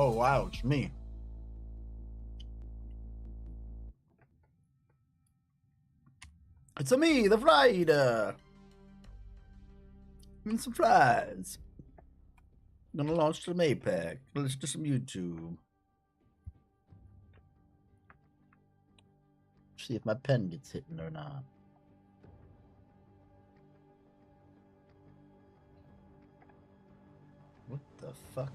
Oh wow, it's me. It's a me, the Friday. And some fries. I'm gonna launch some APEC. Let's do some YouTube. See if my pen gets hit or not. What the fuck?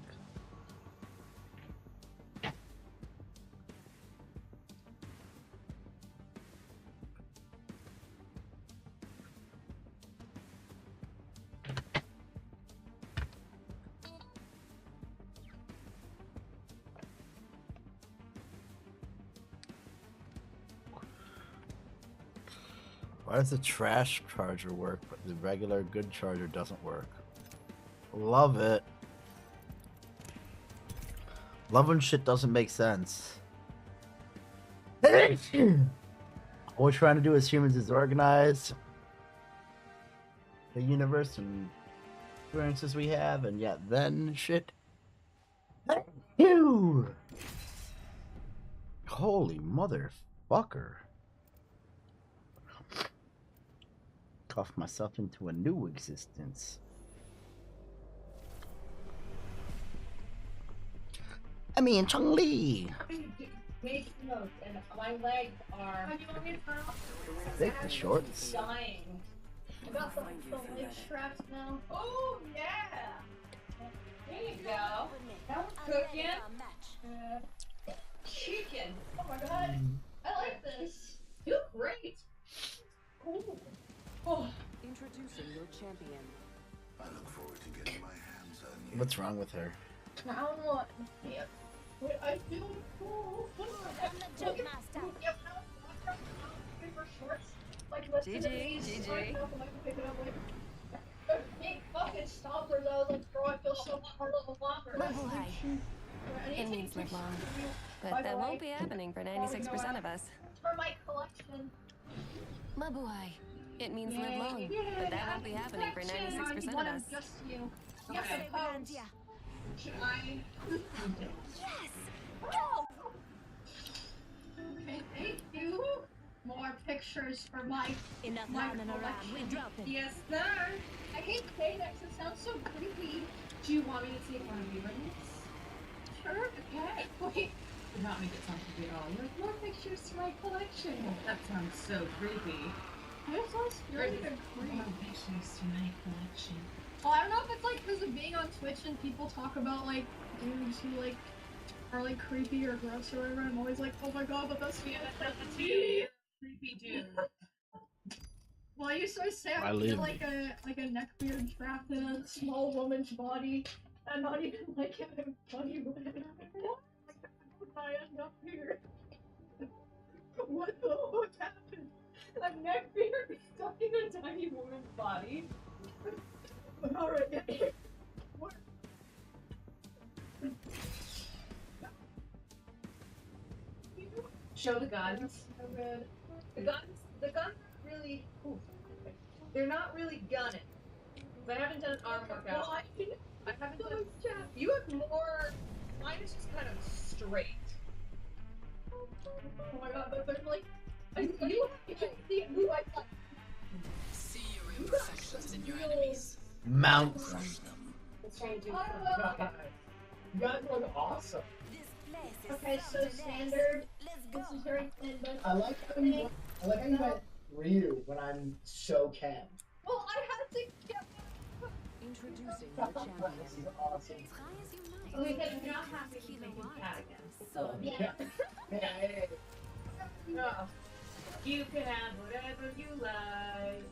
Why does the trash charger work, but the regular good charger doesn't work? Love it. Love when shit doesn't make sense. What we're trying to do as humans is organize the universe and experiences we have, and yet then shit. Ew! Holy motherfucker. Coughed myself into a new existence. I mean, Chung Lee. Take notes, and my legs are. Take the shorts. Dying. I got the leg straps now. Oh yeah. There you go. That was cooking. Chicken. Oh my god. I like this. You look great. Cool. Oh. Introducing your champion. I look forward to getting my hands on you. What's wrong with her? I don't know what. Yeah. Wait, I feel cool. I'm the jump master. GG. Hey, fucking stopper though. Like, bro, I feel so hard on the longer. Level high. It means live long. But that won't be happening for 96% of us. For my collection. Mabuhay. It means live long. But that won't be happening for 96% of us. Just you. Okay. Should I? Yes! Go! Okay, thank you. More pictures for my. Enough my running around. We drop it. Yes, sir. I hate saying that 'cause it sounds so creepy. Do you want me to take one of your rings? Sure. Okay. Wait. Did not make it sound creepy at all. You're like, More pictures to my collection. that sounds so creepy. That sounds really good. More pictures to my collection. Well, I don't know if it's like because of being on Twitch and people talk about like dudes who like are like creepy or gross or whatever. I'm always like, oh my god, but that's me. Creepy dude. Well, I used to say I I live. feel like a neckbeard trapped in a small woman's body. I'm not even like in a funny way. I end up here. What the fuck happened? A neckbeard stuck in a tiny woman's body. Alright. What? Show the guns. So good. The guns really, they're not really gunning. I haven't done an arm workout. I haven't done, you have more, mine is just kind of straight. Oh my god, but there's like, you can see who I thought. See your imperfections in your enemies. Mount. Let's try and do You guys look awesome. Okay, so standard. This is very thin, but I like how you went Ryu when I'm so Ken. well, I had to get. Introducing your champion. This is awesome. Try as you might. Because you're not happy to make it cat again. So Yeah. Hey. Oh. You can have whatever you like.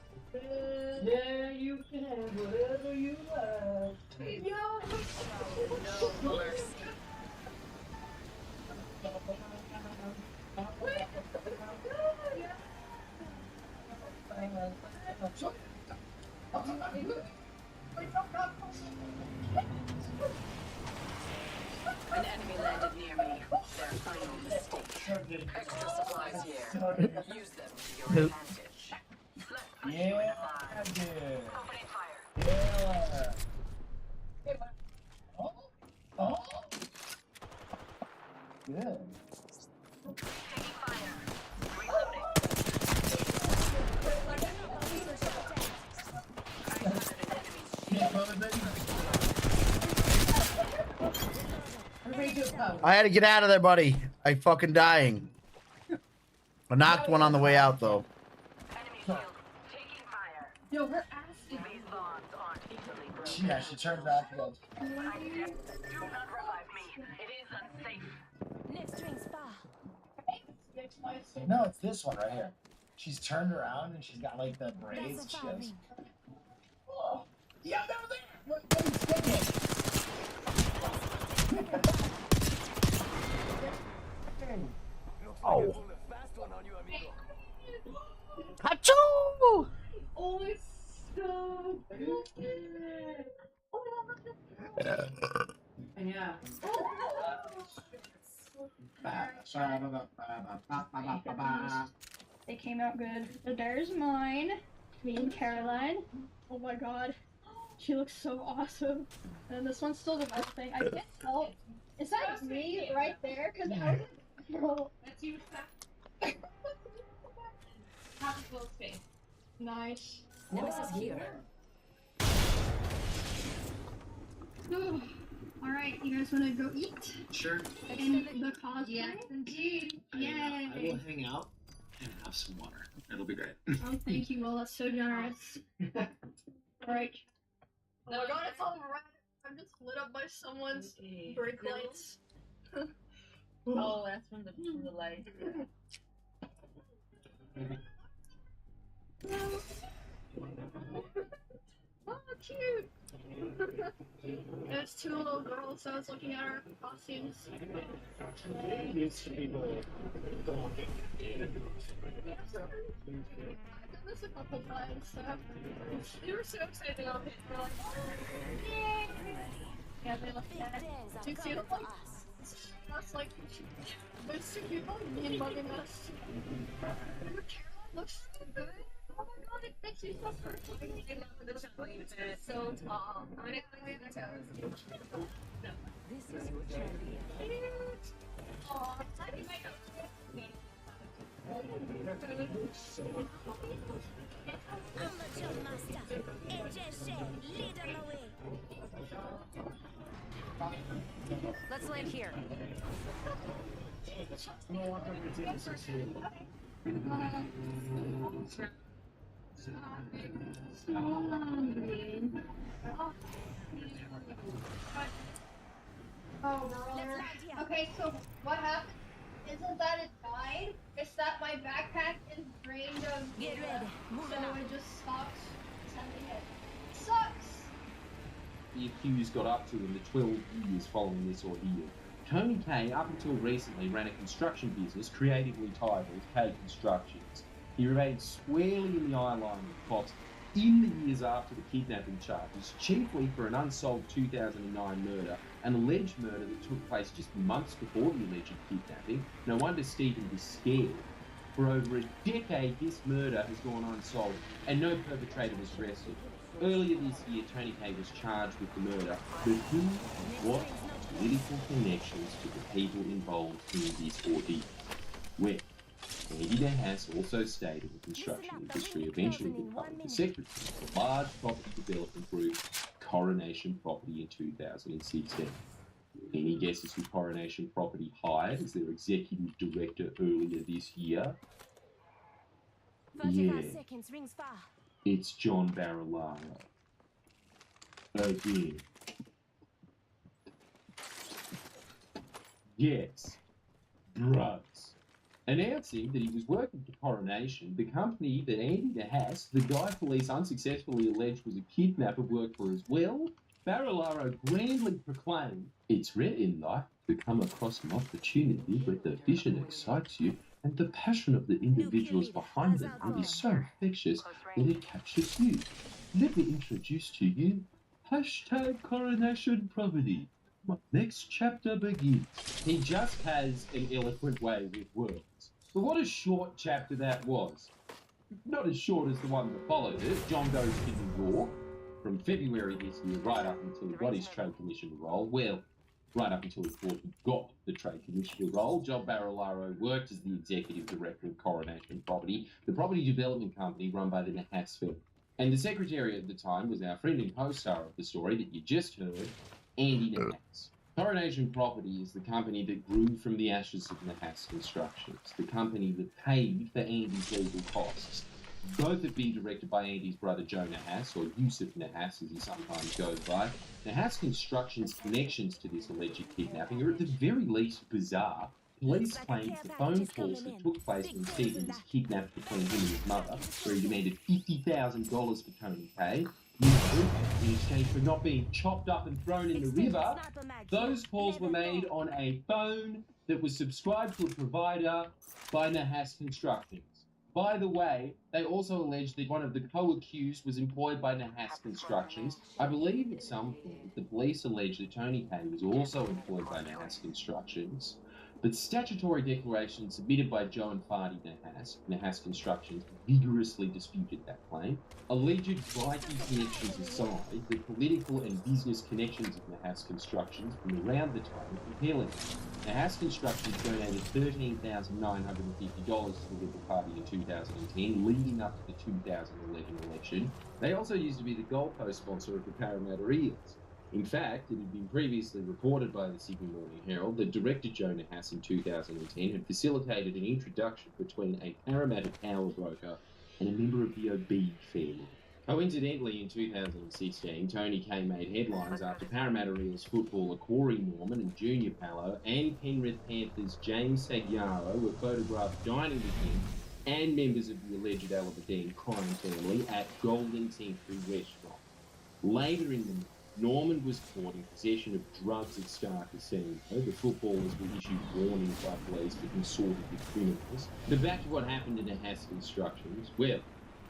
Yeah, you can have whatever you like. No mercy. An enemy landed near me. Their final mistake. Extra supplies here. Use them to your advantage. Yeah, dude. Opening fire. Yeah. Oh. Oh. Good. I had to get out of there, buddy. I fucking dying. I knocked one on the way out, though. Enemy shield taking fire. Yo, her ass is. These bonds aren't easily broken. Yeah, she turned back and goes, Do not revive me. It is unsafe. Next ring's far. no, it's this one right here. She's turned around and she's got like the braids. That's a She far goes, ring. oh, yeah, that was it. What are you sticking? Oh. Achoo! Oh, it's so good. Yeah. They came out good. There's mine. Me and Caroline. Oh my god. She looks so awesome. And this one's still the best thing. I can't tell. Is that me right there? Because I was girl. That's you. Have a close face. Nice. Nemesis here. Alright, you guys want to go eat? Sure. In the cosplay? Yes, indeed. I will Yay. hang out and have some water. It'll be great. Oh, thank you. Well, that's so generous. Alright. Oh my god, it's all red. I'm just lit up by someone's brake lights. Oh, that's from the light. Oh, cute! There's two little girls. I was looking at our costumes. I've done this a couple times, so they were so excited about it. They're like, yay! Yeah, they look at it. Do you see them like? That's like those two people mean bugging us. Your Carolyn looks so good. Oh my god, it makes you so perfect. It's so tall. I'm gonna clean their toes. This is your champion. Aw, tiny makeup. I'm the jump master. AJ Shay, lead them away. Let's land here. Oh, brother. Okay, so what happened isn't that it died, it's that my backpack is drained of Get ready. Moving so up. it just stops sending it. Sucks! The accused got up to in the 12 years following this ordeal. Tony K, up until recently, ran a construction business creatively titled K Constructions. He remained squarely in the eye line of cops in the years after the kidnapping charges, chiefly for an unsolved 2009 murder, an alleged murder that took place just months before the alleged kidnapping. No wonder Stephen was scared. For over a decade, this murder has gone unsolved, and no perpetrator was arrested. Earlier this year, Tony K was charged with the murder, but who and what political connections to the people involved in this ordeal? Well, Andy DeHaas also stayed in the construction industry, eventually becoming the secretary of the large property development group Coronation Property in 2016. Any guesses who Coronation Property hired as their executive director earlier this year? 45 seconds, rings far. It's John Barilaro. Again. Yes, drugs. Announcing that he was working for Coronation, the company that Andy DeHaas, the guy police unsuccessfully alleged was a kidnapper, worked for as well, Barilaro grandly proclaimed, "It's rare in life to come across an opportunity where the vision excites you and the passion of the individuals behind it is so infectious that it captures you. Let me introduce to you hashtag Coronation Property. My next chapter begins." He just has an eloquent way with words. But what a short chapter that was. Not as short as the one that followed it. John goes to New York from February this year right up until he got his trade commission role. Well, Right up until he thought he got the trade commissioner role, John Barilaro worked as the executive director of Coronation Property, the property development company run by the Nahas family. And the secretary at the time was our friend and co-star of the story that you just heard, Andy Nahas. Coronation Property is the company that grew from the ashes of Nahas Constructions, the company that paid for Andy's legal costs. Both have been directed by Andy's brother Joe Nahas, or Yusuf Nahas as he sometimes goes by. Nahas Construction's connections to this alleged kidnapping are at the very least bizarre. Police claim the phone calls that took place when Stephen was kidnapped between him and his mother, where he demanded $50,000 for Tony K, in exchange for not being chopped up and thrown in the river. Those calls were made on a phone that was subscribed to a provider by Nahas Constructions. By the way, they also alleged that one of the co-accused was employed by Nahas Constructions. I believe at some point the police alleged that Tony K was also employed by Nahas Constructions. But statutory declarations submitted by Joe and Fadi Nahas Constructions, vigorously disputed that claim. Alleged Viking connections aside, the political and business connections of Nahas Constructions from around the time are compelling. Nahas Constructions donated $13,950 to the Liberal Party in 2010, leading up to the 2011 election. They also used to be the Gold Coast sponsor of the Parramatta Eels. In fact, it had been previously reported by the Sydney Morning Herald that director Joe Nahas in 2010 had facilitated an introduction between a Parramatta power broker and a member of the Obeid family. Coincidentally, in 2016, Tony K made headlines after Parramatta Eels footballer Corey Norman and Junior Palo and Penrith Panthers James Sagiaro were photographed dining with him and members of the alleged Al Aberdeen crime family at Golden Century Restaurant. Later in the month, Norman was caught in possession of drugs at Star Casino. The footballers were issued warnings by police for consorting with criminals. But back to what happened in Nahas Constructions. Well,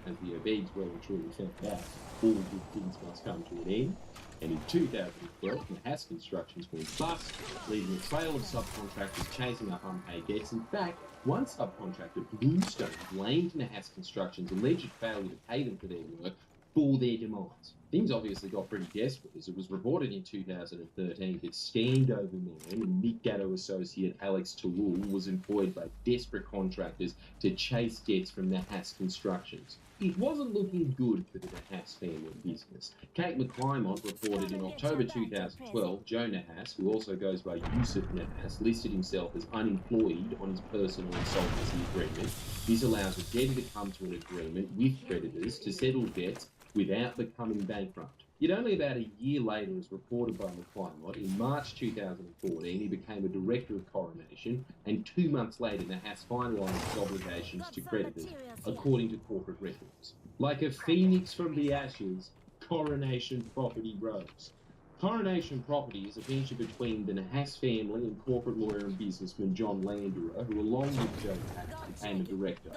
as the Obeids well and truly found out, all good things must come to an end. And in 2012, Nahas Constructions went bust, leaving a trail of subcontractors chasing up unpaid debts. In fact, one subcontractor, Bluestone, blamed Nahas Constructions' alleged failure to pay them for their work for their demise. Things obviously got pretty desperate, as it was reported in 2013 that Standover man and Nick Gatto associate Alex Talul was employed by desperate contractors to chase debts from Nahas Constructions. It wasn't looking good for the Nahas family business. Kate McClymont reported in October 2012, Joe Nahas, who also goes by Yusuf Nahas, listed himself as unemployed on his personal insolvency agreement. This allows a debtor to come to an agreement with creditors to settle debts without becoming bankrupt. Yet only about a year later, as reported by McClymont, in March 2014, he became a director of Coronation, and 2 months later, Nahas finalised his obligations to creditors, according to corporate records. Like a phoenix from the ashes, Coronation Property rose. Coronation Property is a venture between the Nahas family and corporate lawyer and businessman John Landerer, who along with Joe Nahas became a director.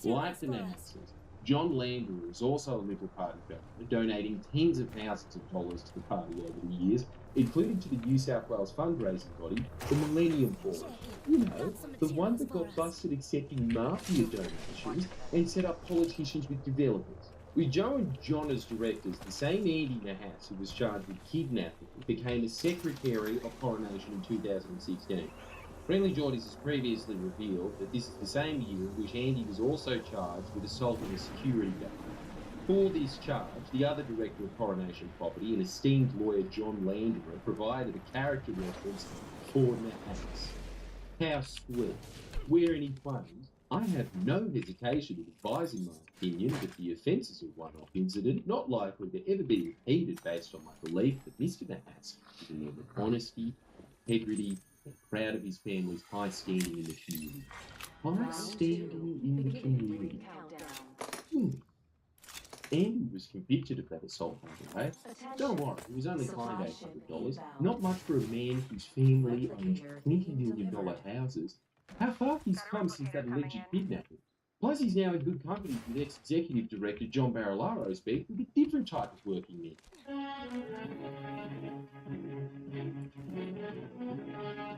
Like the Nahases, John Landerer is also a Liberal Party donor, donating tens of thousands of dollars to the party over the years, including to the New South Wales fundraising body, the Millennium Forum. You know, the one that got busted accepting mafia donations and set up politicians with developers. With Joe and John as directors, the same Andy Nahas, who was charged with kidnapping, became a secretary of Coronation in 2016. Friendly Geordies has previously revealed that this is the same year in which Andy was also charged with assaulting a security guard. For this charge, the other director of Coronation Property, an esteemed lawyer John Landerer, provided a character reference for Nahas. How sweet. Wherein he claims, I have no hesitation in advising my opinion that the offence is a one-off incident, not likely to ever be repeated based on my belief that Mr. Nahas is a man of honesty, integrity, and proud of his family's high standing in the community. High standing in the community. Andy was convicted of that assault, by the way. Don't worry, he was only fined $800. Not much for a man whose family owns $20 million houses. How far he's come since that alleged kidnapping. Plus, he's now in good company with ex-executive director John Barilaro, speak with a different type of working man.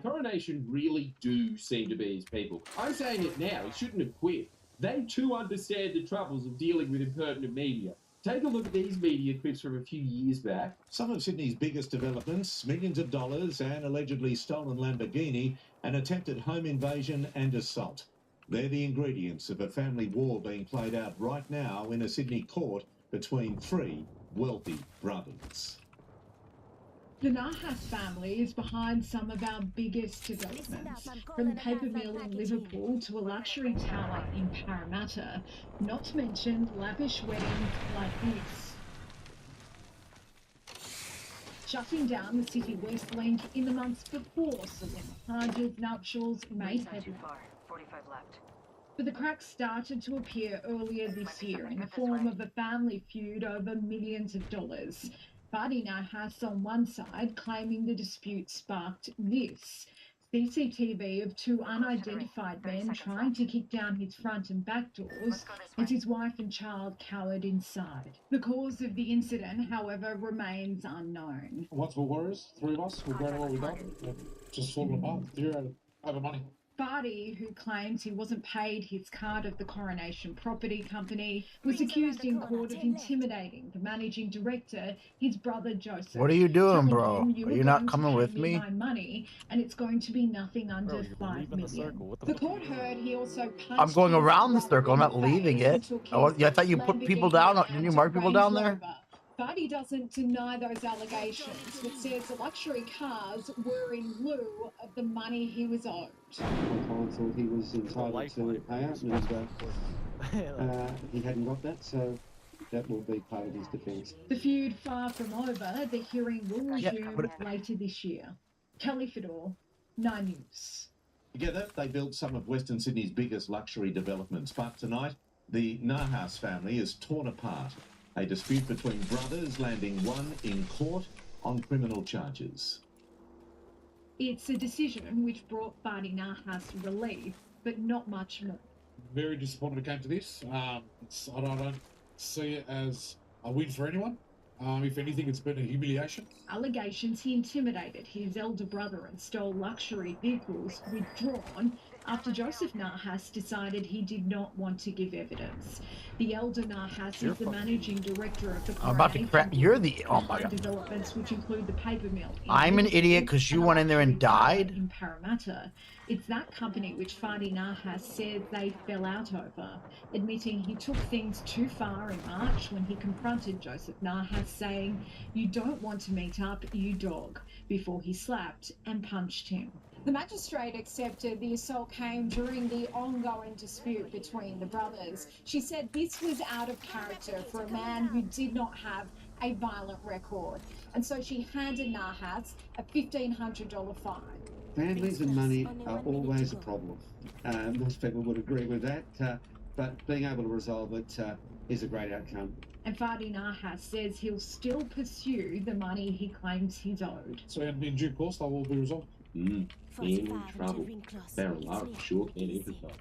Coronation really do seem to be his people. I'm saying it now, he shouldn't have quit. They too understand the troubles of dealing with impertinent media. Take a look at these media clips from a few years back. Some of Sydney's biggest developments, millions of dollars, an allegedly stolen Lamborghini, an attempted home invasion and assault. They're the ingredients of a family war being played out right now in a Sydney court between three wealthy brothers. The Nahas family is behind some of our biggest developments, from the paper mill in Liverpool to a luxury tower in Parramatta, not to mention lavish weddings like this. Shutting down the City West Link in the months before Selena Harge's nuptials made headlines. 45 left. But the cracks started to appear earlier this year in the form of a family feud over millions of dollars. Fadi Nahas on one side claiming the dispute sparked this. CCTV of two unidentified men trying to kick down his front and back doors as his wife and child cowered inside. The cause of the incident, however, remains unknown. Once we're warriors, three of us, we'll grab what we got. Just falling apart. Zero over money. Fadi, who claims he wasn't paid his cut of the Coronation Property Company, was accused in court of intimidating the managing director, his brother Joseph. What are you doing, telling bro? him, Are you not coming with pay me? my money, and it's going to be nothing under $5 million. The court heard he also punched I'm going his around the brother circle. I'm in not the leaving face it. and took I his thought you put people Lamborghini down. out Didn't you to mark people down Range there? Rover. Fadi doesn't deny those allegations, but says the luxury cars were in lieu of the money he was owed. My client thought he was entitled to a payout, and he hadn't got that, so that will be part of his defence. The feud far from over, the hearing will resume later this year. Kelly Fedor, 9 News. Together, they built some of Western Sydney's biggest luxury developments, but tonight, the Nahas family is torn apart. A dispute between brothers landing one in court on criminal charges. It's a decision which brought Fadi Nahas relief, but not much more. Very disappointed it came to this. I don't see it as a win for anyone. If anything, it's been a humiliation. Allegations he intimidated his elder brother and stole luxury vehicles withdrawn after Joseph Nahas decided he did not want to give evidence. The elder Nahas is the managing director of the I'm about to crap. You're the. Oh my god. Developments which include the paper mill. I'm an idiot because you went in there and died. In Parramatta. It's that company which Fadi Nahas said they fell out over, admitting he took things too far in March when he confronted Joseph Nahas saying, "You don't want to meet up, you dog," before he slapped and punched him. The magistrate accepted the assault came during the ongoing dispute between the brothers. She said this was out of character for a man who did not have a violent record, and so she handed Nahas a $1,500 fine. Families and money are always a problem. Most people would agree with that, but being able to resolve it is a great outcome. And Fadi Nahas says he'll still pursue the money he claims he's owed. So in due course, they will be resolved. In trouble. Barilla sure can empathize.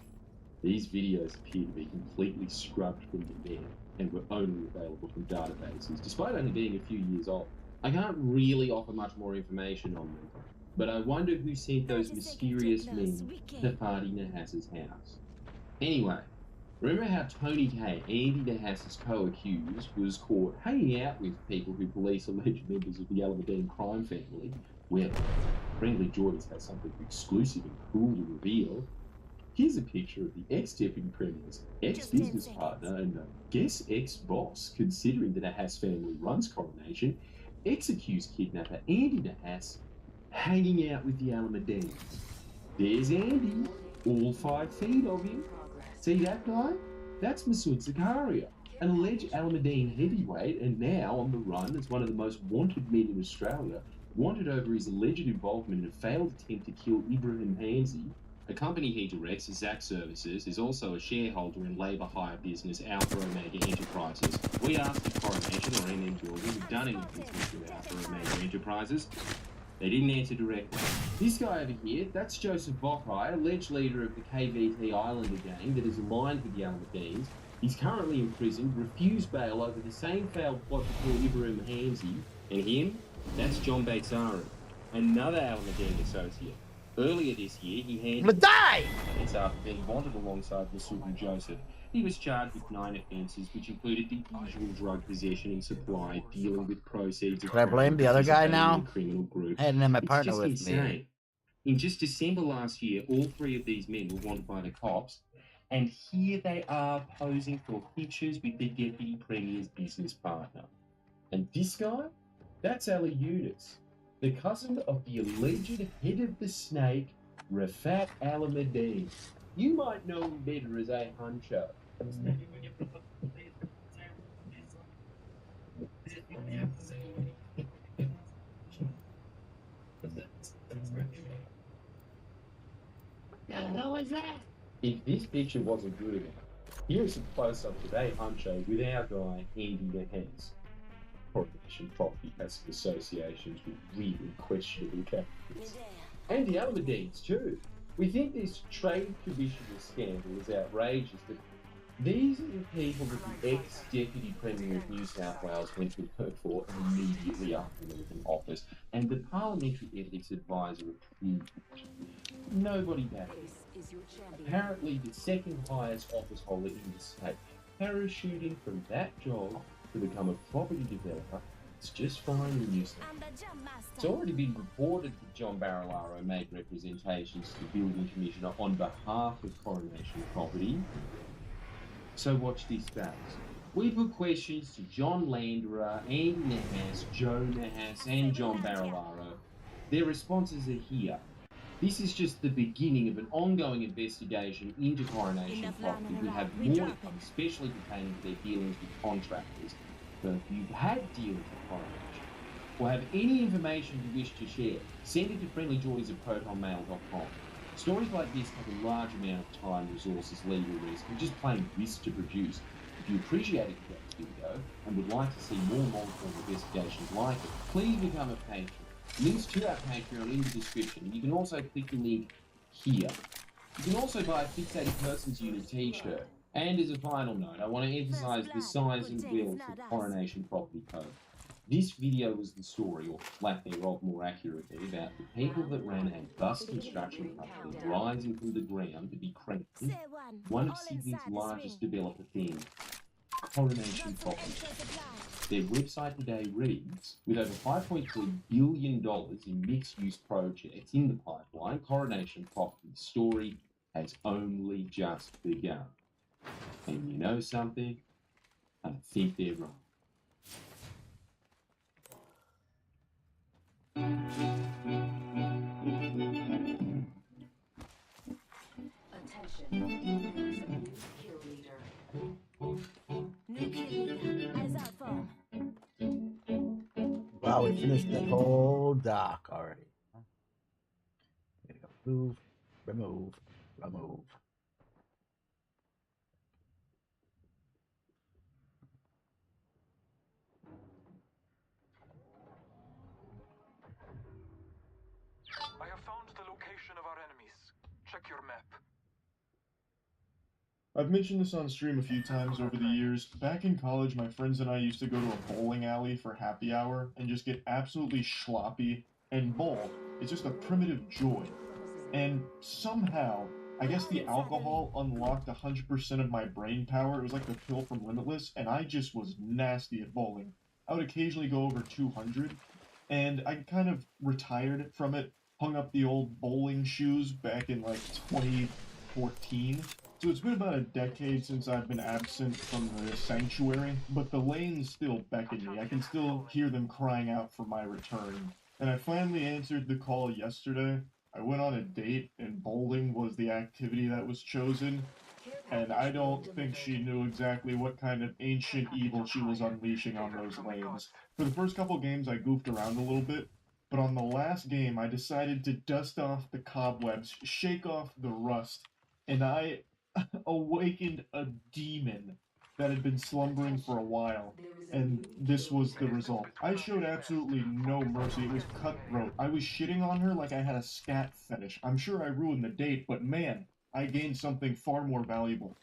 These videos appear to be completely scrubbed from the net and were only available from databases, despite only being a few years old. I can't really offer much more information on them, but I wonder who sent those mysterious men to Fadi Nahas's house. Anyway, remember how Tony K, Andy Nahas's co-accused, was caught hanging out with people who police alleged members of the Alameddine crime family? Well, Friendly Jordans has something exclusive and cool to reveal. Here's a picture of the ex-deputy premier's ex-business partner and guess ex-boss, considering the Nahas family runs Coronation, ex-accused kidnapper Andy Nahas hanging out with the Alameddines. There's Andy, all 5 feet of him. See that guy? That's Masood Zakaria, an alleged Alameddine heavyweight and now on the run as one of the most wanted men in Australia, wanted over his alleged involvement in a failed attempt to kill Ibrahim Hanzi. The company he directs, Zach Services, is also a shareholder in labour hire business Alpha Omega Enterprises. We asked the Coronation or MM Jordan if done any business with Alpha Omega Enterprises. They didn't answer directly. This guy over here, that's Joseph Bokai, alleged leader of the KVT Islander gang that is aligned with the Alameddines. He's currently in prison, refused bail over the same failed plot to kill Ibrahim Hanzi. And him? That's John Batesari, another Alameddine associate. Earlier this year, he handed die! It's after being wanted alongside Masood and Joseph. He was charged with 9 offences, which included the usual drug possession and supply, dealing with proceeds of Could I blame the other guy now? criminal group. I hadn't had my It's partner just with insane. me. In just December last year, all 3 of these men were wanted by the cops, and here they are posing for pictures with their deputy premier's business partner. And this guy? That's Ali Yunus, the cousin of the alleged head of the snake, Rafat Al-Madin. You might know him better as a huncho. If this picture wasn't good enough, here's some close-up today huncho with our guy, Andy Nahas. Coronation Property has some associations with really questionable characters. And the Al-Madins too. We think this trade commissioner scandal is outrageous, but these are the people that the ex-Deputy Premier of New South Wales went to work for immediately after leaving office, and the Parliamentary Ethics Advisor approved it. Nobody better. Apparently the second highest office holder in the state, parachuting from that job to become a property developer, it's just fine in New South Wales. It's already been reported that John Barilaro made representations to the Building Commissioner on behalf of Coronation Property. So watch this space. We put questions to John Landerer, Andy Nahas, Joe Nahas, and John Barilaro. Their responses are here. This is just the beginning of an ongoing investigation into Coronation Property. We have more to come, especially pertaining to their dealings with contractors. So if you've had dealings with Coronation, or have any information you wish to share, send it to friendlyjordies@protonmail.com. Stories like this take a large amount of time, resources, legal risk, and just plain risk to produce. If you appreciated today's video and would like to see more long-form investigations like it, please become a patron. Links to our Patreon in the description. You can also click the link here. You can also buy a Fixated Persons Unit t-shirt. And as a final note, I want to emphasize the size and will of the Coronation Property Code. This video was the story, or lack thereof more accurately, about the people that ran a bus construction company rising from the ground to be Crenton, one of Sydney's largest developer firms, Coronation Property. Their website today reads, with over $5.3 billion in mixed-use projects in the pipeline, Coronation Property's story has only just begun. And you know something? I think they're wrong. Attention. Kill leader. New kill leader. Eyes out for. Wow, we finished that whole dock already. Gotta go move, remove, remove. I have found the location of our enemies. Check your map. I've mentioned this on stream a few times over the years. Back in college, my friends and I used to go to a bowling alley for happy hour and just get absolutely sloppy and bowl. It's just a primitive joy. And somehow, I guess the alcohol unlocked 100% of my brain power. It was like the pill from Limitless, and I just was nasty at bowling. I would occasionally go over 200, and I kind of retired from it, hung up the old bowling shoes back in like 2014. So it's been about a decade since I've been absent from the sanctuary, but the lanes still beckon me. I can still hear them crying out for my return. And I finally answered the call yesterday. I went on a date, and bowling was the activity that was chosen. And I don't think she knew exactly what kind of ancient evil she was unleashing on those lanes. For the first couple games, I goofed around a little bit, but on the last game, I decided to dust off the cobwebs, shake off the rust, and I awakened a demon that had been slumbering for a while, and this was the result. I showed absolutely no mercy. It was cutthroat. I was shitting on her like I had a scat fetish. I'm sure I ruined the date, but man, I gained something far more valuable.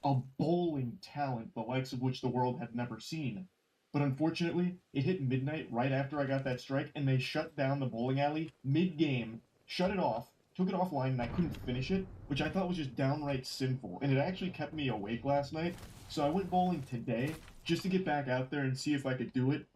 A bowling talent, the likes of which the world had never seen. But unfortunately, it hit midnight right after I got that strike, and they shut down the bowling alley mid-game, shut it off, took it offline and I couldn't finish it, which I thought was just downright sinful. And it actually kept me awake last night. So I went bowling today just to get back out there and see if I could do it.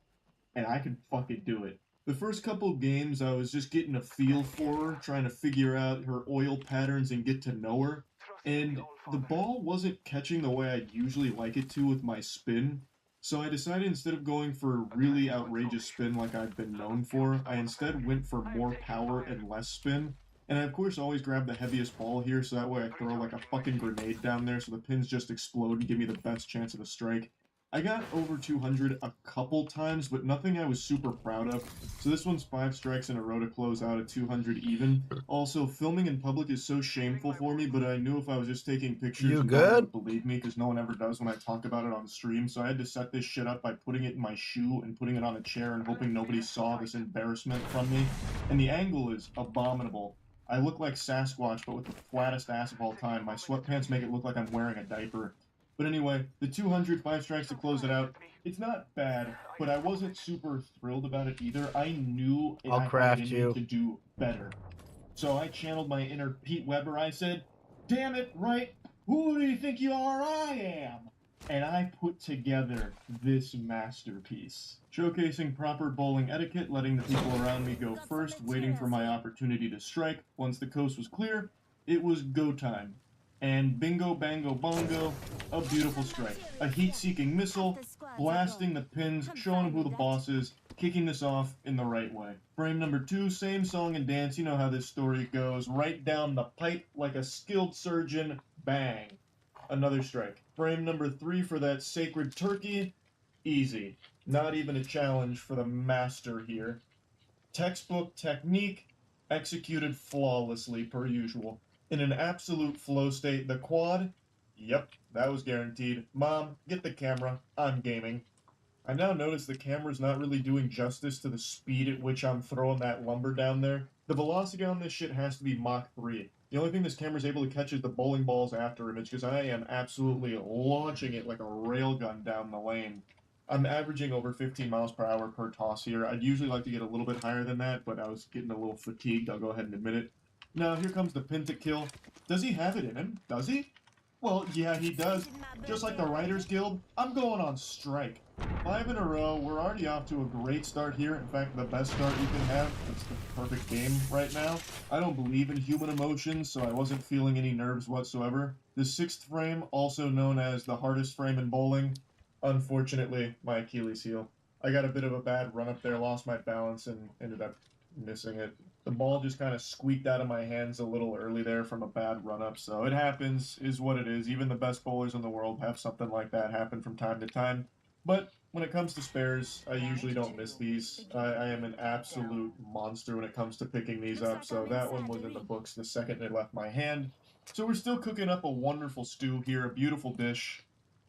And I could fucking do it. The first couple of games, I was just getting a feel for her, trying to figure out her oil patterns and get to know her. And the ball wasn't catching the way I'd usually like it to with my spin. So I decided instead of going for a really outrageous spin like I've been known for, I instead went for more power and less spin. And I of course always grab the heaviest ball here, so that way I throw like a fucking grenade down there so the pins just explode and give me the best chance of a strike. I got over 200 a couple times, but nothing I was super proud of. So this one's 5 strikes in a row to close out at 200 even. Also, filming in public is so shameful for me, but I knew if I was just taking pictures, You no one good? would believe me, because no one ever does when I talk about it on stream. So I had to set this shit up by putting it in my shoe and putting it on a chair and hoping nobody saw this embarrassment from me. And the angle is abominable. I look like Sasquatch, but with the flattest ass of all time. My sweatpants make it look like I'm wearing a diaper. But anyway, the 200 5 strikes to close it out, it's not bad, but I wasn't super thrilled about it either. I knew I'll I craft had you. to do better. So I channeled my inner Pete Weber. I said, damn it, right? Who do you think you are? I am. And I put together this masterpiece. Showcasing proper bowling etiquette, letting the people around me go first, waiting for my opportunity to strike. Once the coast was clear, it was go time. And bingo, bango, bongo, a beautiful strike. A heat-seeking missile, blasting the pins, showing them who the boss is, kicking this off in the right way. Frame number 2, same song and dance, you know how this story goes. Right down the pipe like a skilled surgeon, bang. Another strike. Frame number 3 for that sacred turkey, easy. Not even a challenge for the master here. Textbook technique, executed flawlessly per usual. In an absolute flow state, the quad, yep, that was guaranteed. Mom, get the camera, I'm gaming. I now notice the camera's not really doing justice to the speed at which I'm throwing that lumber down there. The velocity on this shit has to be Mach 3. The only thing this camera's able to catch is the bowling ball's after image, because I am absolutely launching it like a railgun down the lane. I'm averaging over 15 miles per hour per toss here. I'd usually like to get a little bit higher than that, but I was getting a little fatigued, I'll go ahead and admit it. Now, here comes the pin to kill. Does he have it in him? Does he? Well, yeah, he does. Just like the Writers Guild, I'm going on strike. 5 in a row. We're already off to a great start here. In fact, the best start you can have. It's the perfect game right now. I don't believe in human emotions, so I wasn't feeling any nerves whatsoever. The 6th frame, also known as the hardest frame in bowling, unfortunately, my Achilles heel. I got a bit of a bad run up there, lost my balance, and ended up missing it. The ball just kind of squeaked out of my hands a little early there from a bad run-up, so it happens, is what it is. Even the best bowlers in the world have something like that happen from time to time. But when it comes to spares, I usually don't miss these. I am an absolute monster when it comes to picking these up, so that one was in the books the second it left my hand. So we're still cooking up a wonderful stew here, a beautiful dish.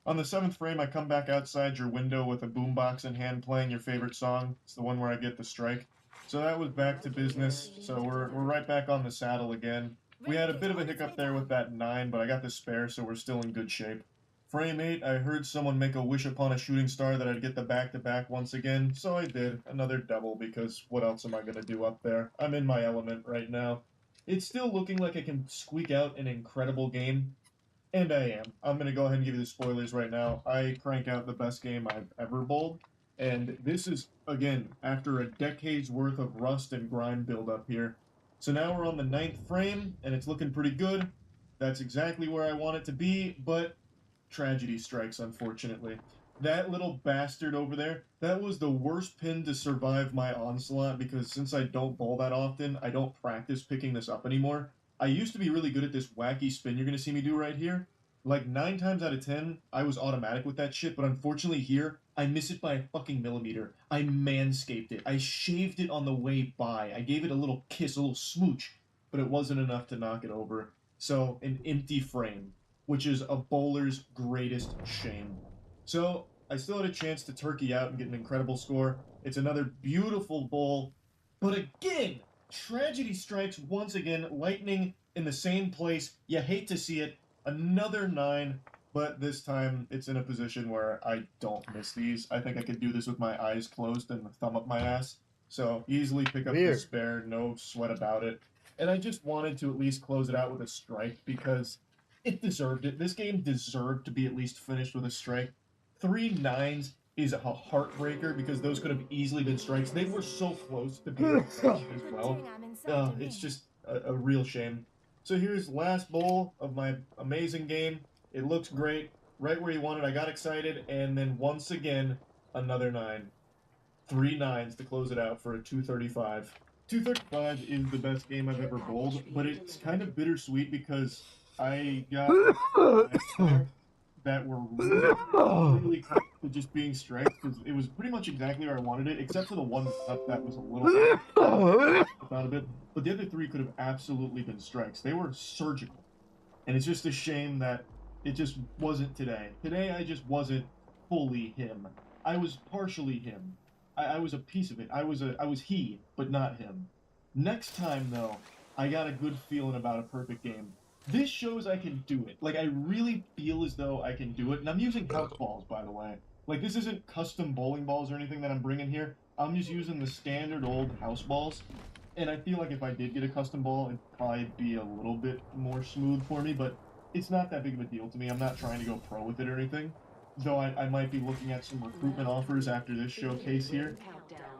On the 7th frame, I come back outside your window with a boombox in hand playing your favorite song. It's the one where I get the strike. So that was back to business, so we're right back on the saddle again. We had a bit of a hiccup there with that 9, but I got the spare, so we're still in good shape. Frame 8, I heard someone make a wish upon a shooting star that I'd get the back-to-back once again, so I did. Another double, because what else am I going to do up there? I'm in my element right now. It's still looking like I can squeak out an incredible game, and I am. I'm going to go ahead and give you the spoilers right now. I crank out the best game I've ever bowled. And this is, again, after a decade's worth of rust and grind build-up here. So now we're on the 9th frame, and it's looking pretty good. That's exactly where I want it to be, but tragedy strikes, unfortunately. That little bastard over there, that was the worst pin to survive my onslaught, because since I don't bowl that often, I don't practice picking this up anymore. I used to be really good at this wacky spin you're going to see me do right here. Like 9 times out of 10, I was automatic with that shit, but unfortunately here, I miss it by a fucking millimeter. I manscaped it. I shaved it on the way by. I gave it a little kiss, a little smooch, but it wasn't enough to knock it over. So, an empty frame, which is a bowler's greatest shame. So, I still had a chance to turkey out and get an incredible score. It's another beautiful bowl, but again, tragedy strikes once again, lightning in the same place. You hate to see it. Another 9, but this time it's in a position where I don't miss these. I think I could do this with my eyes closed and thumb up my ass. So easily pick up the spare, no sweat about it. and I just wanted to at least close it out with a strike because it deserved it. This game deserved to be at least finished with a strike. 3 9s is a heartbreaker because those could have easily been strikes. They were so close to being strikes as well. It's just a real shame. So here's last bowl of my amazing game. It looks great, right where you wanted. I got excited, and then once again, another 9. 3 9s to close it out for a 235. 235 is the best game I've ever bowled, but it's kind of bittersweet because I got that were really close to just being strikes because it was pretty much exactly where I wanted it, except for the one up that was a little a bit. But the other 3 could have absolutely been strikes. They were surgical, and it's just a shame that it just wasn't today. Today I just wasn't fully him. I was partially him. I was a piece of it. I was he, but not him. Next time, though, I got a good feeling about a perfect game. This shows I can do it. Like, I really feel as though I can do it. And I'm using house balls, by the way. Like, this isn't custom bowling balls or anything that I'm bringing here. I'm just using the standard old house balls. And I feel like if I did get a custom ball, it'd probably be a little bit more smooth for me. But it's not that big of a deal to me. I'm not trying to go pro with it or anything. Though I might be looking at some recruitment offers after this showcase here.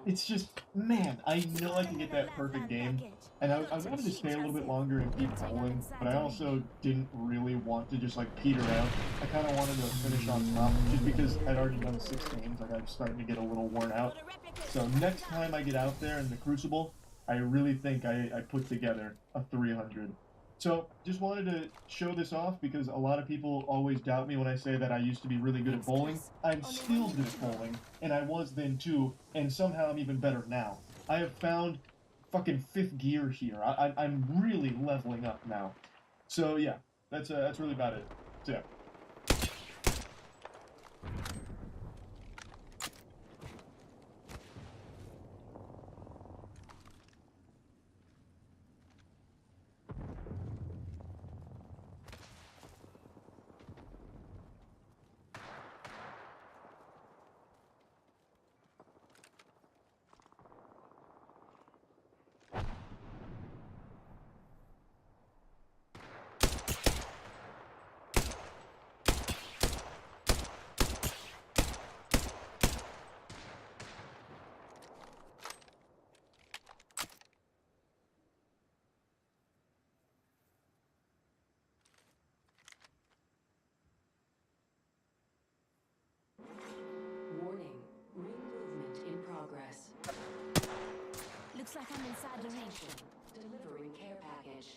It's just, man, I know I can get that perfect game. And I wanted to stay a little bit longer and keep bowling, but I also didn't really want to just, like, peter out. I kind of wanted to finish on top, just because I'd already done 6 games. Like, I'm starting to get a little worn out. So next time I get out there in the Crucible, I really think I put together a 300. So, just wanted to show this off because a lot of people always doubt me when I say that I used to be really good at bowling. I'm still good at bowling, and I was then too, and somehow I'm even better now. I have found fucking 5th gear here. I'm really leveling up now. So yeah, that's really about it. So yeah. Warning. Ring movement in progress. Looks like I'm inside the ring. Delivering care package.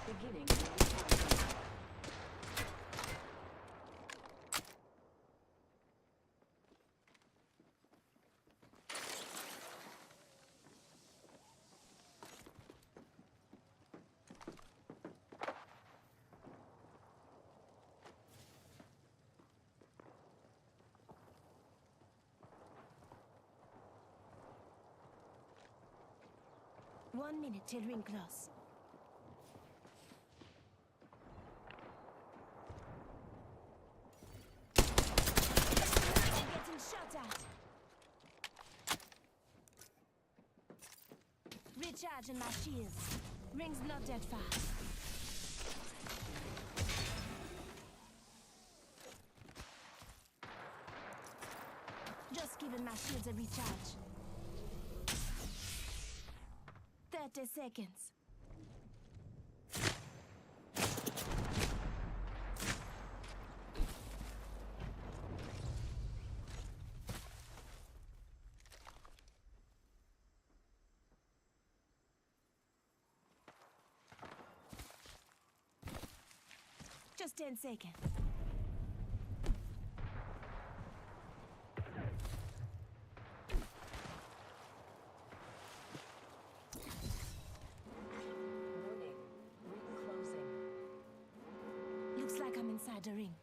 Beginning. One minute till ring close. I'm getting shot at. Recharging my shields. Ring's not that far. Just giving my shields a recharge. 30 seconds. Just 10 seconds. Warning. Ring closing. Looks like I'm inside the ring.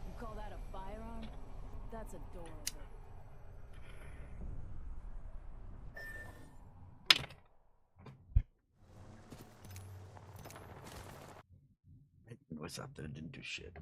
You call that a firearm? That's adorable. What's up there? Didn't do shit.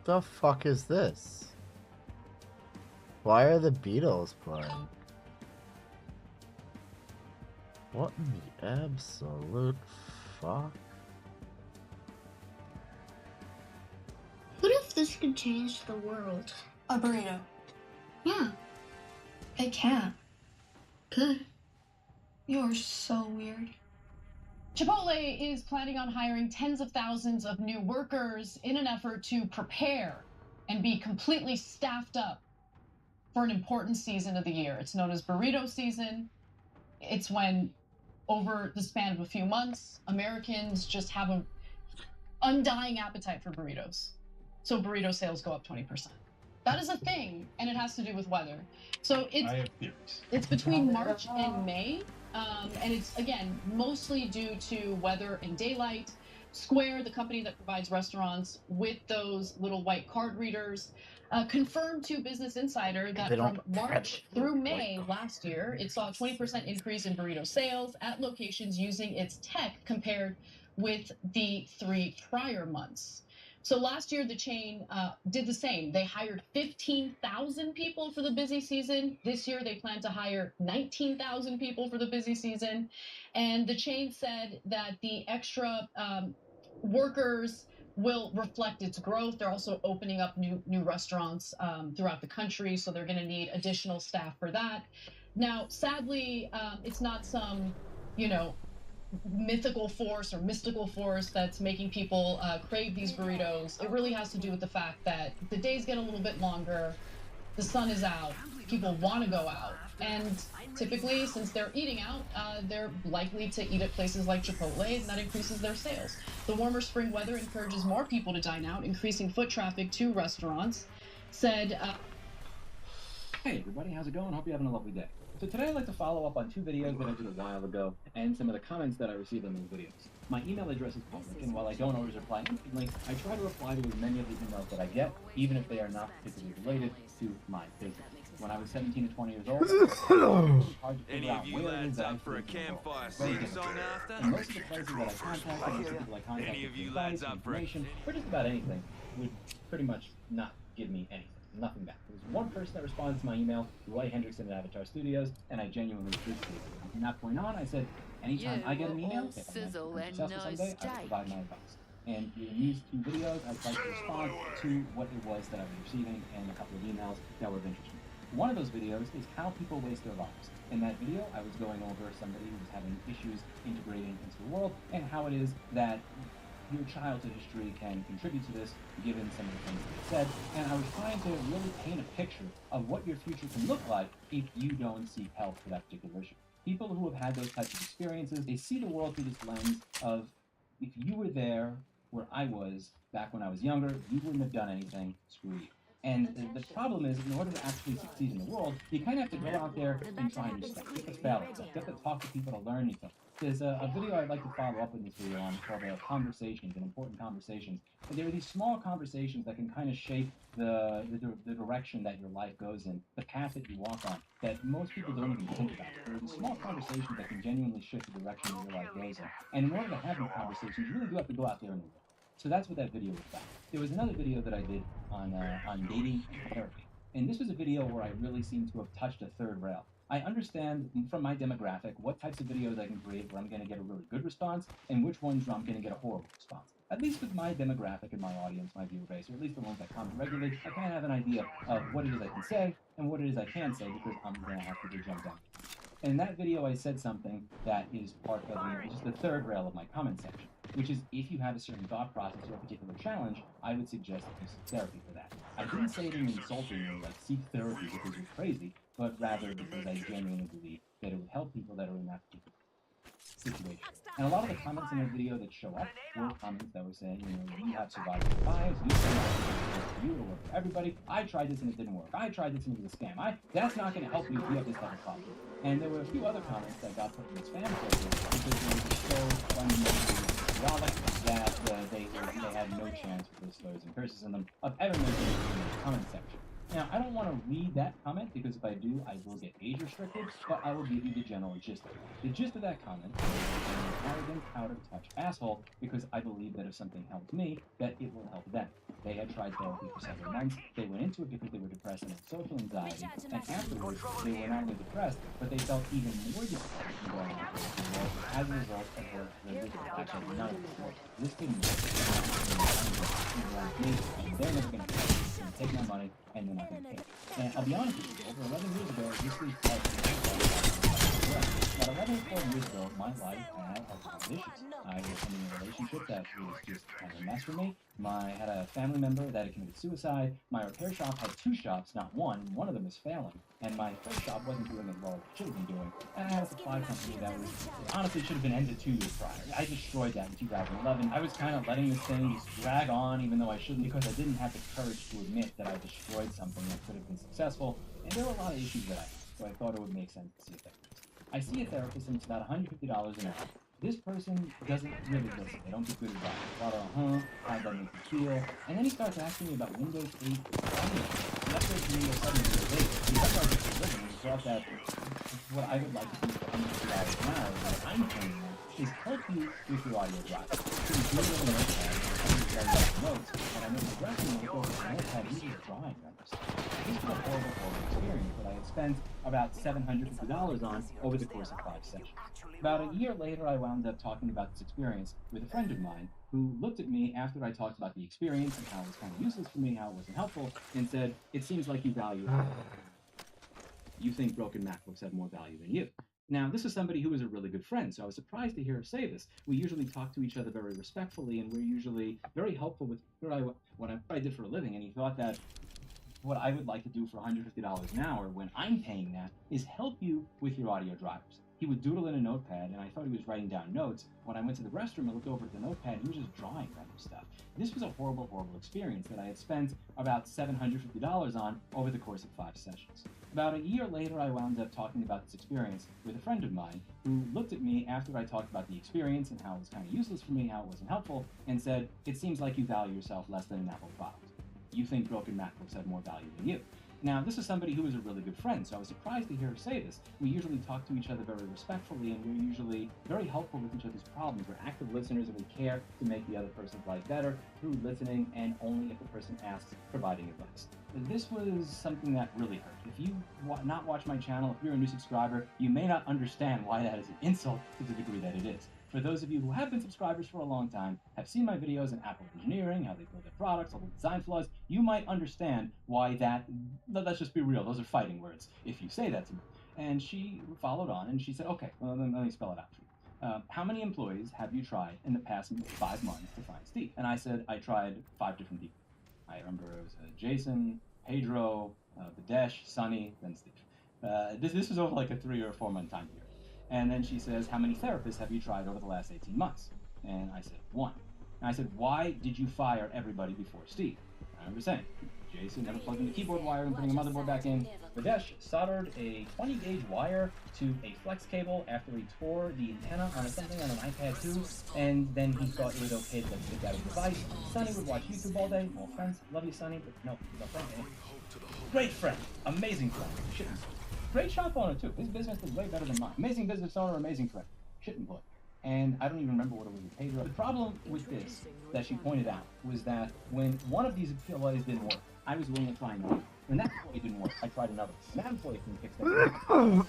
The fuck is this? Why are the Beatles playing? What in the absolute fuck? What if this could change the world? A burrito. Yeah, It can. could. You're so weird. Chipotle is planning on hiring tens of thousands of new workers in an effort to prepare and be completely staffed up for an important season of the year. It's known as burrito season. It's when, over the span of a few months, Americans just have an undying appetite for burritos. So burrito sales go up 20%. That is a thing, and it has to do with weather. So I have theories. it's between March and May, and it's, again, mostly due to weather and daylight. Square, the company that provides restaurants with those little white card readers, confirmed to Business Insider that They from don't March catch through white May last year, it saw a 20% increase in burrito sales at locations using its tech compared with the 3 prior months. So last year, the chain did the same. They hired 15,000 people for the busy season. This year, they plan to hire 19,000 people for the busy season. And the chain said that the extra workers will reflect its growth. They're also opening up new restaurants throughout the country, so they're going to need additional staff for that. Now, sadly, it's not some, mythical force or mystical force that's making people crave these burritos. It really has to do with the fact that the days get a little bit longer, the sun is out, people want to go out, and typically, since they're eating out, they're likely to eat at places like Chipotle, and that increases their sales. The warmer spring weather encourages more people to dine out, increasing foot traffic to restaurants, said... Hey everybody, how's it going? Hope you're having a lovely day. So today I'd like to follow up on 2 videos that I did a while ago and some of the comments that I received on those videos. My email address is public, and while I don't always reply instantly, I try to reply to as many of the emails that I get, even if they are not particularly related to my business. When I was 17 to 20 years old, it was hard to figure out where it is that I fit into the world. Very difficult. And most of the places that I contacted, most of the people I contacted for advice, information, or just about anything, would pretty much not give me anything. Nothing back. There was one person that responded to my email, Roy Hendrickson at Avatar Studios, and I genuinely appreciated it. From that point on, I said, anytime I get an email, if I'm successful someday, I will provide my advice. And in these 2 videos, I'd like to respond to what it was that I was receiving and a couple of emails that were of interest to me. One of those videos is how people waste their lives. In that video, I was going over somebody who was having issues integrating into the world and how it is that your childhood history can contribute to this, given some of the things that it said, and I was trying to really paint a picture of what your future can look like if you don't seek help for that particular issue. People who have had those types of experiences, they see the world through this lens of, if you were there where I was back when I was younger, you wouldn't have done anything, screw you. And the problem is, in order to actually succeed in the world, you kind of have to go out there and try new stuff. Get the spell stuff. You have to talk to people to learn new stuff. There's a video I'd like to follow up in this video on called Conversations and Important Conversations. But there are these small conversations that can kind of shape the direction that your life goes in, the path that you walk on, that most people don't even think about. There are these small conversations that can genuinely shift the direction that your life goes in. And in order to have these conversations, you really do have to go out there in the world. So that's what that video was about. There was another video that I did on dating and therapy. And this was a video where I really seemed to have touched a third rail. I understand from my demographic what types of videos I can create where I'm going to get a really good response and which ones where I'm going to get a horrible response. At least with my demographic and my audience, my viewer base, or at least the ones that comment regularly, I kind of have an idea of what it is I can say and what it is I can't say because I'm going to have to jump down. In that video, I said something that is part of just the third rail of my comment section, which is if you have a certain thought process or a particular challenge, I would suggest that you seek therapy for that. I didn't say it in an insulting way, like seek therapy because you're crazy, but rather because I genuinely believe that it would help people that are in that particular situation. And a lot of the comments in the video that show up were comments that were saying, you have survived your lives, you survived you or work for everybody. I tried this and it didn't work. I tried this and it was a scam. That's not going to help you if you have this type of problem. And there were a few other comments that got put in the spam folder because they were so fundamentally vitriolic that they had no chance with those slurs and curses in them of ever mentioning it in the comment section. Now, I don't want to read that comment because if I do, I will get age restricted, but I will give you the general gist of it. The gist of that comment is an arrogant, out-of-touch asshole because I believe that if something helped me, that it will help them. They had tried therapy for several months. They went into it because they were depressed and had social anxiety, and afterwards, they were not only depressed, but they felt even more depressed from going out into the world as a result of their religion. Actually, none of this worked. This didn't work. They're never going to take my money, and they're not going to pay. And I'll be honest with you, over 11 years ago, this was about 11 or 12 years ago, my life had a lot of issues. I was in a relationship that was just kind of a mess for me. I had a family member that had committed suicide. My repair shop had 2 shops, not one. One of them was failing. And my first shop wasn't doing as well as it should have been doing. And I had a supply company that was, honestly, should have been ended 2 years prior. I destroyed that in 2011. I was kind of letting this thing just drag on, even though I shouldn't, because I didn't have the courage to admit that I destroyed something that could have been successful. And there were a lot of issues that I had, so I thought it would make sense to see a therapist. I see a therapist, and it's about $150 an hour. This person doesn't really listen. They don't give good advice. A lot of, how'd that make you feel? And then he starts asking me about Windows 8 and that's where Windows 7 and Windows 8. Because I was just living, he thought that what I would like to do for $150 an hour, what I'm saying is help you with your audio drive. So you do it on the notepad, notes, and I know the rest of the notepad uses drawing numbers. This was a horrible experience that I had spent about $750 on over the course of 5 sessions. About a year later, I wound up talking about this experience with a friend of mine who looked at me after I talked about the experience and how it was kind of useless for me, how it wasn't helpful, and said, "It seems like you value it. You think broken MacBooks have more value than you." Now, this is somebody who was a really good friend, so I was surprised to hear her say this. We usually talk to each other very respectfully, and we're usually very helpful with what I did for a living, and he thought that what I would like to do for $150 an hour when I'm paying that is help you with your audio drivers. He would doodle in a notepad, and I thought he was writing down notes. When I went to the restroom and looked over at the notepad, he was just drawing random stuff. This was a horrible, horrible experience that I had spent about $750 on over the course of 5 sessions. About a year later, I wound up talking about this experience with a friend of mine who looked at me after I talked about the experience and how it was kind of useless for me, how it wasn't helpful, and said, "It seems like you value yourself less than an Apple product. You think broken MacBooks have more value than you." Now, this is somebody who was a really good friend, so I was surprised to hear her say this. We usually talk to each other very respectfully, and we're usually very helpful with each other's problems. We're active listeners, and we care to make the other person's life better through listening, and only if the person asks, providing advice. This was something that really hurt. If you not watch my channel, if you're a new subscriber, you may not understand why that is an insult to the degree that it is. For those of you who have been subscribers for a long time, have seen my videos on Apple engineering, how they build their products, all the design flaws, you might understand why let's just be real, those are fighting words, if you say that to me. And she followed on, and she said, okay, well, let me spell it out for you. How many employees have you tried in the past 5 months to find Steve? And I said, I tried 5 different people. I remember it was Jason, Pedro, Badesh, Sunny, then Steve. This was over like a 3 or 4 month time period. And then she says, how many therapists have you tried over the last 18 months? And I said, 1. And I said, why did you fire everybody before Steve? I remember saying, Jason never plugged in the keyboard wire and putting a motherboard back in. Radesh soldered a 20 gauge wire to a flex cable after he tore the antenna on something on an iPad 2, and then he thought it was okay to like stick out his device. Sonny would watch YouTube all day. No offense, love you, Sonny, but no, no friend. Great friend, amazing friend, shouldn't. Great shop owner too. His business is way better than mine. Amazing business owner, amazing friend. Shouldn't put. And I don't even remember what it was paid her. The problem with this that she pointed out was that when one of these employees didn't work, I was willing to try another. When that employee didn't work, I tried another. That employee couldn't fix that. Over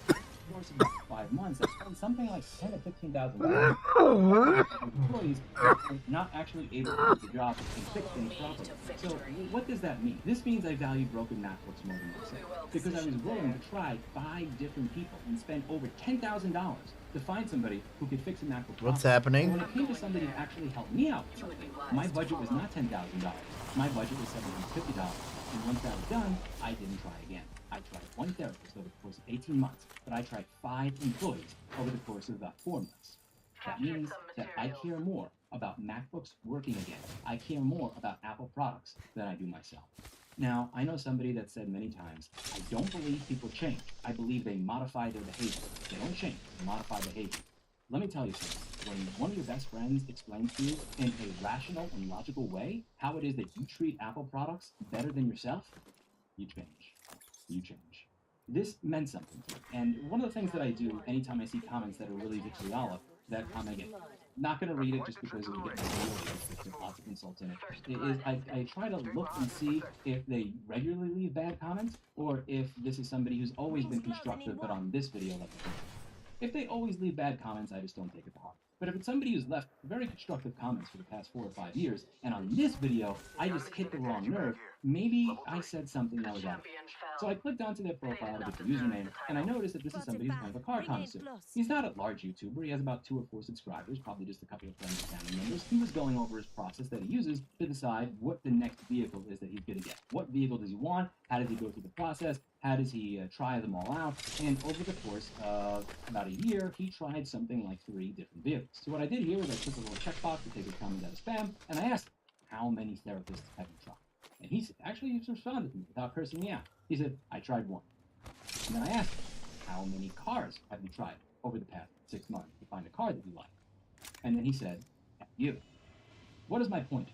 the course of about 5 months, I spent something like $10,000 to $15,000. Employees were not actually able to do the job and fix things properly. So what does that mean? This means I value broken MacBooks more than myself, because I was willing to try 5 different people and spend over $10,000 to find somebody who could fix a MacBook. What's happening? When it came to somebody to actually help me out with something, my budget was not $10,000. My budget was $750. And once that was done, I didn't try again. I tried one therapist over the course of 18 months, but I tried 5 employees over the course of about 4 months. That means that I care more about MacBooks working again. I care more about Apple products than I do myself. Now, I know somebody that said many times, I don't believe people change. I believe they modify their behavior. They don't change, they modify behavior. Let me tell you something. When one of your best friends explains to you in a rational and logical way how it is that you treat Apple products better than yourself, you change. You change. This meant something to me. And one of the things that I do anytime I see comments that are really vitriolic, that comment again, not going to read it just because it would get my video, there's lots of insults in it, I try to look and see if they regularly leave bad comments, or if this is somebody who's always been constructive, but on this video, let me know. If they always leave bad comments, I just don't take it to heart. But if it's somebody who's left very constructive comments for the past 4 or 5 years, and on this video, I just hit the wrong nerve, maybe I said something that was out of it. So I clicked onto their profile to get the username, and I noticed that this is somebody who's kind of a car connoisseur. He's not a large YouTuber, he has about 2 or 4 subscribers, probably just a couple of friends and family members. He was going over his process that he uses to decide what the next vehicle is that he's going to get. What vehicle does he want? How does he go through the process? How does he try them all out? And over the course of about a year, he tried something like 3 different vehicles. So what I did here was I took a little checkbox to take his comment out of spam, and I asked, how many therapists have you tried? And he actually responded to me without cursing me out. He said, I tried 1. And then I asked him, how many cars have you tried over the past 6 months to find a car that you like? And then he said, you. What is my point?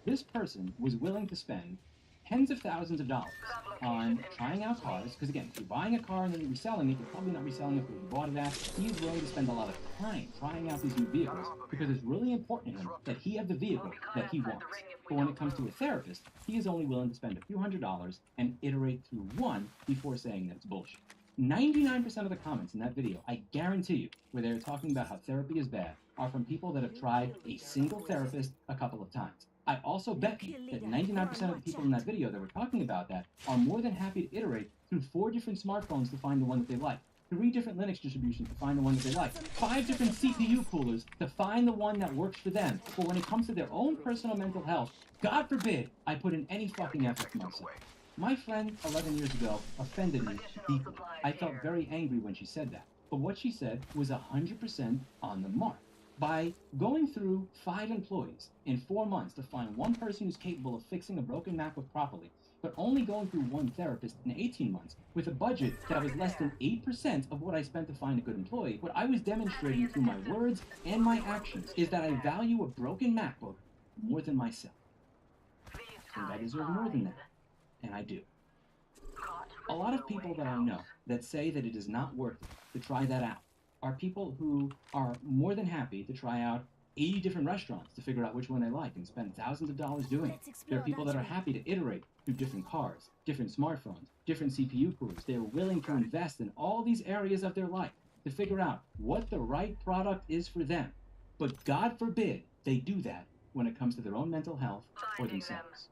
This person was willing to spend tens of thousands of dollars on trying out cars, because again, if you're buying a car and then you're reselling it, you're probably not reselling it because you bought it at. He's willing to spend a lot of time trying out these new vehicles because it's really important to him that he have the vehicle that he wants. But when it comes to a therapist, he is only willing to spend a few $100s and iterate through 1 before saying that it's bullshit. 99% of the comments in that video, I guarantee you, where they're talking about how therapy is bad, are from people that have tried a single therapist a couple of times. I also bet you that 99% of the people in that video that were talking about that are more than happy to iterate through 4 different smartphones to find the one that they like, 3 different Linux distributions to find the one that they like, 5 different CPU coolers to find the one that works for them. But when it comes to their own personal mental health, God forbid I put in any fucking effort for myself. My friend 11 years ago offended me deeply. I felt very angry when she said that. But what she said was 100% on the mark. By going through 5 employees in 4 months to find one person who's capable of fixing a broken MacBook properly, but only going through 1 therapist in 18 months with a budget that was less than 8% of what I spent to find a good employee, what I was demonstrating through my words and my actions is that I value a broken MacBook more than myself. And I deserve more than that. And I do. A lot of people that I know that say that it is not worth it to try that out are people who are more than happy to try out 80 different restaurants to figure out which one they like and spend thousands of dollars doing it. There are people that are happy to iterate through different cars, different smartphones, different CPU coolers. They're willing to invest in all these areas of their life to figure out what the right product is for them. But God forbid they do that when it comes to their own mental health or themselves.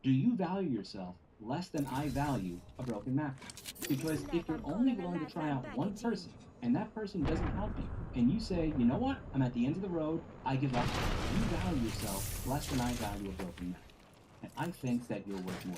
Do you value yourself less than I value a broken MacBook? Because if you're only willing to try out one person, and that person doesn't help you, and you say, you know what, I'm at the end of the road, I give up, you value yourself less than I value a broken Mac. And I think that you're worth more.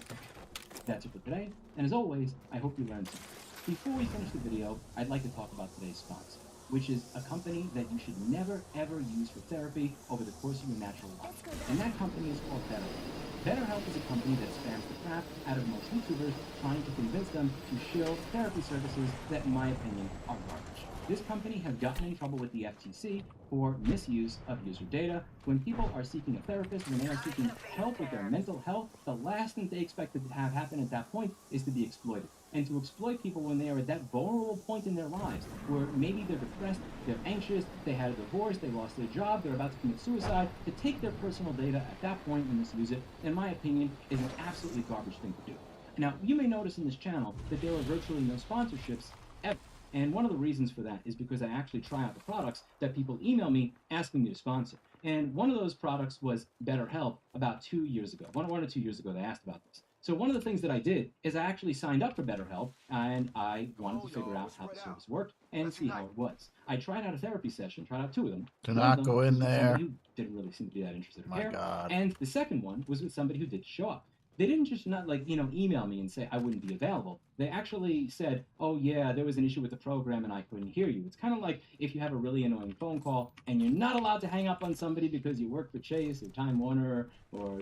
That's it for today, and as always, I hope you learned something. Before we finish the video, I'd like to talk about today's sponsor. which is a company that you should never ever use for therapy over the course of your natural life. And that company is called BetterHelp. BetterHelp is a company that spams the crap out of most YouTubers trying to convince them to shill therapy services that, in my opinion, are garbage. This company has gotten in trouble with the FTC for misuse of user data. When people are seeking a therapist, when they are seeking help with their mental health, the last thing they expect to have happen at that point is to be exploited. And to exploit people when they are at that vulnerable point in their lives, where maybe they're depressed, they're anxious, they had a divorce, they lost their job, they're about to commit suicide, to take their personal data at that point and misuse it, in my opinion, is an absolutely garbage thing to do. Now, you may notice in this channel that there are virtually no sponsorships ever. And one of the reasons for that is because I actually try out the products that people email me asking me to sponsor. And one of those products was BetterHelp about 2 years ago. 1 or 2 years ago, they asked about this. So one of the things that I did is I actually signed up for BetterHelp, and I wanted to figure out how the service worked and see how it was. I tried out a therapy session, tried out 2 of them. Do not go in there. Somebody who didn't really seem to be that interested or care. God. And the second one was with somebody who did show up. They didn't just not email me and say I wouldn't be available. They actually said, oh yeah, there was an issue with the program and I couldn't hear you. It's kind of like if you have a really annoying phone call and you're not allowed to hang up on somebody because you work for Chase or Time Warner or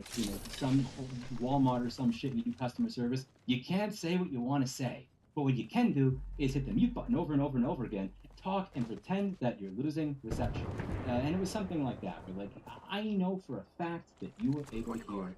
some Walmart or some shit, you do customer service. You can't say what you want to say. But what you can do is hit the mute button over and over and over again, talk and pretend that you're losing reception. And it was something like that, where like, I know for a fact that you were able to hear.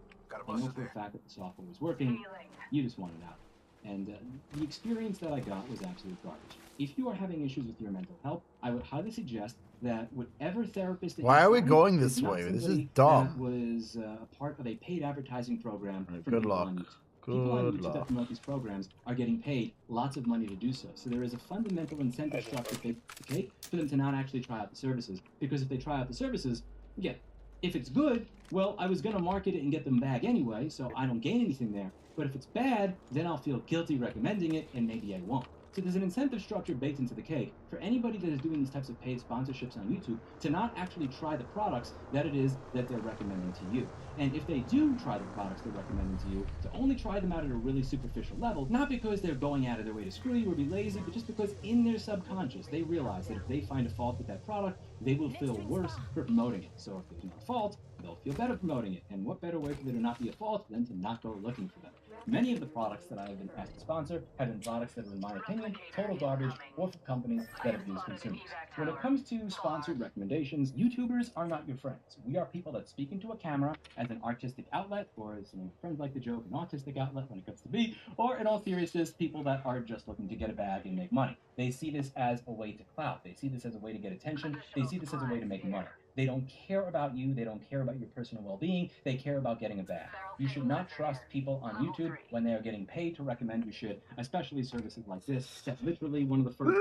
I know for a fact that the software was working, you just wanted out. And the experience that I got was absolute garbage. If you are having issues with your mental health, I would highly suggest that whatever therapist that Why you are we find going is this not way? This is somebody dumb. That was a part of a paid advertising program from Good people luck. on YouTube. People on Good YouTube that luck. promote these programs are getting paid lots of money to do so. So there is a fundamental incentive structure to take for them to not actually try out the services. Because if they try out the services, yeah, if it's good, well, I was going to market it and get them back anyway, so I don't gain anything there. But if it's bad, then I'll feel guilty recommending it, and maybe I won't. So there's an incentive structure baked into the cake for anybody that is doing these types of paid sponsorships on YouTube to not actually try the products that it is that they're recommending to you. And if they do try the products they're recommending to you, to only try them out at a really superficial level, not because they're going out of their way to screw you or be lazy, but just because in their subconscious they realize that if they find a fault with that product, they will feel worse for promoting it. So if there's no fault, they'll feel better promoting it. And what better way for there to not be a fault than to not go looking for them? Many of the products that I have been asked to sponsor have been products that are, in my opinion, total garbage, or for companies that abuse consumers. When it comes to sponsored recommendations, YouTubers are not your friends. We are people that speak into a camera as an artistic outlet, or as friends like to joke, an autistic outlet when it comes to me, or in all seriousness, people that are just looking to get a bag and make money. They see this as a way to clout. They see this as a way to get attention. They see this as a way to make money. They don't care about you. They don't care about your personal well-being. They care about getting a bag. You should not trust people on YouTube when they are getting paid to recommend you shit, especially services like this. That literally one of the first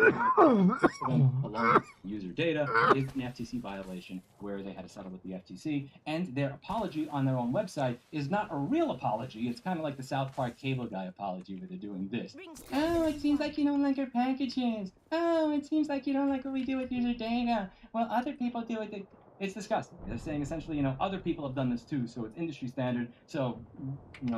things along with user data is an FTC violation where they had to settle with the FTC, and their apology on their own website is not a real apology. It's kind of like the South Park Cable Guy apology where they're doing this. Oh, it seems like you don't like our packages. Oh, it seems like you don't like what we do with user data. Well, other people do it. It's disgusting. They're saying essentially, other people have done this too, so it's industry standard, so,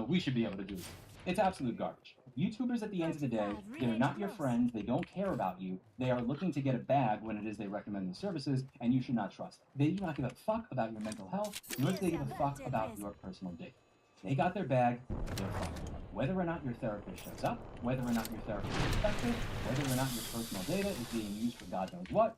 we should be able to do it. It's absolute garbage. YouTubers at the end of the day, they're not your friends, they don't care about you, they are looking to get a bag when it is they recommend the services, and you should not trust them. They do not give a fuck about your mental health, nor do they give a fuck about your personal data. They got their bag, they're fucked. Whether or not your therapist shows up, whether or not your therapist is effective, whether or not your personal data is being used for God knows what,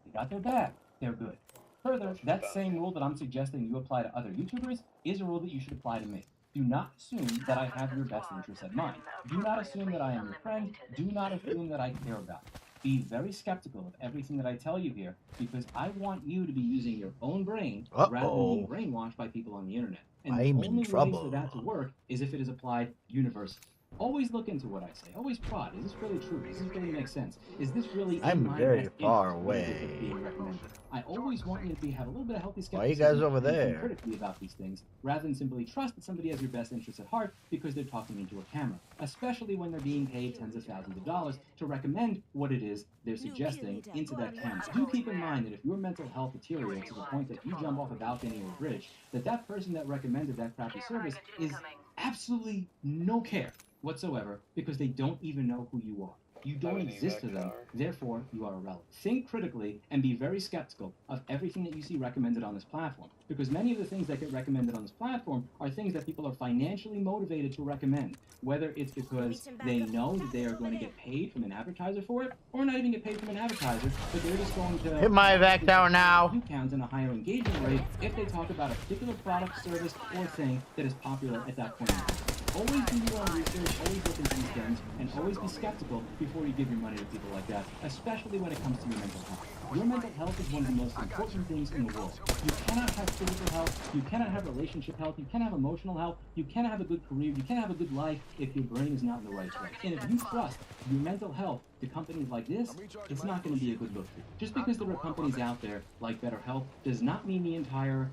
they got their bag, they're good. Further, that same rule that I'm suggesting you apply to other YouTubers is a rule that you should apply to me. Do not assume that I have your best interests at mind. Do not assume that I am your friend. Do not assume that I care about you. Be very skeptical of everything that I tell you here, because I want you to be using your own brain rather than being brainwashed by people on the internet. And the only way for that to work is if it is applied universally. Always look into what I say. Always prod. Is this really true? Does this really make sense? Is this really I'm in my very best far interest away. being recommended? I always want you to have a little bit of healthy skepticism. Why are you guys over and think there? critically about these things, rather than simply trust that somebody has your best interests at heart because they're talking into a camera, especially when they're being paid tens of thousands of dollars to recommend what it is they're suggesting into that camera. Do keep in mind that if your mental health deteriorates to the point that you jump off a balcony or a bridge, that person that recommended that crappy service is absolutely no care whatsoever, because they don't even know who you are. You don't exist to them, therefore you are irrelevant. Think critically and be very skeptical of everything that you see recommended on this platform, because many of the things that get recommended on this platform are things that people are financially motivated to recommend, whether it's because they know that they are going to get paid from an advertiser for it, or not even get paid from an advertiser, but they're just going to hit my evac tower now. view count and a higher engagement rate if they talk about a particular product, service, or thing that is popular at that point in time. Always do your own research, always look into these things, and always be skeptical before you give your money to people like that, especially when it comes to your mental health. Your mental health is one of the most important things in the world. You cannot have physical health, you cannot have relationship health, you cannot have emotional health, you cannot have a good career, you cannot have a good life if your brain is not in the right place. And if you trust your mental health to companies like this, it's not going to be a good look for you. Just because there are companies out there like BetterHelp does not mean the entire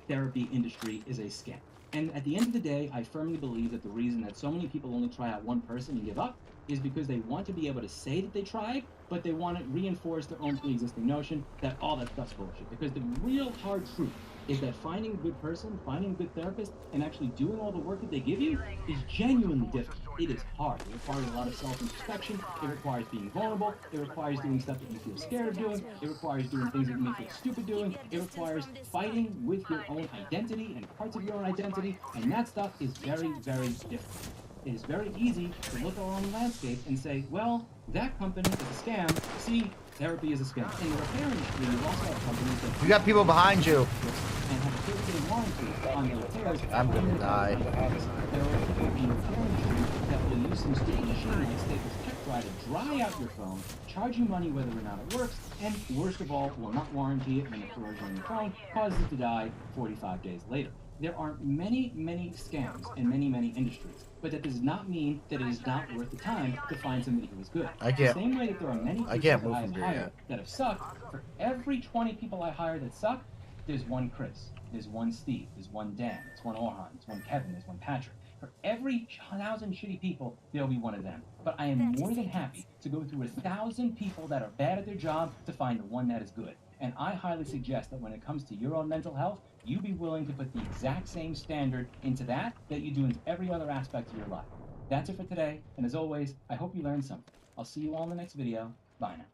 therapy industry is a scam. And at the end of the day, I firmly believe that the reason that so many people only try out one person and give up is because they want to be able to say that they tried, but they want to reinforce their own pre-existing notion that all that stuff's bullshit. Because the real hard truth is that finding a good person, finding a good therapist, and actually doing all the work that they give you is genuinely difficult. It is hard. It requires a lot of self-introspection. It requires being vulnerable. It requires doing stuff that you feel scared of doing. It requires doing things that you may feel stupid doing. It requires fighting with your own identity and parts of your own identity, and that stuff is very, very difficult. It is very easy to look around the landscape and say, well, that company is a scam. See, therapy is a scam. In the repair industry, you also have companies that... You got people behind you. ...and have a 30-day warranty on their repairs. I'm gonna die. There are people in the repair industry that will use some stupid machine like Staples TechDry to dry out your phone, charge you money whether or not it works, and worst of all, will not warranty it when the corrosion on your phone causes it to die 45 days later. There are many, many scams in many, many industries, but that does not mean that it is not worth the time to find somebody who is good. I can't. The same way that there are many people that I have hired that have sucked, for every 20 people I hire that suck, there's one Chris, there's one Steve, there's one Dan, there's one Orhan, there's one Kevin, there's one Patrick. For every 1,000 shitty people, there'll be one of them. But I am more than happy to go through 1,000 people that are bad at their job to find the one that is good. And I highly suggest that when it comes to your own mental health, you be willing to put the exact same standard into that you do into every other aspect of your life. That's it for today, and as always, I hope you learned something. I'll see you all in the next video. Bye now.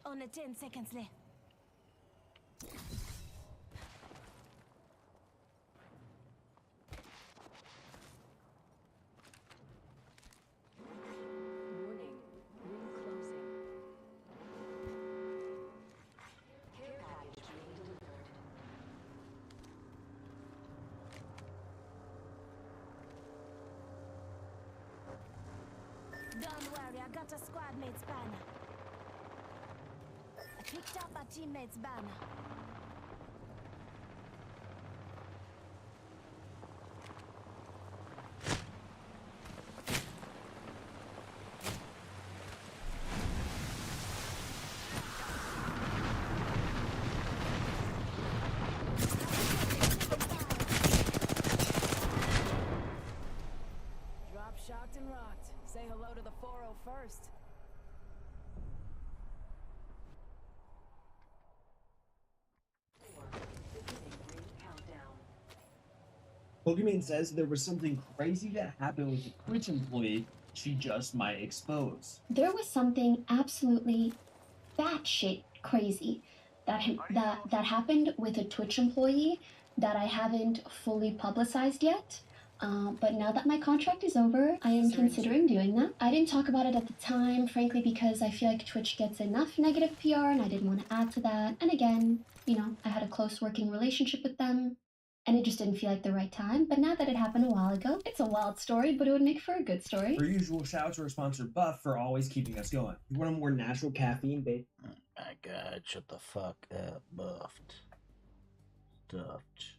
Only 10 seconds left. Warning, room closing. Care package being delivered. Don't worry, I got a squad mate's banner. I picked up a teammate's banner. Drop, shocked, and rocked. Say hello to the 401st. Pokemon says there was something crazy that happened with a Twitch employee she just might expose. There was something absolutely batshit crazy that happened with a Twitch employee that I haven't fully publicized yet. But now that my contract is over, I am considering doing that. I didn't talk about it at the time, frankly, because I feel like Twitch gets enough negative PR and I didn't want to add to that. And again, you know, I had a close working relationship with them and it just didn't feel like the right time. But now that it happened a while ago, it's a wild story, but it would make for a good story. Per usual, shout out to our sponsor Buff for always keeping us going. You want a more natural caffeine, babe? My God, shut the fuck up, Buffed. Stuffed.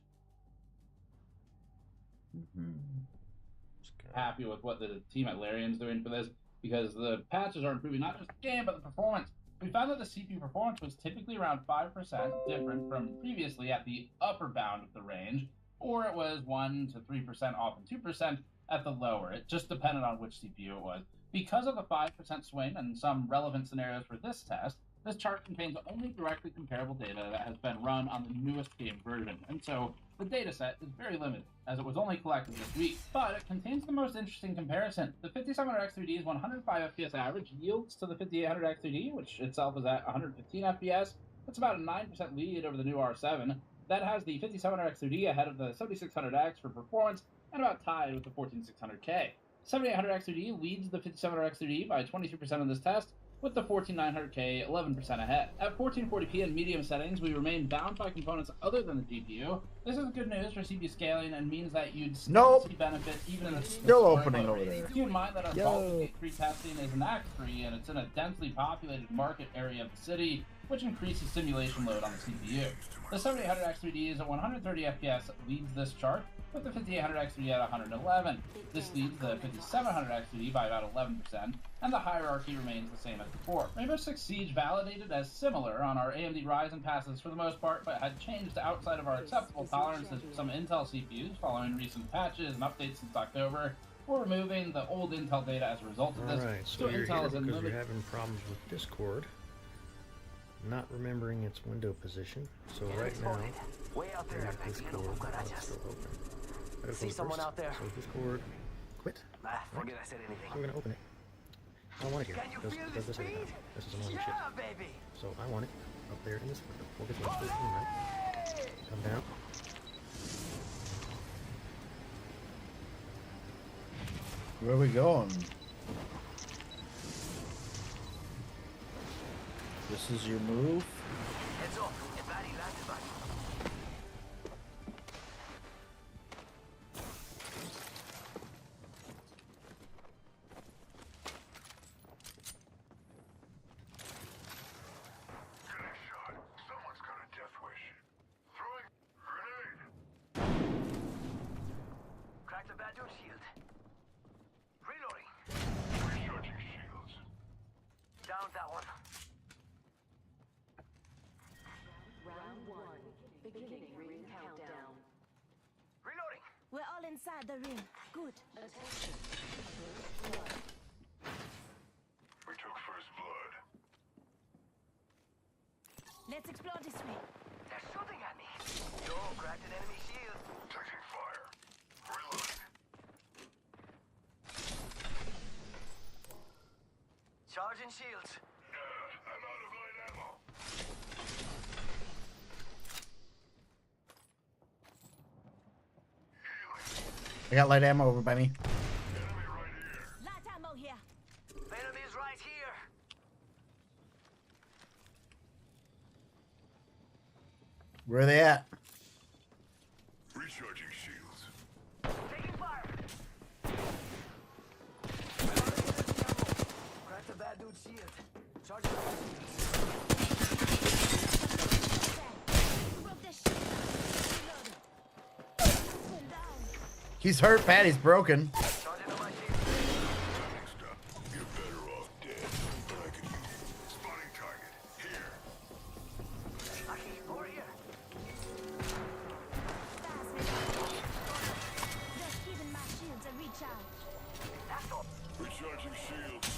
Happy with what the team at Larian's doing for this, because the patches are improving not just the game but the performance. We found that the CPU performance was typically around 5% different from previously at the upper bound of the range, or it was 1 to 3% off and 2% at the lower. It just depended on which CPU it was. Because of the 5% swing and some relevant scenarios for this test, This chart contains only directly comparable data that has been run on the newest game version, and so the dataset is very limited, as it was only collected this week. But it contains the most interesting comparison. The 5700X3D's 105 FPS average yields to the 5800X3D, which itself is at 115 FPS. That's about a 9% lead over the new R7. That has the 5700X3D ahead of the 7600X for performance, and about tied with the 14600K. 7800X3D leads the 5700X3D by 23% in this test, with the 14900K 11% ahead. At 1440p in medium settings, we remain bound by components other than the GPU. This is good news for CPU scaling and means that you'd still see benefit even in the Still opening over there. Keep in mind that our Baldur's Gate 3 testing is an Act 3 and it's in a densely populated market area of the city, which increases simulation load on the CPU. The 7800X3D is at 130 FPS leads this chart, with the 5800X3D at 111. This leads the 5700X3D by about 11%, and the hierarchy remains the same as before. Rainbow Six Siege validated as similar on our AMD Ryzen passes for the most part, but had changed outside of our acceptable tolerances for some Intel CPUs following recent patches and updates since October. We're removing the old Intel data as a result of this. Alright, so you're Intel here is in because limit. you're having problems with Discord. Not remembering its window position. So right now, you're at Discord. It's still open. I See someone out there? So Discord, quit. Forget I said anything. I'm gonna open it. I don't want it here. Can you Because feel this the is speed? this is annoying Yeah, shit. baby. So I want it up there in this window. We'll get to 114, right? Come down. Where are we going? This is your move? Heads off. Get body landed by. Someone's got a death wish. Throwing grenade. Crack the bad dude shield. Reloading. Recharging shields. Down that one. Round 1. Beginning ring countdown. Reloading. We're all inside the ring. Good. Attention. First blood. We took first blood. Let's explore this way. They're shooting at me. Yo, cracked an enemy shield. Taking fire. Reloading. Charging shields. I'm out of light ammo. I got light ammo over by me. Light ammo here. Enemies right here. Where are they at? Recharging shields. Taking fire. Crack the bad dude shield. Charging Broke the shit. Reloading. Down. He's hurt, Pat. He's broken. Next up, you're better off dead. But I can use it. Spotting target. Here. Over here. Just giving my shields a recharge. That's all. Recharging shields.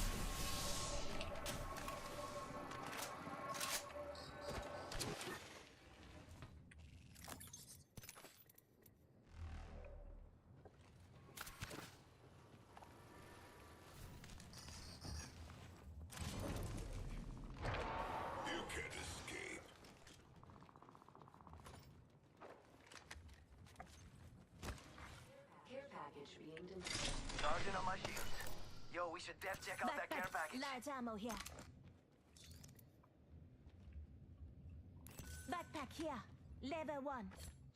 You can't escape. Care package being delivered. Charging on my shields. Yo, we should def check out that care package. Light ammo here. Backpack here. Level 1.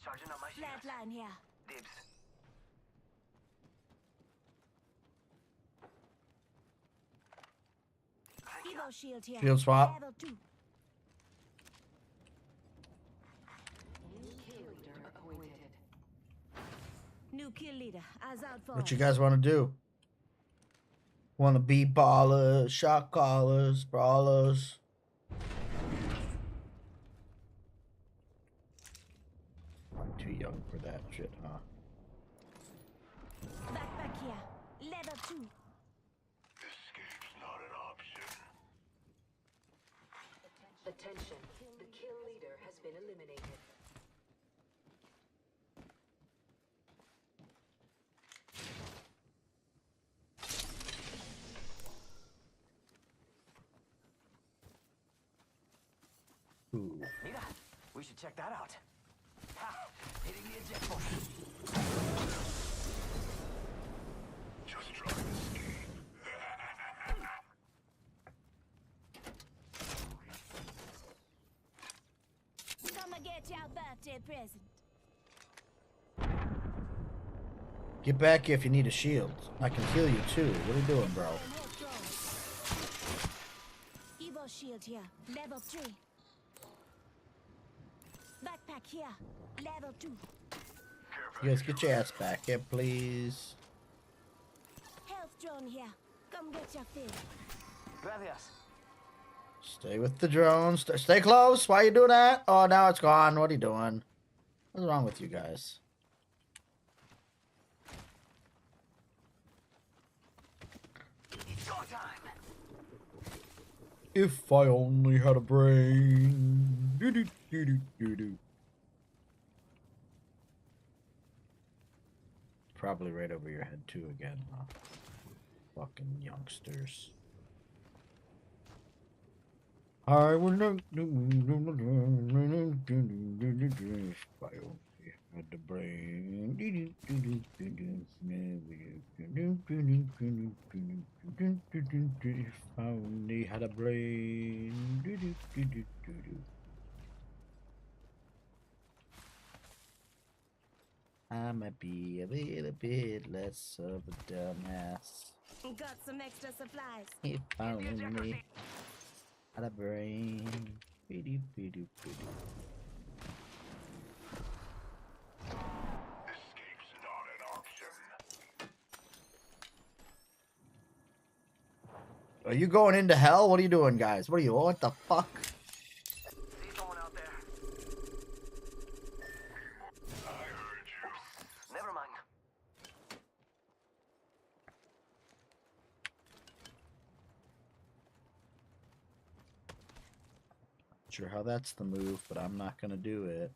Charging on my shields. Flatline here. Dibs. Evo shield here. Shield swap. Level 2. New kill leader appointed. New kill leader. Eyes out for. What you guys want to do? Want to be ballers, shot callers, brawlers? I'm too young for that shit, huh? Backpack here. Level 2. Escape's not an option. Attention, the kill leader has been eliminated. Ooh. Mira, we should check that out. Ha! Hitting the eject button. Just try this game. Come and get your birthday present. Get back here if you need a shield. I can heal you too. What are you doing, bro? Evo shield here, level 3. Backpack here, level 2. You guys get your ass back here, please. Health drone here, come get your fill. Gracias. Stay with the drones. Stay close. Why are you doing that? Oh, now it's gone. What are you doing? What's wrong with you guys? It's go time. If I only had a brain. Doo -doo -doo -doo -doo -doo. Probably right over your head too again, huh? Fucking youngsters. I will not do if I only had the brain. If I only had a brain. I might be a little bit less of a dumbass. Got some extra supplies. If I only had a brain. This escape's not an option. Are you going into hell? What are you doing, guys? What are you? What the fuck? See someone out there. I heard you. Never mind. Sure how that's the move, but I'm not gonna do it.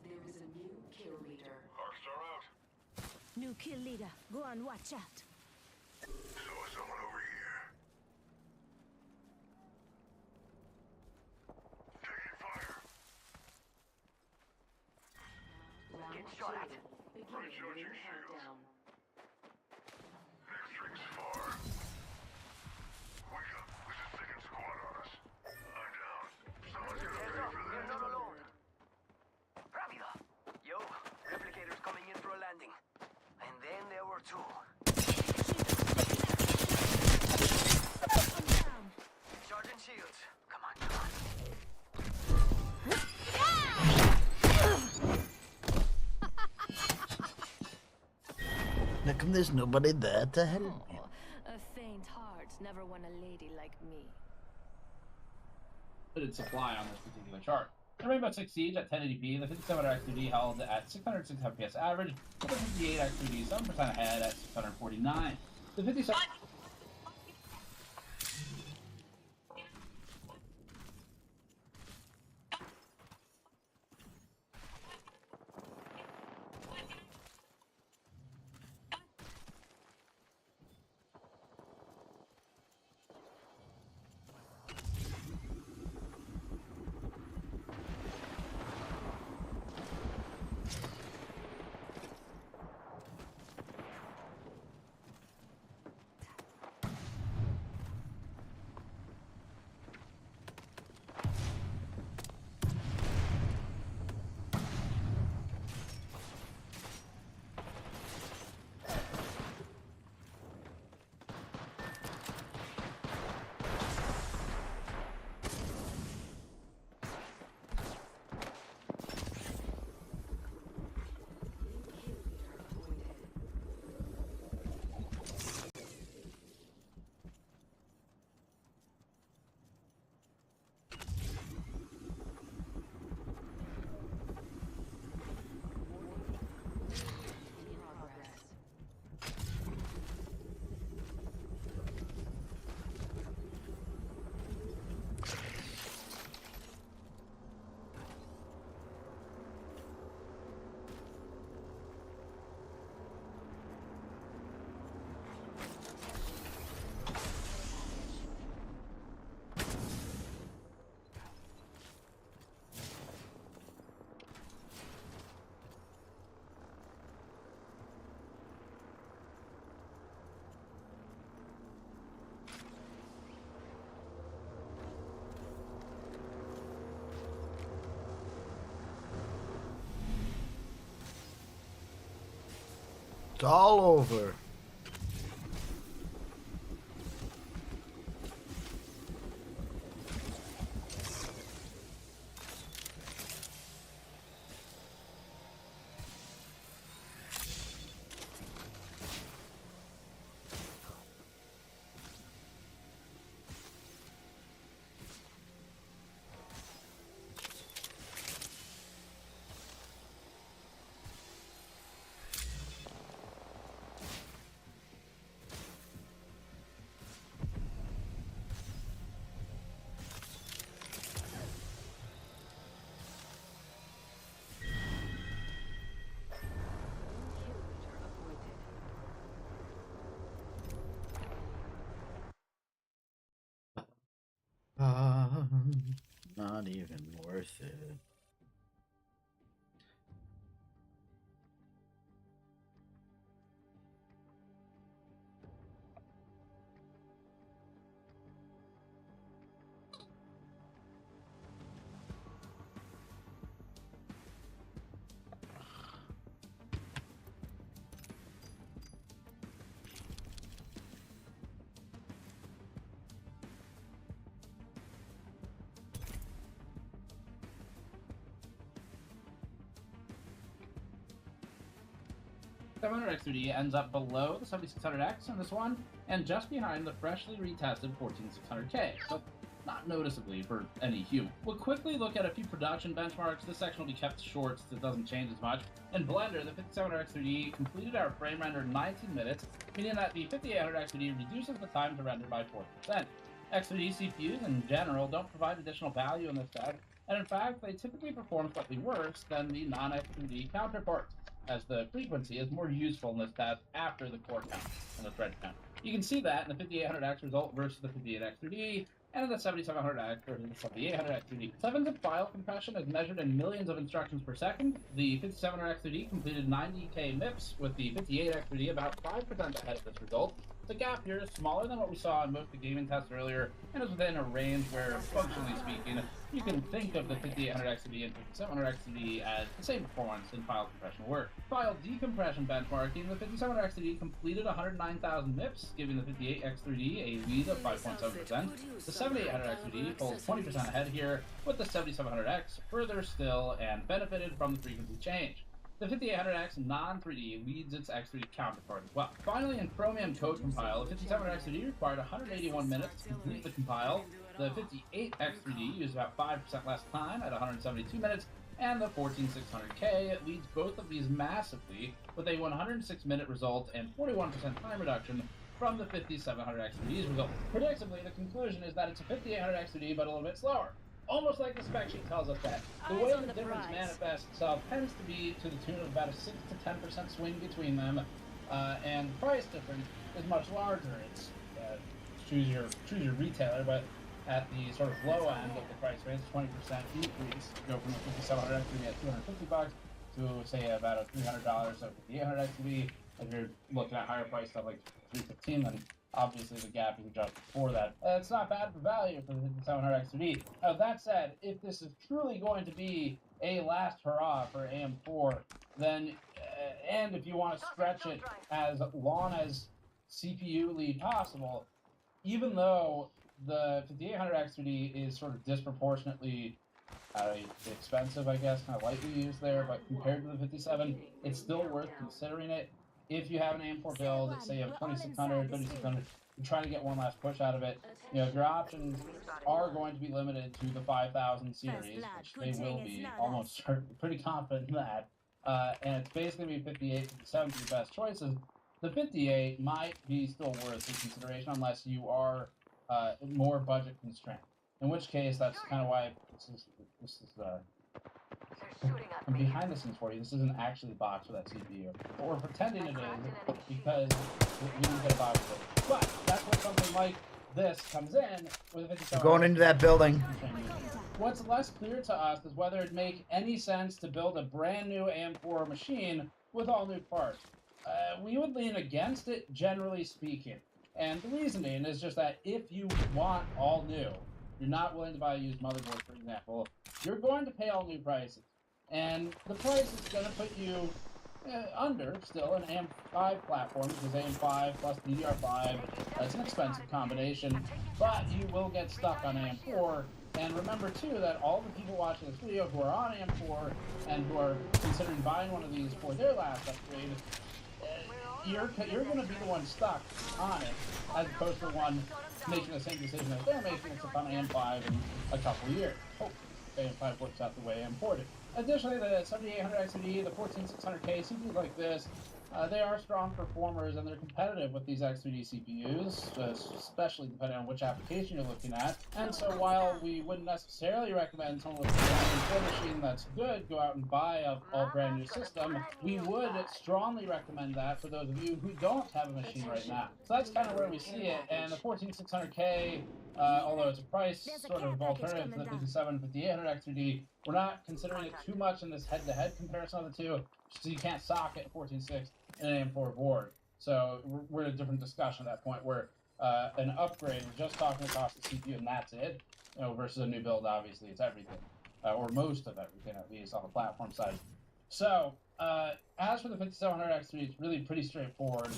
There is a new kill leader. Arcstar out. New kill leader, go on, watch out. Saw someone over here. Taking fire. Get shot at. Recharging shields. Next ring's far. Wake up. There's a second squad on us. I'm down. Someone's gonna pay for You're that. not alone. Rápido. Yo, replicators coming in for a landing. And then there were two. Charging shields. Come on, come on. How come there's nobody there to help me? A faint heart never won a lady like me. Limited supply on this particular chart. In Rainbow Six Siege at 1080p, the 57X2D held at 606 FPS average, with the 58X2D 7% ahead at 649. The 57. all over. Not even worth it. X3D ends up below the 7600X in this one, and just behind the freshly retested 14600K, but not noticeably for any human. We'll quickly look at a few production benchmarks. This section will be kept short since it doesn't change as much. In Blender, the 5700X3D completed our frame render in 19 minutes, meaning that the 5800X3D reduces the time to render by 40%. X3D CPUs in general don't provide additional value in this test, and in fact, they typically perform slightly worse than the non-X3D counterparts, as the frequency is more useful in this task after the core count and the thread count. You can see that in the 5800X result versus the 58X3D, and in the 7700X versus the 7800X3D. 7-zip file compression is measured in millions of instructions per second. The 5700X3D completed 90k MIPS, with the 58X3D about 5% ahead of this result. The gap here is smaller than what we saw in most of the gaming tests earlier, and is within a range where, functionally speaking, you can think of the 5800X3D and 5700X3D as the same performance in file compression work. File decompression benchmarking, the 5700X3D completed 109,000 MIPS, giving the 58X3D a lead of 5.7%. The 7800X3D pulls 20% ahead here, with the 7700X further still, and benefited from the frequency change. The 5800X non-3D leads its X3D counterpart as well. Finally, in Chromium Code Compile, the 5700X3D required 181 minutes to complete the compile. The 58X3D used about 5% less time at 172 minutes, and the 14600K leads both of these massively with a 106-minute result and 41% time reduction from the 5700X3D's result. Predictably, the conclusion is that it's a 5800X3D but a little bit slower. Almost like the spec sheet tells us that. The way the difference manifests itself tends to be to the tune of about a 6 to 10% swing between them, and the price difference is much larger. It's choose your retailer, but at the sort of low end of the price range, 20% decrease. Go from the 5700X to be at $250 to say about a $300 of the 800X. If you're looking at higher price stuff like $315, then obviously the gap is just before that. It's not bad for value for the 5700X3D. Now that said, if this is truly going to be a last hurrah for AM4, then and if you want to stretch it as long as CPU-ly possible, even though the 5800X3D is sort of disproportionately expensive, I guess, kind of lightly used there, but compared to the 57, it's still worth considering it. If you have an AM4 build, say you have 2600, 3600, you're trying to get one last push out of it, you know, if your options are going to be limited to the 5000 series, which they will be, almost pretty confident in that, and it's basically going to be 58, 57 for the best choices, the 58 might be still worth the consideration unless you are more budget constrained. In which case, that's kind of why this is I'm behind the scenes for you. This isn't actually a box for that CPU. But we're pretending it is because we didn't get a box for it. But that's where something like this comes in with a 57. Going into that building. What's less clear to us is whether it'd make any sense to build a brand new AM4 machine with all new parts. We would lean against it, generally speaking. And the reasoning is just that if you want all new, you're not willing to buy a used motherboard, for example, you're going to pay all new prices. And the price is going to put you under still an AM5 platform, because AM5 plus DDR5, it's an expensive combination, but you will get stuck on AM4. And remember too that all the people watching this video who are on AM4 and who are considering buying one of these for their last upgrade, you're going to be the one stuck on it, as opposed to the one making the same decision as they're making, except on AM5 in a couple of years. Hope AM5 works out the way AM4 did. Additionally, the 7800 XCD, the 14600K CPUs like this, they are strong performers and they're competitive with these X3D CPUs, especially depending on which application you're looking at. And so while we wouldn't necessarily recommend someone with a machine that's good go out and buy a all brand new system, we would strongly recommend that for those of you who don't have a machine right now. So that's kind of where we see it. And the 14600K, although it's a price sort of alternative to the 5800 X3D, we're not considering it too much in this head-to-head comparison of the two, so you can't socket 14.6 in an AM4 board. So we're in a different discussion at that point, where an upgrade, we're just talking the cost of CPU and that's it, versus a new build, obviously, it's everything. Or most of everything, at least, on the platform side. So, as for the 5700 X3, it's really pretty straightforward.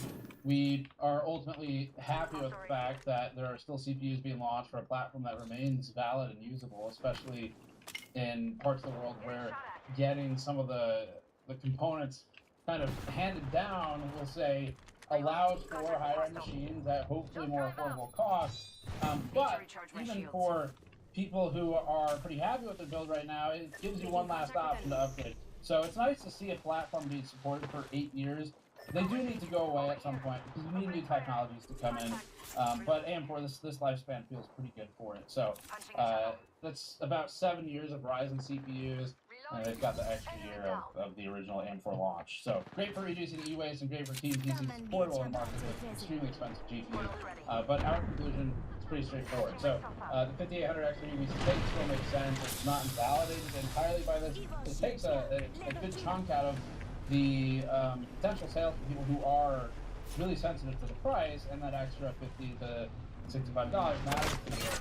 We are ultimately happy with the fact that there are still CPUs being launched for a platform that remains valid and usable, especially in parts of the world where getting some of the components kind of handed down, we'll say, allows for higher-end machines at hopefully more affordable costs. But even for people who are pretty happy with their build right now, it gives you one last option to upgrade. So it's nice to see a platform being supported for 8 years. They do need to go away at some point because you need new technologies to come in. But AM4, this lifespan feels pretty good for it. So that's about 7 years of Ryzen CPUs. And they've got the extra year of the original AM4 launch. So great for reducing e-waste and great for keeping PCs affordable in the market with extremely expensive GPU. But our conclusion is pretty straightforward. So the 5800 X3D we think still makes sense. It's not invalidated entirely by this. It takes a good chunk out of the potential sales for people who are really sensitive to the price, and that extra $50 to $65 matters to you.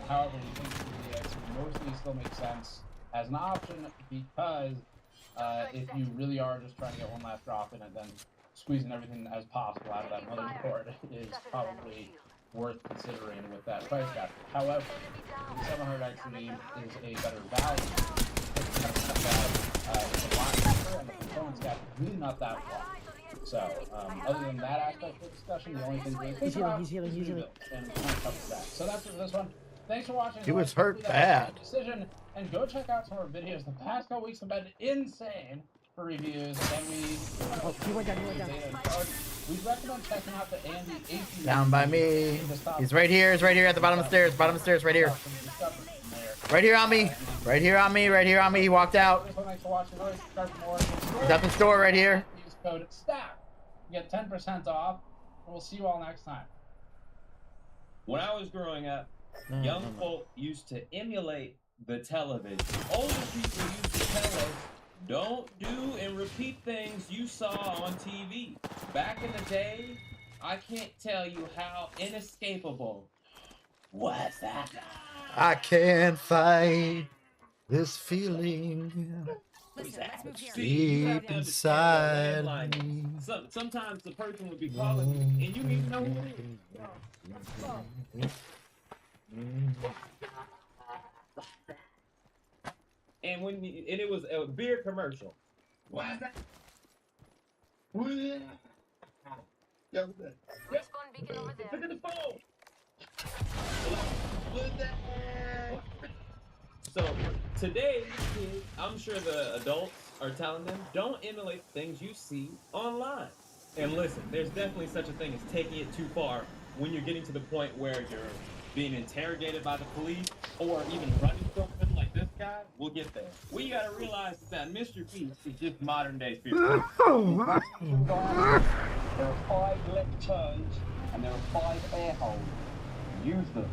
However, you think the X3D mostly still makes sense as an option, because if you really are just trying to get one last drop in it, then squeezing everything as possible out of that motherboard is probably worth considering with that price gap. However, the 700 X3D is a better value. It's a lot cheaper, and the performance gap is really not that wide. So, other than that aspect of the discussion, the only thing to think about is rebuild, and we can't cover that. So that's it for this one. Thanks for watching. He was hurt bad. Decision, and go check out some of our videos. The past couple weeks have been insane for reviews, and we recommend checking out the AMD 18. Down by me. He's right here. He's right here at the bottom of the stairs. Bottom of the stairs, right here. Right here on me. Right here on me. Right here on me. He walked out. He's at the store right here. Use code STACK. You get 10% off. And we'll see you all next time. When I was growing up, young folk used to emulate the television. Older people used to tell us, don't do and repeat things you saw on TV. Back in the day, I can't tell you how inescapable was that. I can't fight this feeling deep inside me. Sometimes the person would be calling you, and you didn't even know who it is. And it was a beer commercial. Why is that? Look at the phone. So today, kids, I'm sure the adults are telling them, don't emulate things you see online. And listen, there's definitely such a thing as taking it too far when you're getting to the point where you're being interrogated by the police, or even running from them like this guy. We'll get there. We gotta realize that Mr. Beast is just modern day fear. There are 5 left turns and there are 5 air holes. Use them.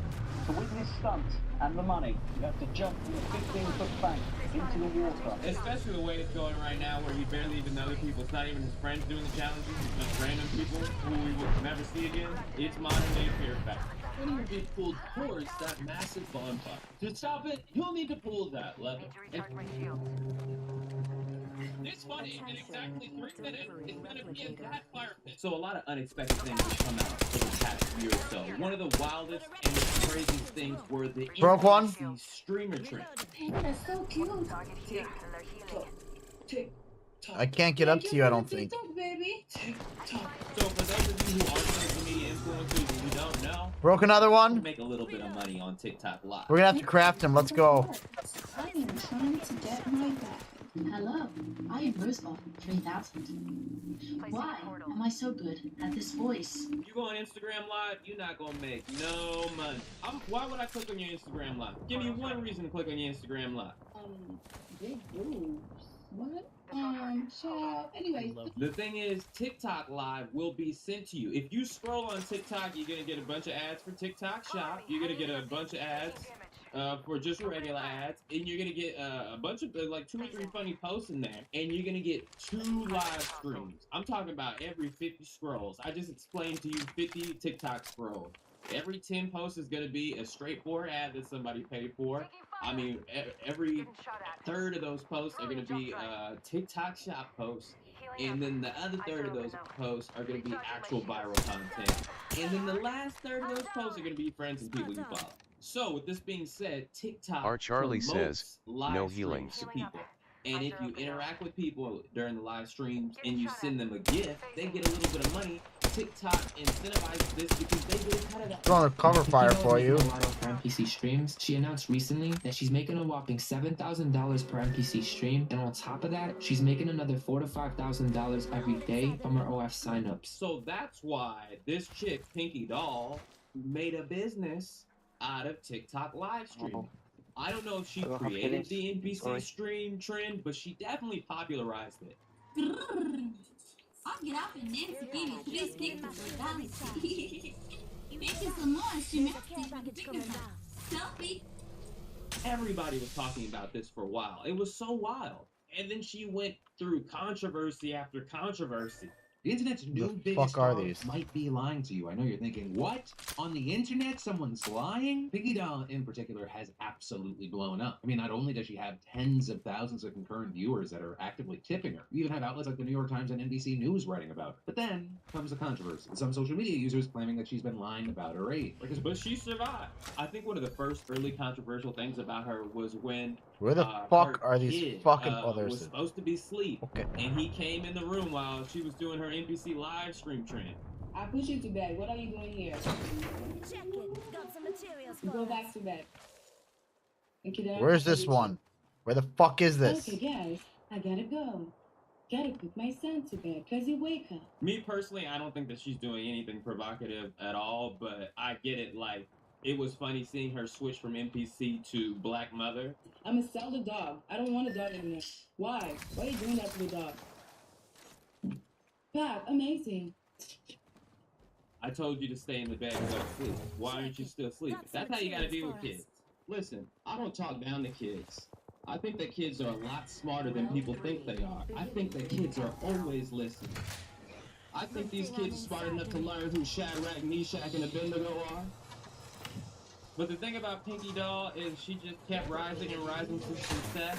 To witness stunts and the money, you have to jump from a 15-foot bank into the water. Especially the way it's going right now, where he barely even knows people. It's not even his friends doing the challenges. It's just random people who we will never see again. It's modern day fear factor. When you get pulled towards that massive bonfire. To stop it, you'll need to pull that lever. This funny. In exactly 3 minutes, it's gonna be in that fire pit. So a lot of unexpected things have come out over the past year or so. One of the wildest and the craziest things were the Broke one? NPC streamer trend. That's so cute. I can't get up to you, I don't think. TikTok, baby. So for those of you who aren't social media influencers and you don't know, Broke another you one? make a little bit of money on TikTok Live. We're gonna have to craft him. Let's go. I am trying to get my back. Hello, I am Rosebud 3000. Why am I so good at this voice? You go on Instagram Live, you're not gonna make no money. Why would I click on your Instagram Live? Give me one reason to click on your Instagram Live. Big boobs. What? So, anyways. The thing is, TikTok Live will be sent to you. If you scroll on TikTok, you're gonna get a bunch of ads for TikTok Shop. You're gonna get a bunch of ads for just regular ads, and you're gonna get a bunch of like 2 or 3 funny posts in there, and you're gonna get 2 live streams. I'm talking about every 50 scrolls. I just explained to you 50 TikTok scrolls. Every 10 posts is gonna be a straightforward ad that somebody paid for. I mean, every third of those posts are going to be TikTok shop posts, and then the other third of those posts are going to be actual viral content, and then the last third of those posts are going to be friends and people you follow. So, with this being said, TikTok Our Charlie promotes says, live no streams healings. to people. And if you interact with people during the live streams and you send them a gift, they get a little bit of money. TikTok incentivizes this because they get a cut of that. Throwing a cover fire for you. For NPC streams, she announced recently that she's making a whopping $7,000 per NPC stream, and on top of that, she's making another $4,000 to $5,000 every day from her OF signups. So that's why this chick, Pinky Doll, made a business out of TikTok live streaming. I don't know if she created the NPC stream trend, but she definitely popularized it. I'll get up and dance to give you 3 pictures for Dante. Thank you so much. You selfie. Everybody was talking about this for a while. It was so wild. And then she went through controversy after controversy. The internet's new biggest star might be lying to you. I know you're thinking, what? On the internet, someone's lying? Pinky Doll, in particular, has absolutely blown up. I mean, not only does she have tens of thousands of concurrent viewers that are actively tipping her, we even have outlets like the New York Times and NBC News writing about her. But then comes the controversy. Some social media users claiming that she's been lying about her age. But she survived. I think one of the first early controversial things about her was when Where the fuck are these kid, fucking was others? supposed to be asleep. Okay. And he came in the room while she was doing her NPC live stream trend. I put you to bed. What are you doing here? Check it. Got some materials for Go us. back to bed. Thank you. Where's this one? Where the fuck is this? Okay, guys, I gotta go. Gotta put my son to bed because you wake up. Me personally, I don't think that she's doing anything provocative at all, but I get it. Like, it was funny seeing her switch from NPC to Black Mother. I'm gonna sell the dog. I don't want a dog anymore. Why? Why are you doing that to the dog? Pop, amazing. I told you to stay in the bed and go to sleep. Why aren't you still asleep? That's how you gotta deal with kids. Listen, I don't talk down to kids. I think that kids are a lot smarter than people think they are. I think that kids are always listening. I think these kids are smart enough to learn who Shadrach, Meshach, and Abednego are. But the thing about Pinky Doll is she just kept rising and rising to success.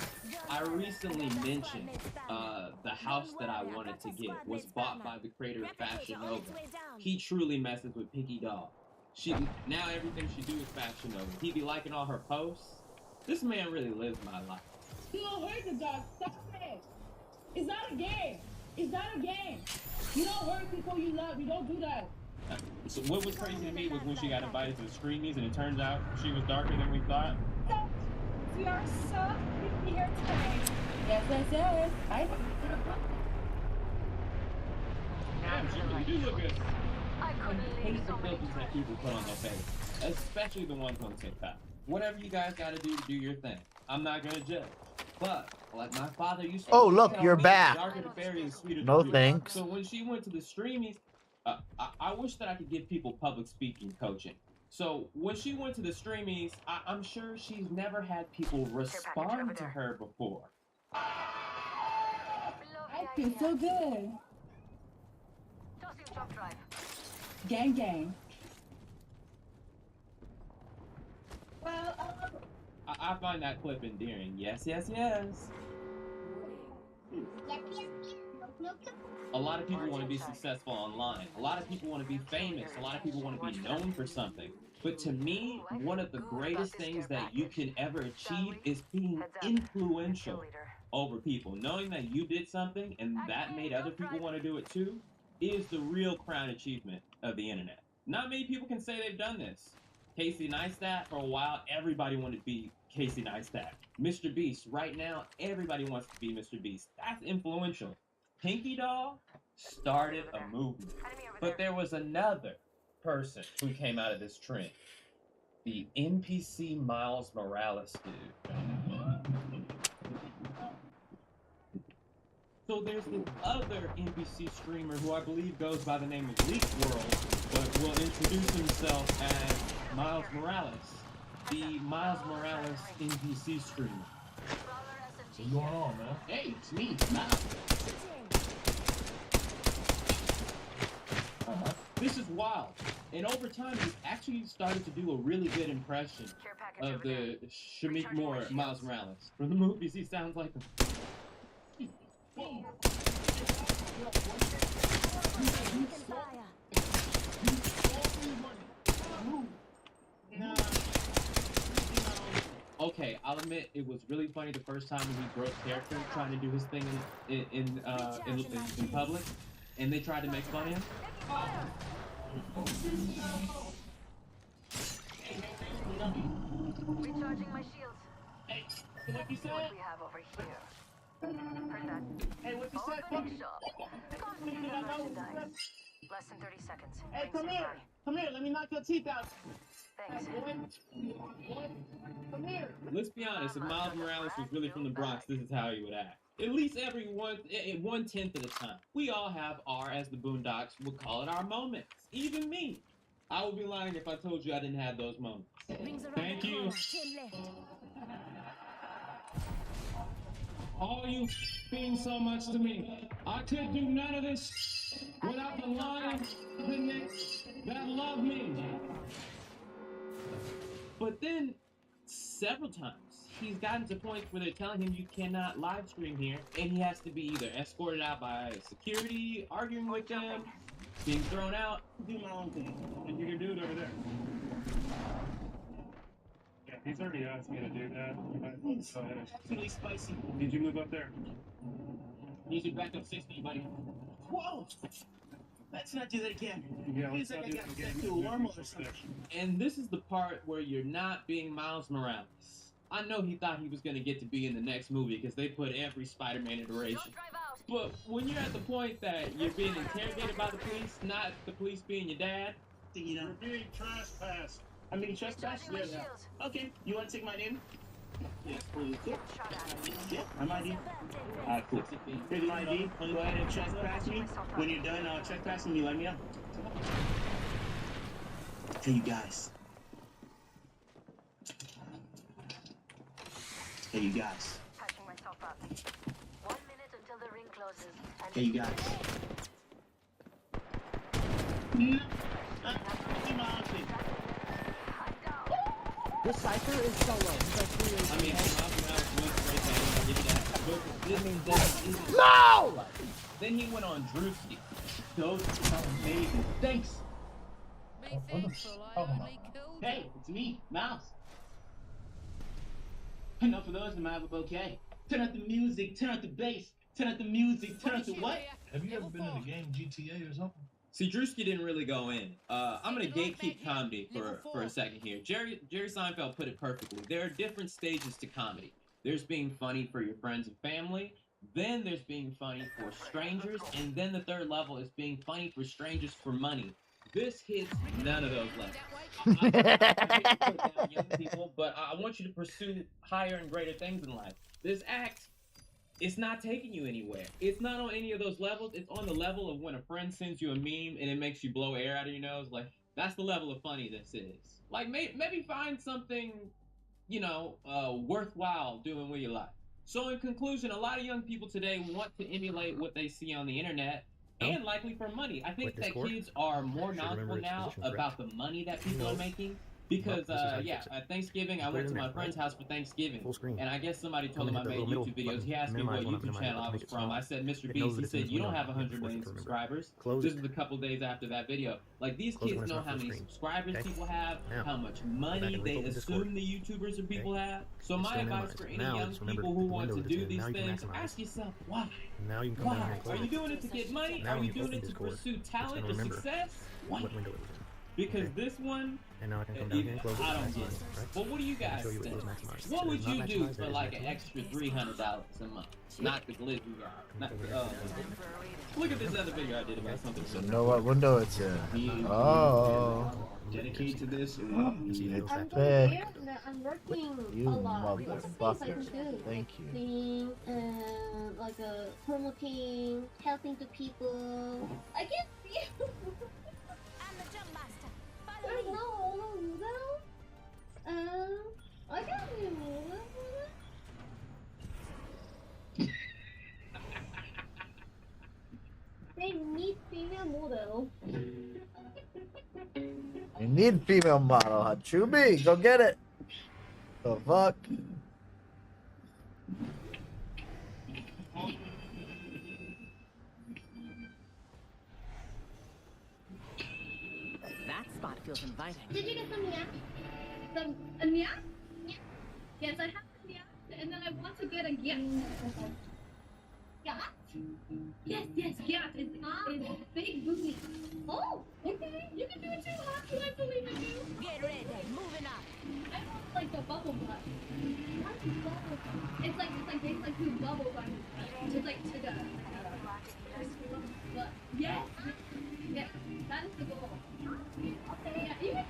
I recently mentioned the house that I wanted to get was bought by the creator of Fashion Nova. He truly messes with Pinky Doll. Now everything she do is Fashion Nova. He be liking all her posts. This man really lives my life. You don't hurt the dog. Stop it. It's not a game. It's not a game. You don't hurt people you love. You don't do that. So what was crazy to me was when she got invited to the Screamies, and it turns out she was darker than we thought. We are so happy here today. Yes, yes, yes. Damn, she really do look good. I hate the filters that people put on their face, especially the ones on TikTok. Whatever you guys gotta do to do your thing. I'm not gonna judge. But, like my father used to look, tell you're me, back. darker the fairy and sweeter the No fruit. thanks. So when she went to the Streamies, I wish that I could give people public speaking coaching. So when she went to the Streamies, I'm sure she's never had people respond to her before. I feel so good. Gang, gang. Well, I find that clip endearing. Yes, yes, yes. Yes, yes, A lot of people want to be successful online. A lot of people want to be famous. A lot of people want to be known for something. But to me, one of the greatest things that you can ever achieve is being influential over people. Knowing that you did something and that made other people want to do it too is the real crown achievement of the internet. Not many people can say they've done this. Casey Neistat, for a while, everybody wanted to be Casey Neistat. Mr. Beast, right now, everybody wants to be Mr. Beast. That's influential. Pinky Doll started a movement. But there was another person who came out of this trend. The NPC Miles Morales dude. So there's this other NPC streamer who I believe goes by the name of Leak World, but will introduce himself as Miles Morales, the Miles Morales NPC streamer. What's going on, man? Hey, it's me, Miles. This is wild. And over time, he's actually started to do a really good impression of the Shamik Moore Miles Morales. From the movies, he sounds like him. Okay, I'll admit it was really funny the first time when he broke character trying to do his thing in public, and they tried to make fun of him. Recharging my shields. Hey, what you See what said? we have over here. Heard that. Hey, what you said? Opening shop. Merchandise. Less than 30 seconds. Hey, Rings come in here. front. Come here. Let me knock your teeth out. Thanks. Come here. Let's be honest, if Miles Morales was really from the Bronx, this is how he would act. At least every 1/10 of the time. We all have our, as the Boondocks would call it, our moments. Even me. I would be lying if I told you I didn't have those moments. Thank you. All you mean so much to me. I could do none of this without the lions, the Knicks that love me. But then, several times, he's gotten to points where they're telling him you cannot live stream here, and he has to be either escorted out by security, arguing with them, being thrown out. Do my own thing. And you can do it over there. Yeah, he's already asked me to do that. So, That's really spicy. did you move up there? Need you back up 60, buddy. Whoa! Let's not do that again. Yeah, Feels like I got sent to a wormhole or something. And this is the part where you're not being Miles Morales. I know he thought he was going to get to be in the next movie because they put every Spider-Man iteration. But when you're at the point that you're being interrogated by the police, not the police being your dad, You know. You're being trespassed. I mean, trespass? Yeah. Okay. You want to take my name? Yes, please. Yeah, I'm ID. Alright, cool. Here's my ID. Go ahead and trespass me. When you're done trespassing me, let me know. Hey, you guys. Hey, you guys. Patching myself up. 1 minute until the ring closes. And Hey, you guys. The Cypher is so low. He's like 3 I mean, Miles Morales was great, man. I'll give you that. But this No! Then he went on Drewski. Those are amazing. Thanks. Hey, it's me, Mouse. Enough of those, and I have a bouquet. Turn out the music, turn out the bass, turn out the music, turn out the what? Have you ever been in the game GTA or something? See, Drewski didn't really go in. I'm gonna gatekeep comedy for a second here. Jerry Seinfeld put it perfectly. There are different stages to comedy. There's being funny for your friends and family. Then there's being funny for strangers, and then the third level is being funny for strangers for money. This hits none of those levels. I put down young people, but I want you to pursue higher and greater things in life. This act, it's not taking you anywhere. It's not on any of those levels. It's on the level of when a friend sends you a meme and it makes you blow air out of your nose. Like, that's the level of funny this is. Like, maybe find something, worthwhile doing with your life. So in conclusion, a lot of young people today want to emulate what they see on the internet, and likely for money. I think that kids are more knowledgeable now about the money that people are making Because this is how you yeah, fix it. at Thanksgiving, I Put it went in to my there, friend's right? house for Thanksgiving, Full screen. and I guess somebody told Come him I into that made little YouTube middle videos. button. He asked me what Minimize, won't YouTube minimize, channel I make was it from. small. I said Mr. It knows Beast. that He it's in said this you don't window. have 100 It's million forced to remember. subscribers. Close This it. was a couple days after that video. Like these Close it kids when it's know not how full many screen. subscribers Okay. people have, Now, how much go back money and they reopen Discord. assume the YouTubers or people have. So It's my still advice minimized. for any Now, young just remember people who the want to window that do it's in. these Now you can things, maximize. ask yourself why. Now you can come down here Why? and close Are you it. doing it to get money? Now Are when you you doing open it to Discord, pursue it's talent gonna or remember success? Why? what window it was in. Because this one, And now I can come down here and close it. I don't Maximize get it. it, right? But what do you guys Show you think? it was maximized. What It would is not you do maximized, for it is like an maximized. extra $300 a month? Not the glizzy guard. Not the, look at this other video I did about something You similar. know what window it's in. Oh. Dedicate to this. It's I'm big. I'm working You a lot. There's things I can motherfucker. do. Thank you. Cleaning, like promoting, helping the people. I can't see. There's no noodle. I can't see noodle. They need female model. You need female model, Hachubi. Go get it. The fuck? That spot feels inviting. Did you get some yak? Some a yak? Yes, I have a yak, and then I want to get a yak. Yak? Yes, yak. It's big booty. Oh, okay. You can do it too, huh? I believe in you. Get ready, moving up. I want like the bubble butt. What's bubble butt? It's like two bubble butt. It's like to the but yes, that is the goal. Okay, yeah, you can.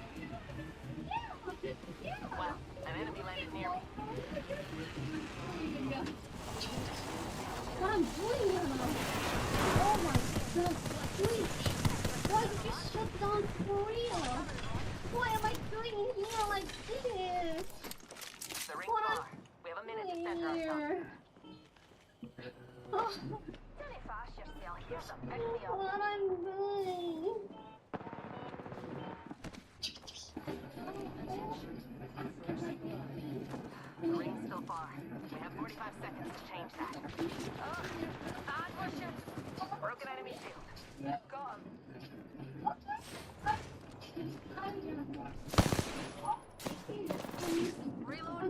Yeah. Well, an enemy landed near me. What I'm doing now? Oh my god, please. Why did you shut down for real? Why am I doing in here like this? The ring's What far. We have a minute to center here? ourselves. Really fast, you're still here, so pick me up. What I'm doing? The ring's still far. We have 45 seconds to change that. Side pusher. Broken enemy shield. Gone. Reload.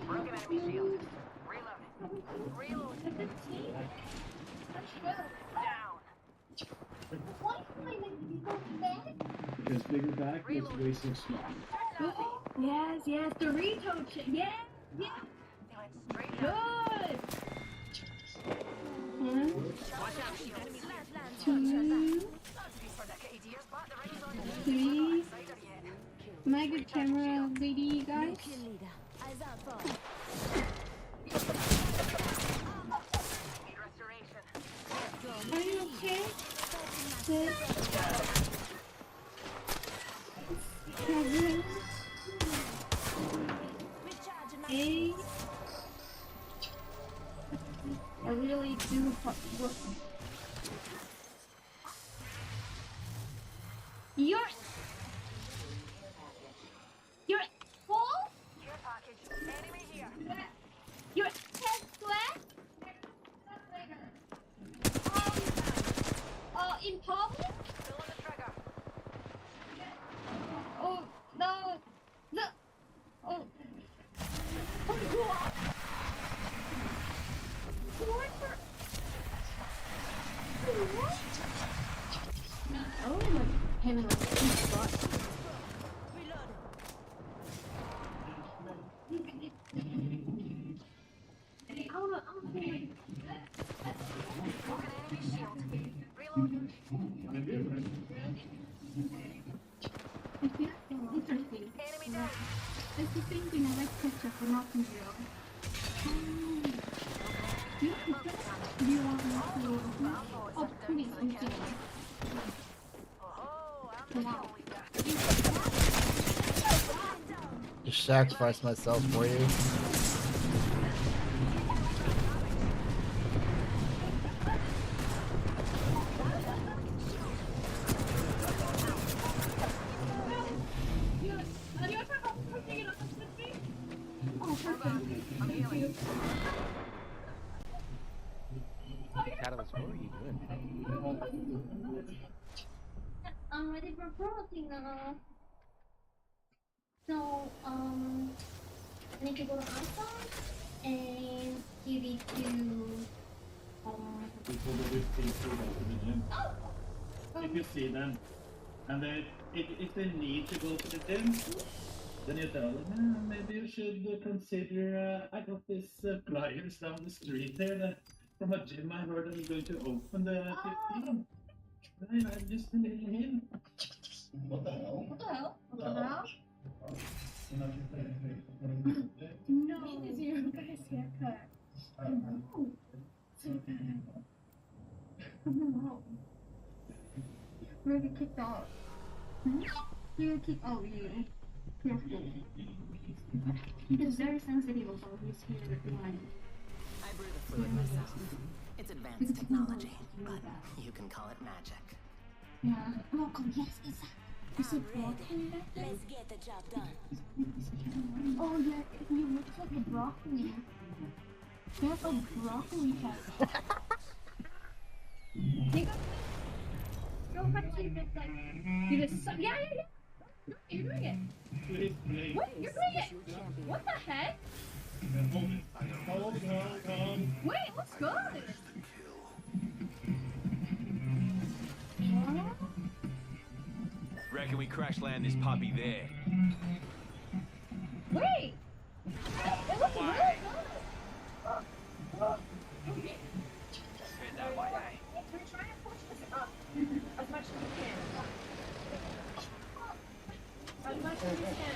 Broken enemy shield. Reloading. Reloading. Down. Because bigger back is way so small. Yes, Dorito chip. Yeah. Good. Watch out, shield. Two, three. Mega camera lady, guys. Are you okay? Six, seven, 8. I really do work. You're full? Care package. Enemy here. Your head sweat? In public? Still on the trigger. Oh, no. Oh. Oh my heaven, It's the same thing I like ketchup for Mountain Dew. Do you want me to? Oh, please, thank you. Wow. Just sacrifice myself for you. are you doing? I'm ready for protein now. So, I need to go to iPhone and give it to, People that do people go to the gym. If you see them, and if they need to go to the gym, then you tell them, maybe you should consider, I got this flyers down the street there that from a gym I heard I'm going to open the 15. I'm just a little hint. What the hell? What the hell? What the hell? No, it's your guys' haircut. No. No. Maybe kicked out. You kicked out you. Careful. It's very sensitive about his hair line. I brew the fluid myself. It's advanced technology, but you can call it magic. Yeah. Welcome, yes, is it broccoli back there? Let's get the job done. Oh yeah, you look like a broccoli. You have a broccoli head. Go back to the like. You just yeah. You're doing it. What? You're doing it. What the heck? Wait, let's go. Reckon we crash land this puppy there. Wait. It looks really good. Head that way, eh? We're trying to push this up as much as we can. As much as we can.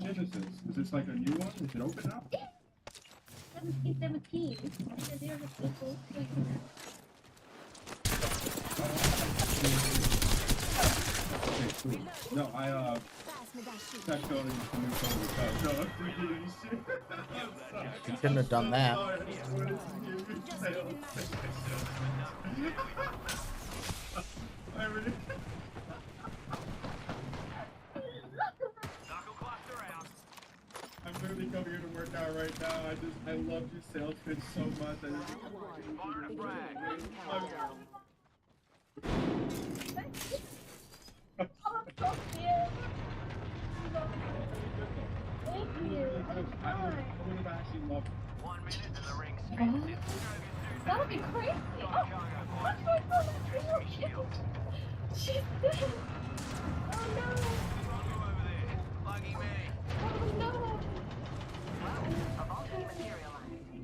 Genesis, is this like a new one? Is it open now? Yeah. 17. They're the people. Okay, cool. No, I checked on the new phone. No, I'm freaking shit. You couldn't have done that. I really. I'm literally coming here to work out right now. I love your sales pitch so much. I just I would have actually loved 1 minute and the ring's That would be crazy. Oh, what's going on? She's dead. Oh no. Lucky me. Oh no.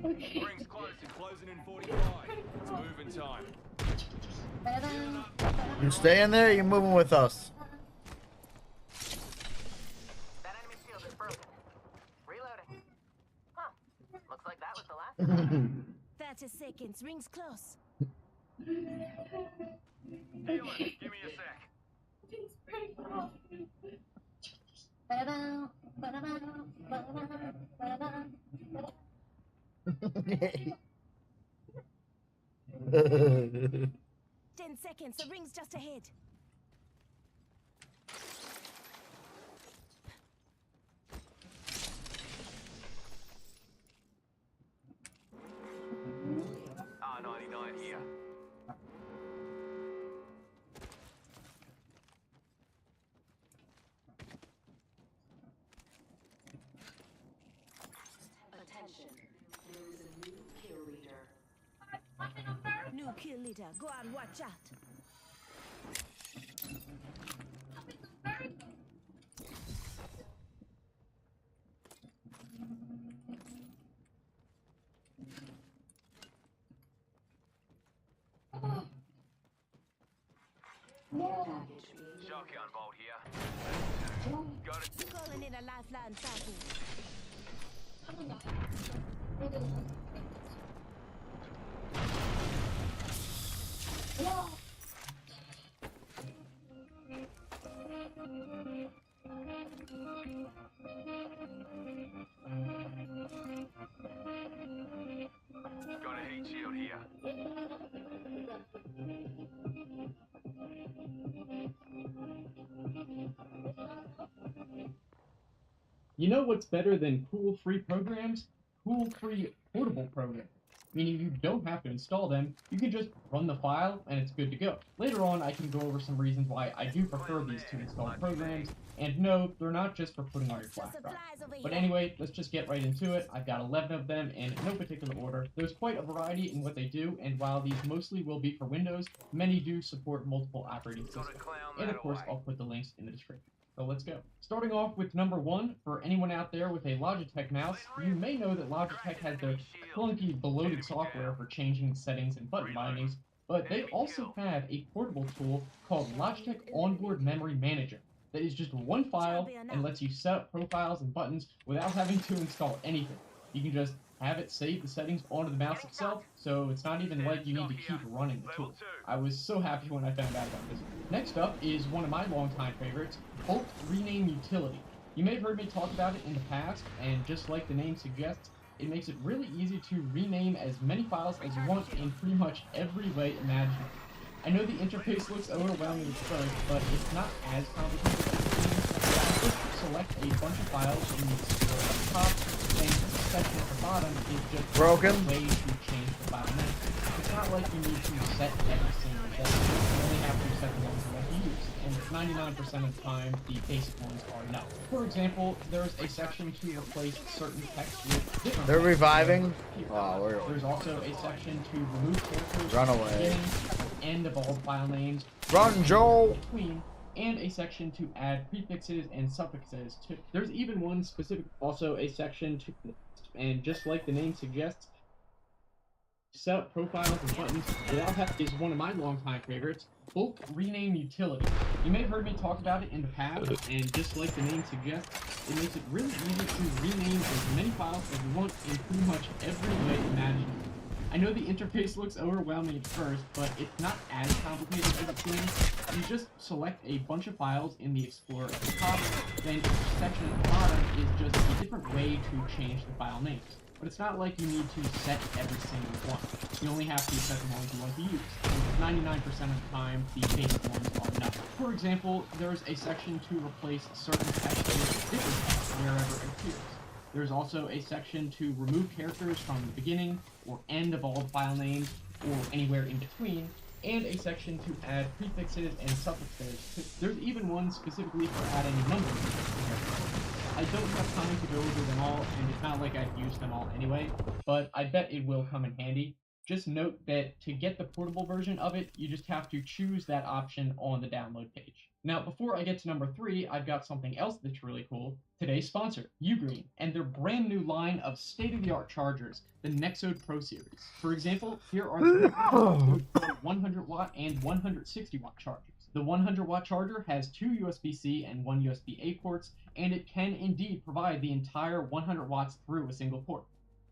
Okay. Rings close and closing in 45. It's moving time. You staying there or you moving with us? That enemy shield is broken. Reloading. Huh. Looks like that was the last one. 30 seconds. Rings close. Healing. Give me a sec. She's pretty cool. Ten seconds. The ring's just ahead. R99 here. Attention. There is a new kill leader. New kill leader. Go on, watch out. Shotgun bolt here. Got it. Calling in a lifeline package. Got a heat shield here. You know what's better than cool-free programs? Cool-free portable programs. Meaning you don't have to install them, you can just run the file and it's good to go. Later on, I can go over some reasons why I do prefer these two installed programs, and no, they're not just for putting on your flash drive. But anyway, let's just get right into it. I've got 11 of them in no particular order. There's quite a variety in what they do, and while these mostly will be for Windows, many do support multiple operating systems. And of course, I'll put the links in the description. So let's go. Starting off with number 1, for anyone out there with a Logitech mouse, you may know that Logitech has their clunky, bloated software for changing settings and button bindings, but they also have a portable tool called Logitech Onboard Memory Manager that is just one file and lets you set up profiles and buttons without having to install anything. You can just have it save the settings onto the mouse itself, so it's not even like you need to keep running the tool. I was so happy when I found out about this. Next up is one of my longtime favorites, Bulk Rename Utility. You may have heard me talk about it in the past, and just like the name suggests, it makes it really easy to rename as many files as you want in pretty much every way imaginable. I know the interface looks overwhelming at first, but it's not as complicated as it seems. Just select a bunch of files in the Explorer at the top, and the section at the bottom is just broken a way to change the file name. It's not like you need to set every single thing. You only have to set the ones you want to use, and 99% of the time, the basic ones are no. For example, there's a section to replace certain text with different They're text. reviving. Oh, There's also a section to remove characters Run from the away. beginning, end of all the file names, Run, Joel! between, and a section to add prefixes and suffixes too. There's even one specific, also a section to, and just like the name suggests, set up profiles and buttons without having is one of my longtime favorites, Bulk Rename Utility. You may have heard me talk about it in the past, and just like the name suggests, it makes it really easy to rename as many files as you want in pretty much every way imaginable. I know the interface looks overwhelming at first, but it's not as complicated as it seems. You just select a bunch of files in the Explorer at the top, then each section at the bottom is just a different way to change the file names. But it's not like you need to set every single one. You only have to set the ones you want to use. And 99% of the time, the basic ones are no. For example, there's a section to replace certain text with different text wherever it appears. There's also a section to remove characters from the beginning or end of all the file names or anywhere in between, and a section to add prefixes and suffixes. There's even one specifically for adding numbers. I don't have time to go over them all, and it's not like I've used them all anyway, but I bet it will come in handy. Just note that to get the portable version of it, you just have to choose that option on the download page. Now, before I get to number 3, I've got something else that's really cool. Today's sponsor, Ugreen, and their brand new line of state-of-the-art chargers, the Nexode Pro series. For example, here are the 100-watt and 160-watt chargers. The 100-watt charger has 2 USB-C and 1 USB-A ports, and it can indeed provide the entire 100 watts through a single port.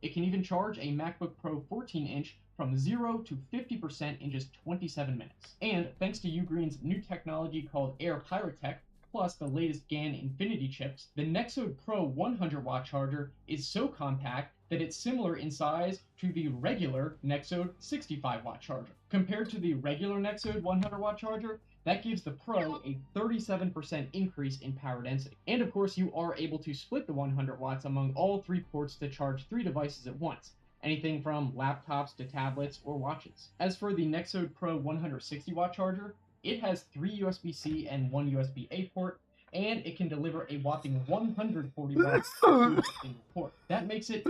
It can even charge a MacBook Pro 14-inch from 0 to 50% in just 27 minutes. And thanks to Ugreen's new technology called Air Pyrotech, plus the latest GaN Infinity chips, the Nexode Pro 100-watt charger is so compact that it's similar in size to the regular Nexode 65-watt charger. Compared to the regular Nexode 100-watt charger, that gives the Pro a 37% increase in power density. And of course, you are able to split the 100 watts among all 3 ports to charge 3 devices at once, anything from laptops to tablets or watches. As for the Nexode Pro 160-watt charger, it has 3 USB-C and 1 USB-A port, and it can deliver a whopping 140 watts to a single port. That makes it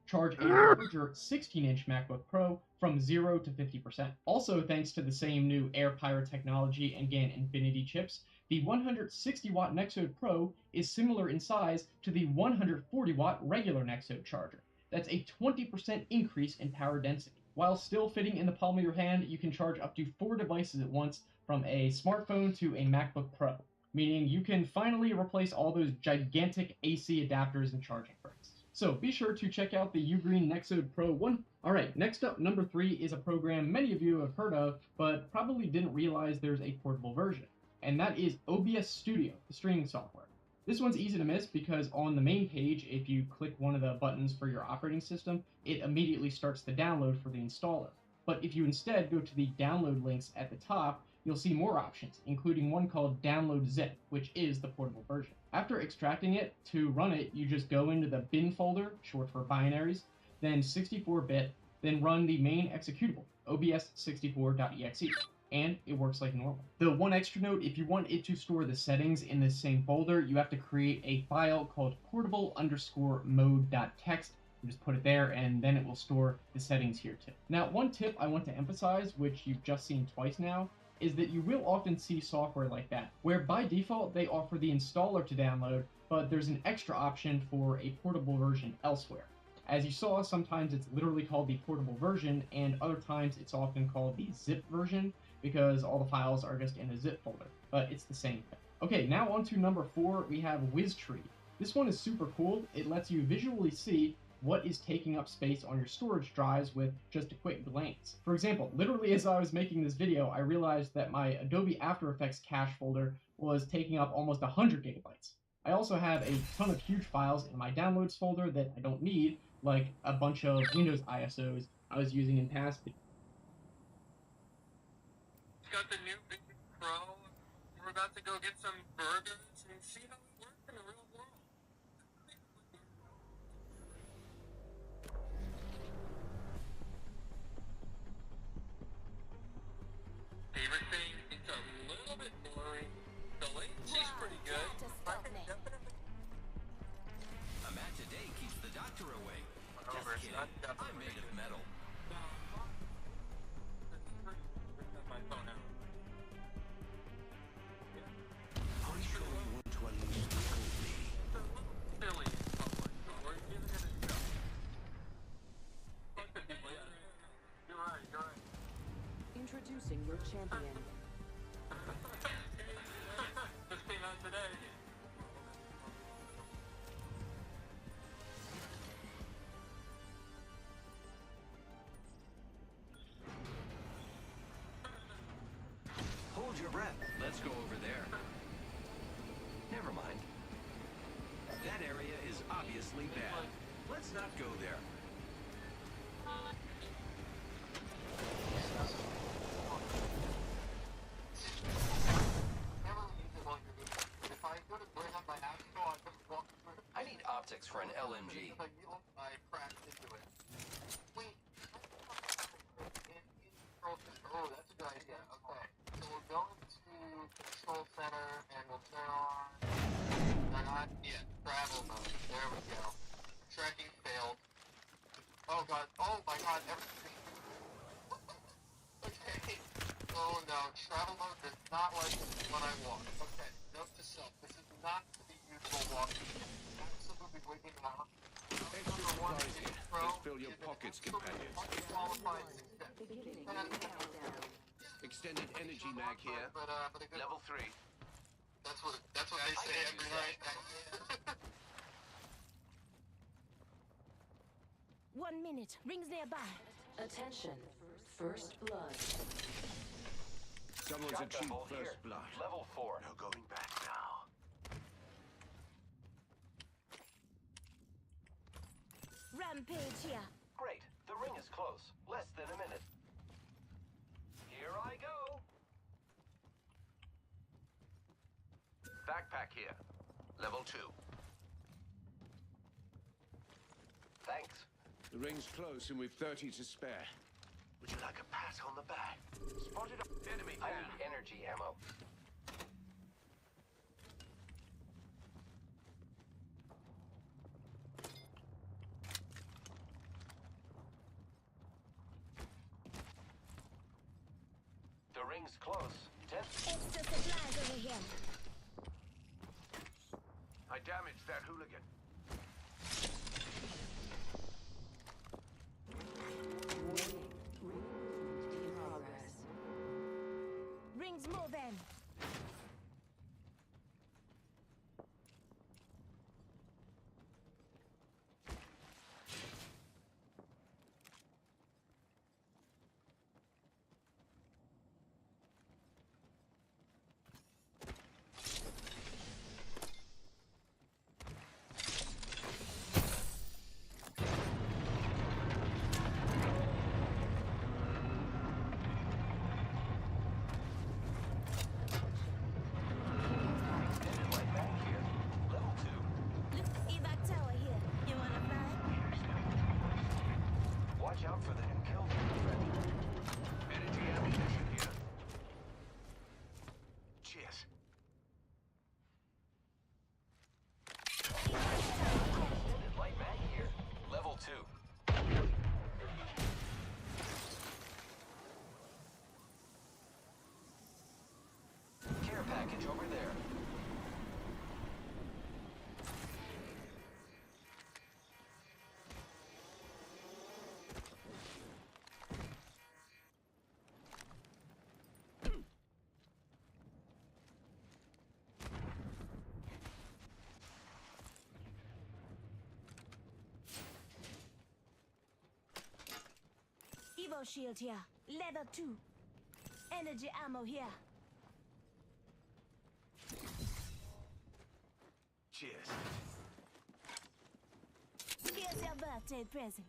charge a larger 16-inch MacBook Pro from 0 to 50%. Also, thanks to the same new Air Pyro technology and GaN Infinity chips, the 160-watt Nexode Pro is similar in size to the 140-watt regular Nexode charger. That's a 20% increase in power density. While still fitting in the palm of your hand, you can charge up to 4 devices at once, from a smartphone to a MacBook Pro, meaning you can finally replace all those gigantic AC adapters and charging ports. So be sure to check out the Ugreen Nexode Pro 1. Alright, next up, number 3 is a program many of you have heard of, but probably didn't realize there's a portable version, and that is OBS Studio, the streaming software. This one's easy to miss because on the main page, if you click one of the buttons for your operating system, it immediately starts the download for the installer. But if you instead go to the download links at the top, you'll see more options, including one called Download Zip, which is the portable version. After extracting it, to run it, you just go into the bin folder, short for binaries, then 64-bit, then run the main executable, obs64.exe, and it works like normal. The one extra note, if you want it to store the settings in this same folder, you have to create a file called portable_mode.txt. You just put it there, and then it will store the settings here too. Now, one tip I want to emphasize, which you've just seen twice now, is that you will often see software like that, where by default they offer the installer to download, but there's an extra option for a portable version elsewhere. As you saw, sometimes it's literally called the portable version, and other times it's often called the zip version, because all the files are just in a zip folder, but it's the same thing. Okay, now on to number 4, we have WizTree. This one is super cool. It lets you visually see what is taking up space on your storage drives with just a quick glance. For example, literally as I was making this video, I realized that my Adobe After Effects cache folder was taking up almost 100 gigabytes. I also have a ton of huge files in my downloads folder that I don't need, like a bunch of Windows ISOs I was using in past videos. Got the new Big Pro. We're about to go get some burgers and see how it works in the real world. Favorite thing, it's a little bit boring. The latency's pretty good. A match a day keeps the doctor away. Just kidding. I'm made of metal. My phone out. I'm sure you want to unleash the old lady. Silly. We're giving it a go. You're right, you're right. Introducing your champion. Just came out today. Hold your breath. Let's go over there. Never mind. That area is obviously bad. Let's not go there. I need optics for an LMG. I crashed into it. Wait. Oh, that's a good idea. Okay. So we're going to Control Center and we'll turn on... Not yet. Travel mode. There we go. Tracking failed. Oh god. Oh my god. Everything. Okay. Oh no. Travel mode does not like what I want. Okay. Note to self. This is not the usual walking. Absolutely wigging out. Let's fill your pockets, companions. Extended energy mag here. Level 3. That's what they say every night. 1 minute. Rings nearby. Attention. First blood. Someone's achieved first blood. Level 4. No going back now. Rampage here. Great. The ring is close. Less than a minute. Here I go. Backpack here. Level 2. Thanks. The ring's close and we've 30 to spare. Would you like a pat on the back? Spotted enemy. I need energy ammo. The ring's close. Extra supplies over here. I damaged that hooligan. Rings moving. Level 2. Care package over there. Evo shield here. Level 2. Energy ammo here. Cheers. Here's your birthday present.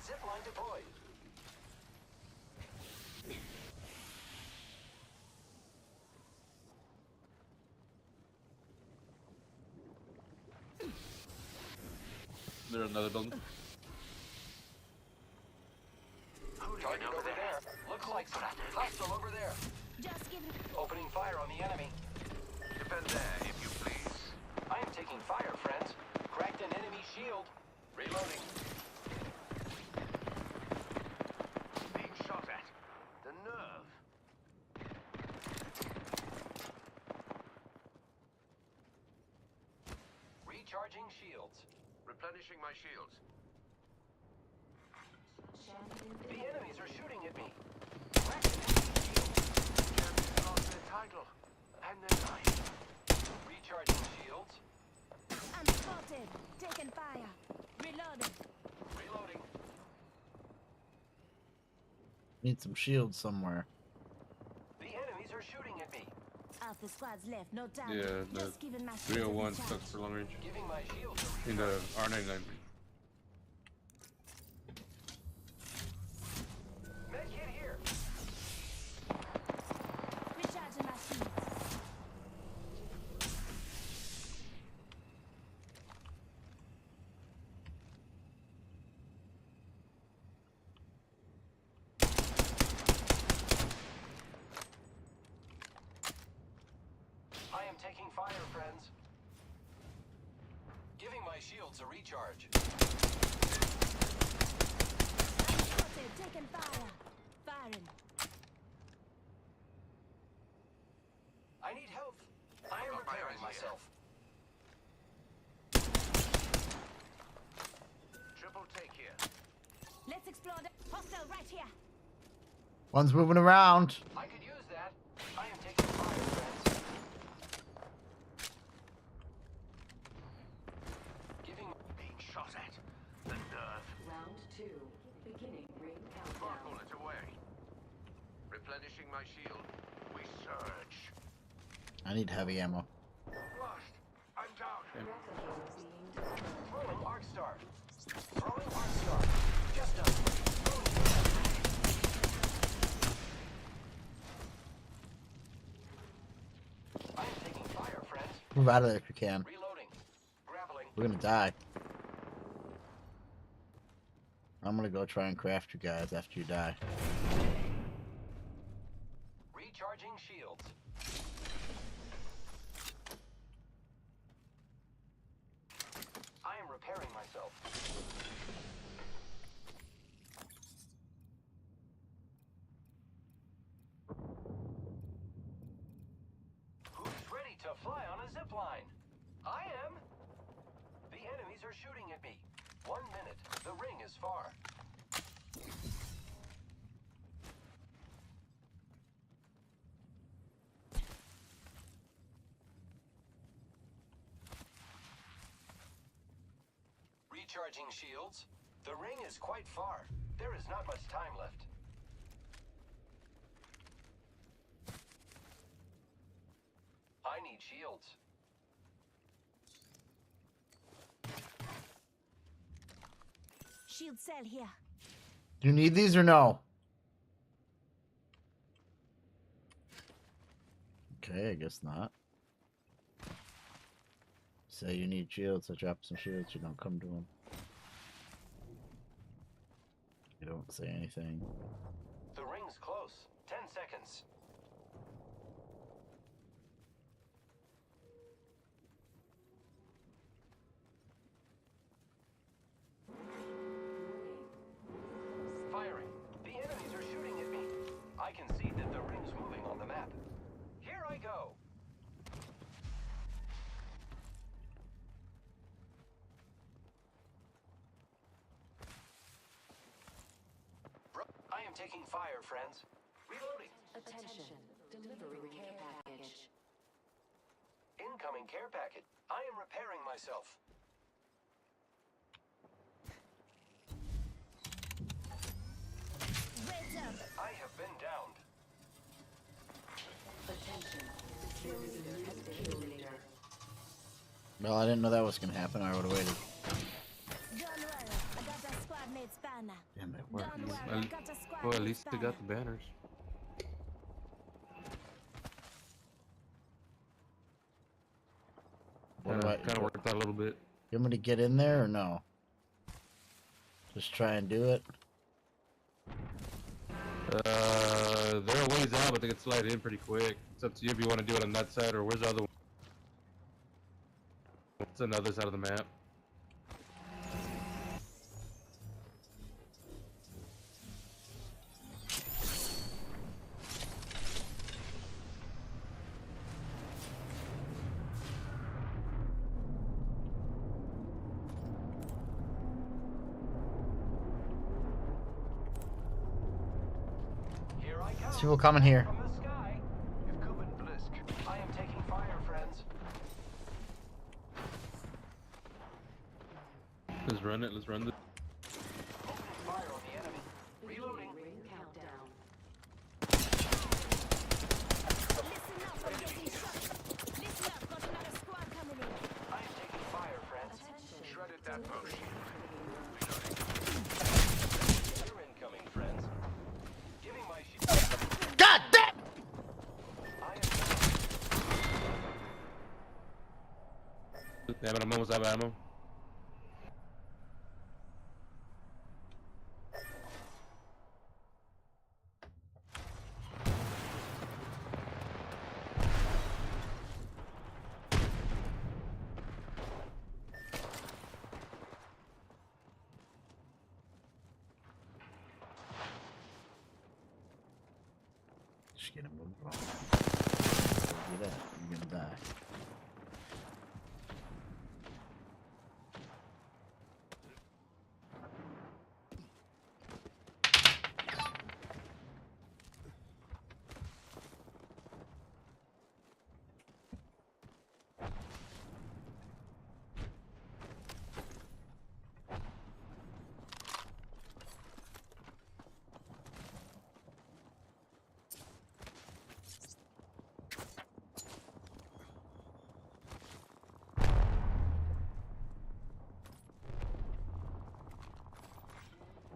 Zipline deployed. There's another building. Target over there. Looks like some hostile over there. Just give Opening fire on the enemy. Defend there, if you please. I am taking fire, friends. Cracked an enemy shield. Reloading. Being shot at. The nerve. Recharging shields. Replenishing my shields. The enemies are shooting at me. Cracked an enemy shield. Champions lost their title. And their life. Recharging shields. I'm spotted. Taking fire. Reloading. Reloading. Need some shields somewhere. The enemies are shooting at me. Half the squad's left. No time. Yeah, the Just giving my 301 sucks for long range. Giving my shields In the R99. Medkit here. Recharging my shields. I am taking fire, friends. Giving my shields a recharge. Spotted. Taking fire. Firing. I need help. I am repairing myself. Triple take here. Let's explore the hostile right here. One's moving around. I could use that. I am taking fire, friends. Giving being shot at. The nerve. Round 2. Beginning ring countdown. Bullet away. Replenishing my shield. We surge. I need heavy ammo. Lost. I'm down. Replicator being delivered. Throwing arc star. Throwing arc star. Just done. I am taking fire, friends. Move out of there if you can. Reloading. Grappling. We're gonna die. I'm gonna go try and craft you guys after you die. Recharging shields. I am repairing myself. Who's ready to fly on a zip line? I am. The enemies are shooting at me. 1 minute. The ring is far. Recharging shields. The ring is quite far. There is not much time left. I need shields. shield cell here. Do you need these or no? Okay, I guess not. Say you need shields, I drop some shields, you don't come to them. You don't say anything. The ring's close. 10 seconds. Firing. The enemies are shooting at me. I can see that the ring's moving on the map. Here I go. I am taking fire, friends. Reloading. Attention. Delivering care package. Incoming care packet. I am repairing myself. I have been downed. Attention. There is a new kill leader. Well, I didn't know that was gonna happen. I would have waited. Don't worry, I got a squad mate's banner. Damn it, work. Don't worry, I got a squad Well, at mate's least they got the banners. What Kind of worked out a little bit. You want me to get in there or no? Just try and do it. They're a ways out, but they can slide in pretty quick. It's up to you if you want to do it on that side or where's the other one? It's on the other side of the map. Here I come. There's people coming here. From the sky. Gekommen, Blisk. I am taking fire, friends. Let's run it. Let's run the. Opening fire on the enemy. Reloading. Ring countdown. Listen up, I'm getting shot. Listen up, got another squad coming in. I am taking fire, friends. Shredded that post. You're incoming, friends. Giving my shield. God damn! I am Damn it, I'm almost out of ammo. Just get him moved wrong. Do that. You're gonna die.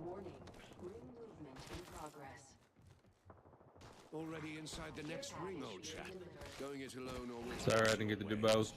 Warning. Ring movement in progress. Already inside the next ring, old chap. Going it alone or with... Sorry, I didn't get to do both.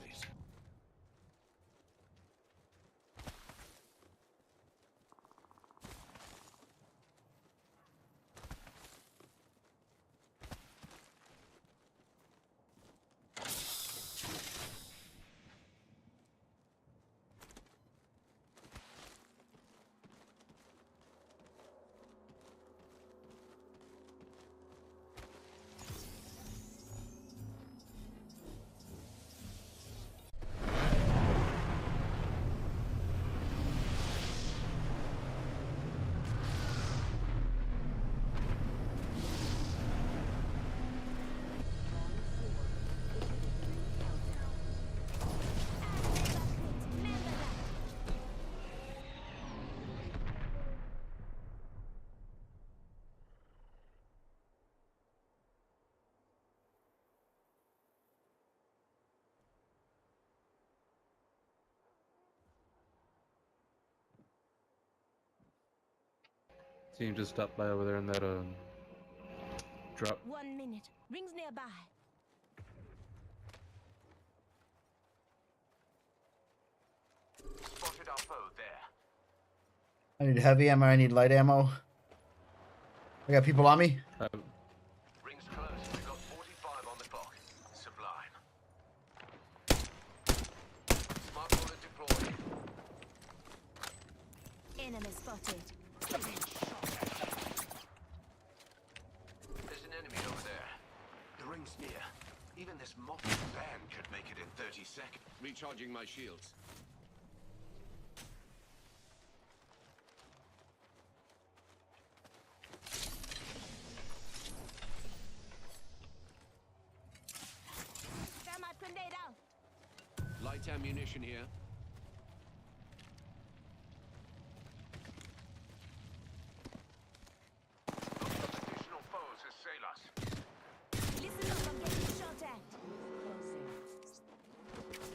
Team just stopped by over there in that drop. 1 minute. Rings nearby. Spotted our foe there. I need heavy ammo. I need light ammo. I got people on me. Rings close. We've got 45 on the clock. Sublime. Smart bullet deployed. Enemy spotted. There's an enemy over there. The ring's near. Even this motley band could make it in 30 seconds. Recharging my shields. Thermite grenade out. Light ammunition here. Additional foes assail us. Listen up, I'm getting shot at.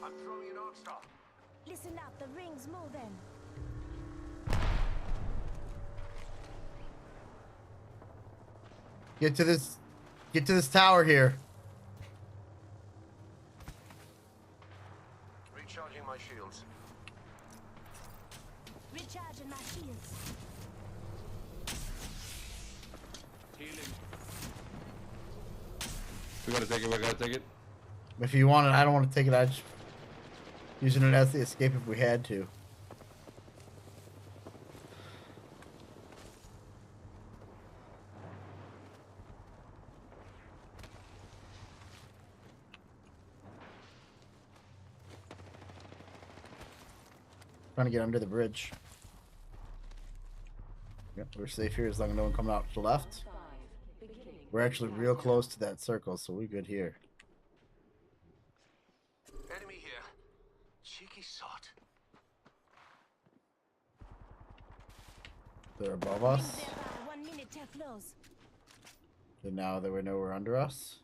I'm throwing an arc star. Listen up, the ring's moving. Get to this tower here. Recharging my shields. Recharging my shields. Healing. We gotta take it. We gotta take it. If you want it, I don't want to take it. I just using it as the escape if we had to. Trying to get under the bridge. Yep, we're safe here as long as no one coming out to the left. We're actually real close to that circle, so we're good here. Enemy here. Cheeky sot. They're above us. 1 minute till close. And now they were nowhere under us.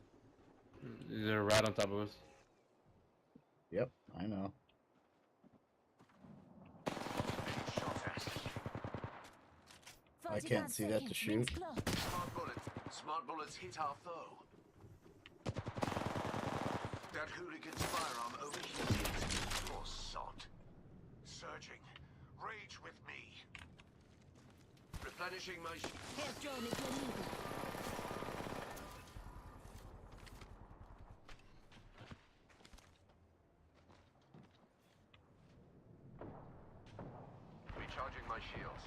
They're right on top of us. Yep, I know. I can't see that to shoot. Smart bullets hit our foe. That hooligan's firearm overheated. Poor sod. Surging. Rage with me. Replenishing my Help drone if you need it. Recharging my shields.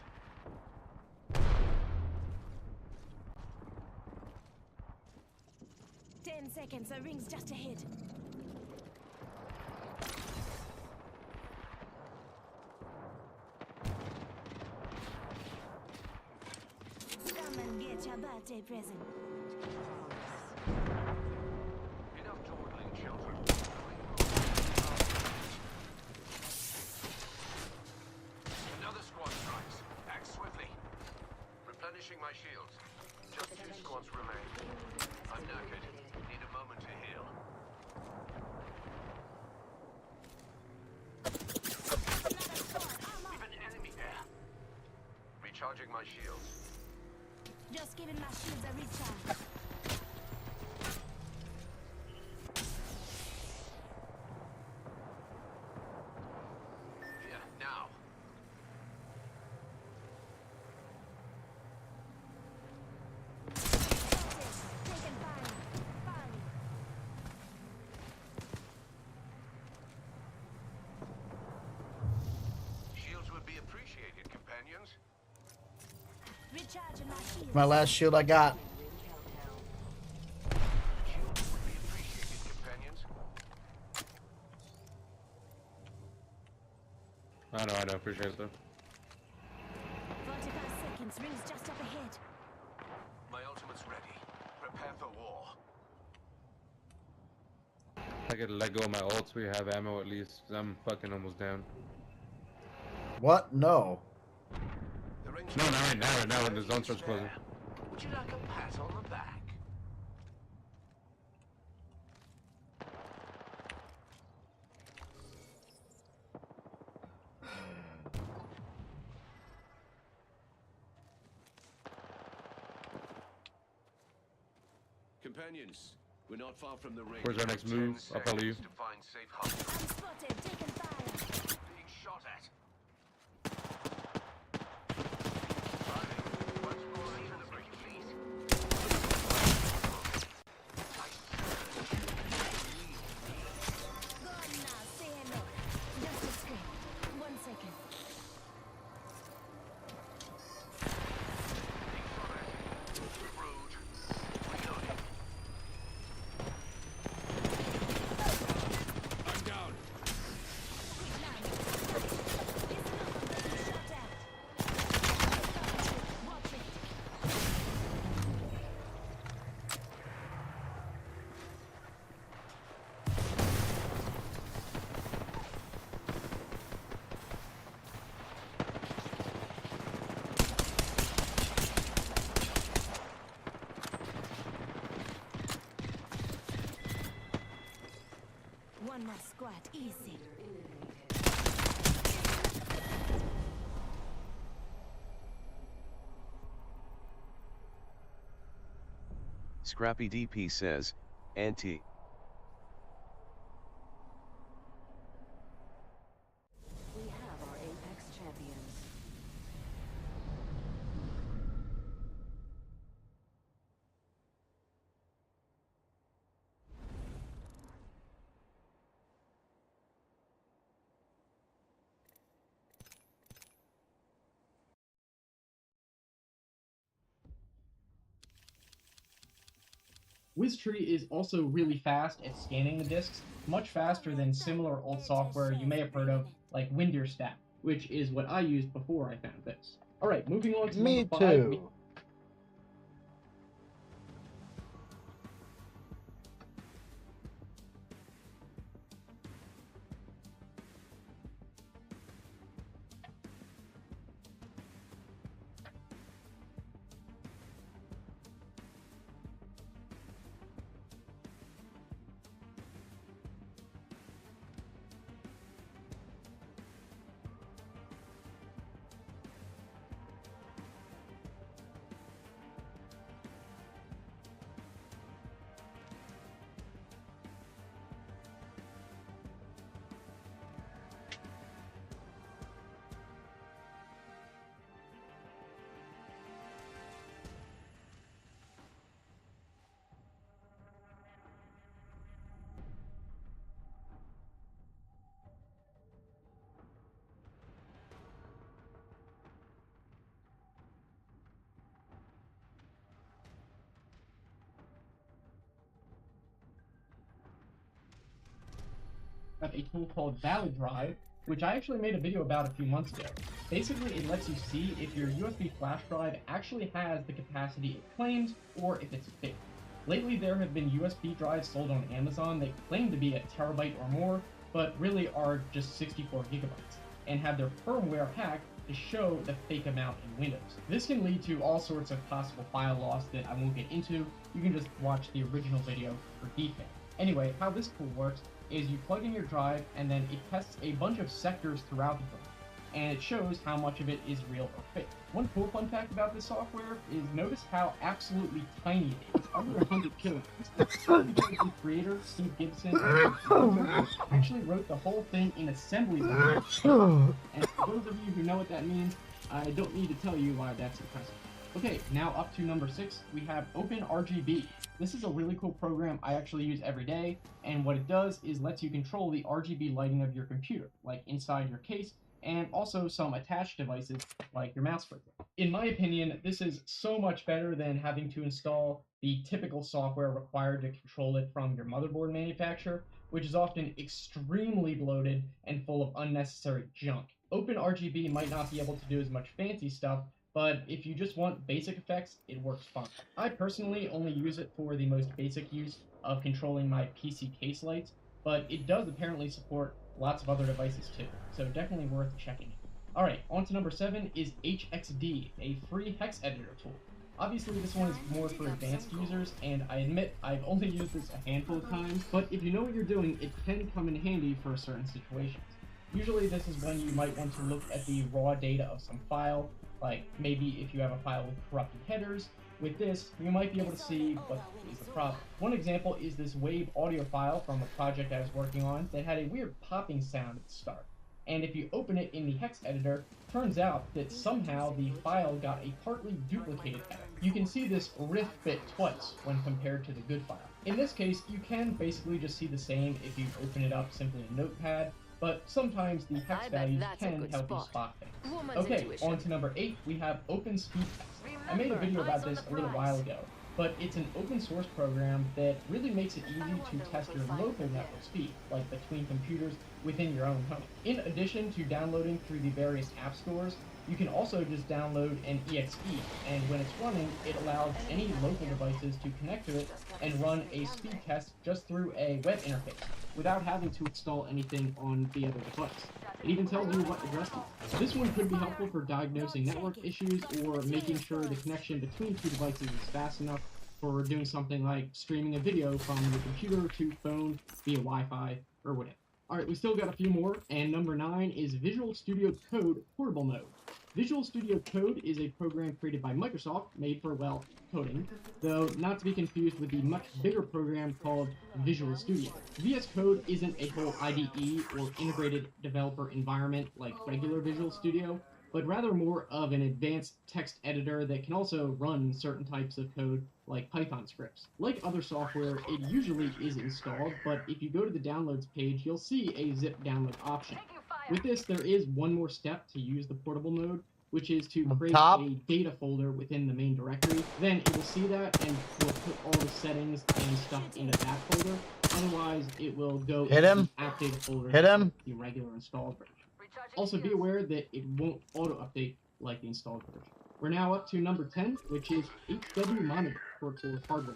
10 seconds, the ring's just ahead. Come and get your birthday present. Enough dawdling, children. Another squad strikes. Act swiftly. Replenishing my shields. Just 2 squads remain. I'm knackered. Need a moment to heal. We've an enemy there. Recharging my shields. Just giving my shields a recharge. Here, now. Taking fire. Fire. Shields would be appreciated, companions. Recharging my shields. My last shield I got. Shields would be appreciated, companions. I know. Appreciate it though. 45 seconds, ring's just up ahead. My ultimate's ready. Prepare for war. I could let go of my ults. We have ammo at least. 'Cause I'm fucking almost down. What? No. No, not right now. Right now when the zone starts closing. Would you like a pat on the back? Companions, we're not far from the ring. Where's our next move? I'll follow you. To find safe harbor. I'm spotted, taking fire. Being shot at. Go on now, say hello. Just a scrape. 1 second. I'm down. Watch it. One more squad, easy. Scrappy DP says, Auntie. We have our Apex champions. WizTree is also really fast at scanning the disks, much faster than similar old software you may have heard of, like Winderstat, which is what I used before I found this. Alright, moving on to Me number 5. too. Got a tool called Valid Drive, which I actually made a video about a few months ago. Basically, it lets you see if your USB flash drive actually has the capacity it claims, or if it's fake. Lately, there have been USB drives sold on Amazon that claim to be a terabyte or more, but really are just 64 gigabytes, and have their firmware hacked to show the fake amount in Windows. This can lead to all sorts of possible file loss that I won't get into. You can just watch the original video for detail. Anyway, how this tool works is you plug in your drive, and then it tests a bunch of sectors throughout the drive, and it shows how much of it is real or fake. One cool fun fact about this software is notice how absolutely tiny it is, under 100 kilograms. The creator, Steve Gibson, actually wrote the whole thing in assembly language. And for those of you who know what that means, I don't need to tell you why that's impressive. Okay, now up to number 6, we have OpenRGB. This is a really cool program I actually use every day, and what it does is lets you control the RGB lighting of your computer, like inside your case, and also some attached devices like your mouse clicker. In my opinion, this is so much better than having to install the typical software required to control it from your motherboard manufacturer, which is often extremely bloated and full of unnecessary junk. OpenRGB might not be able to do as much fancy stuff, but if you just want basic effects, it works fine. I personally only use it for the most basic use of controlling my PC case lights, but it does apparently support lots of other devices too, so definitely worth checking it. Alright, on to number 7 is HXD, a free hex editor tool. Obviously this one is more for advanced users, and I admit I've only used this a handful of times, but if you know what you're doing, it can come in handy for certain situations. Usually this is when you might want to look at the raw data of some file, like maybe if you have a file with corrupted headers. With this, you might be able to see what is the problem. One example is this WAV audio file from a project I was working on that had a weird popping sound at the start. And if you open it in the hex editor, turns out that somehow the file got a partly duplicated header. You can see this riff bit twice when compared to the good file. In this case, you can basically just see the same if you open it up simply in Notepad, but sometimes the hex values can help you spot things. Okay, on to number 8, we have Open Speed Test. I made a video about this a little while ago, but it's an open source program that really makes it easy to test your local network speed, like between computers within your own home. In addition to downloading through the various app stores, you can also just download an EXE, and when it's running, it allows any local devices to connect to it and run a speed test just through a web interface, without having to install anything on the other device. It even tells you what address to use. This one could be helpful for diagnosing network issues or making sure the connection between two devices is fast enough for doing something like streaming a video from your computer to phone via Wi-Fi or whatever. Alright, we still got a few more, and number 9 is Visual Studio Code Portable Mode. Visual Studio Code is a program created by Microsoft, made for, well, coding, though not to be confused with the much bigger program called Visual Studio. VS Code isn't a whole IDE or integrated developer environment like regular Visual Studio, but rather more of an advanced text editor that can also run certain types of code like Python scripts. Like other software, it usually is installed, but if you go to the downloads page, you'll see a zip download option. With this, there is one more step to use the portable mode, which is to create a data folder within the main directory. Then it will see that and will put all the settings and stuff into that folder. Otherwise, it will go into the active folder, the regular installed version. Also be aware that it won't auto-update like the installed version. We're now up to number 10, which is HW Monitor for hardware.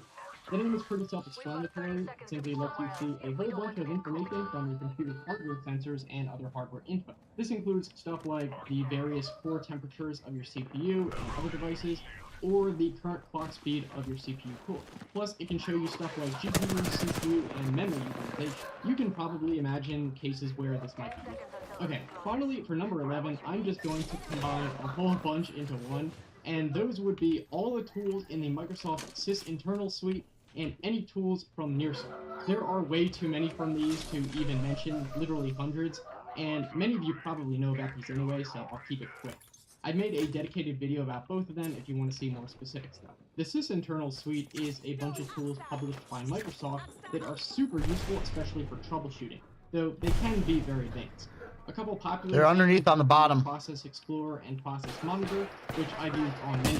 The name is pretty self-explanatory. It simply lets you see a whole bunch of information from your computer's hardware sensors and other hardware info. This includes stuff like the various core temperatures of your CPU and other devices, or the current clock speed of your CPU core. Plus, it can show you stuff like GPU, CPU, and memory utilization. You can probably imagine cases where this might be useful. Okay, finally, for number 11, I'm just going to combine a whole bunch into one, and those would be all the tools in the Microsoft sysinternal suite and any tools from Nearsight. There are way too many from these to even mention, literally hundreds, and many of you probably know about these anyway, so I'll keep it quick. I made a dedicated video about both of them if you want to see more specific stuff. The sysinternal suite is a bunch of tools published by Microsoft that are super useful, especially for troubleshooting, though they can be very advanced. A couple popular They're underneath on the bottom. Process Explorer and Process Monitor, which I've used on many.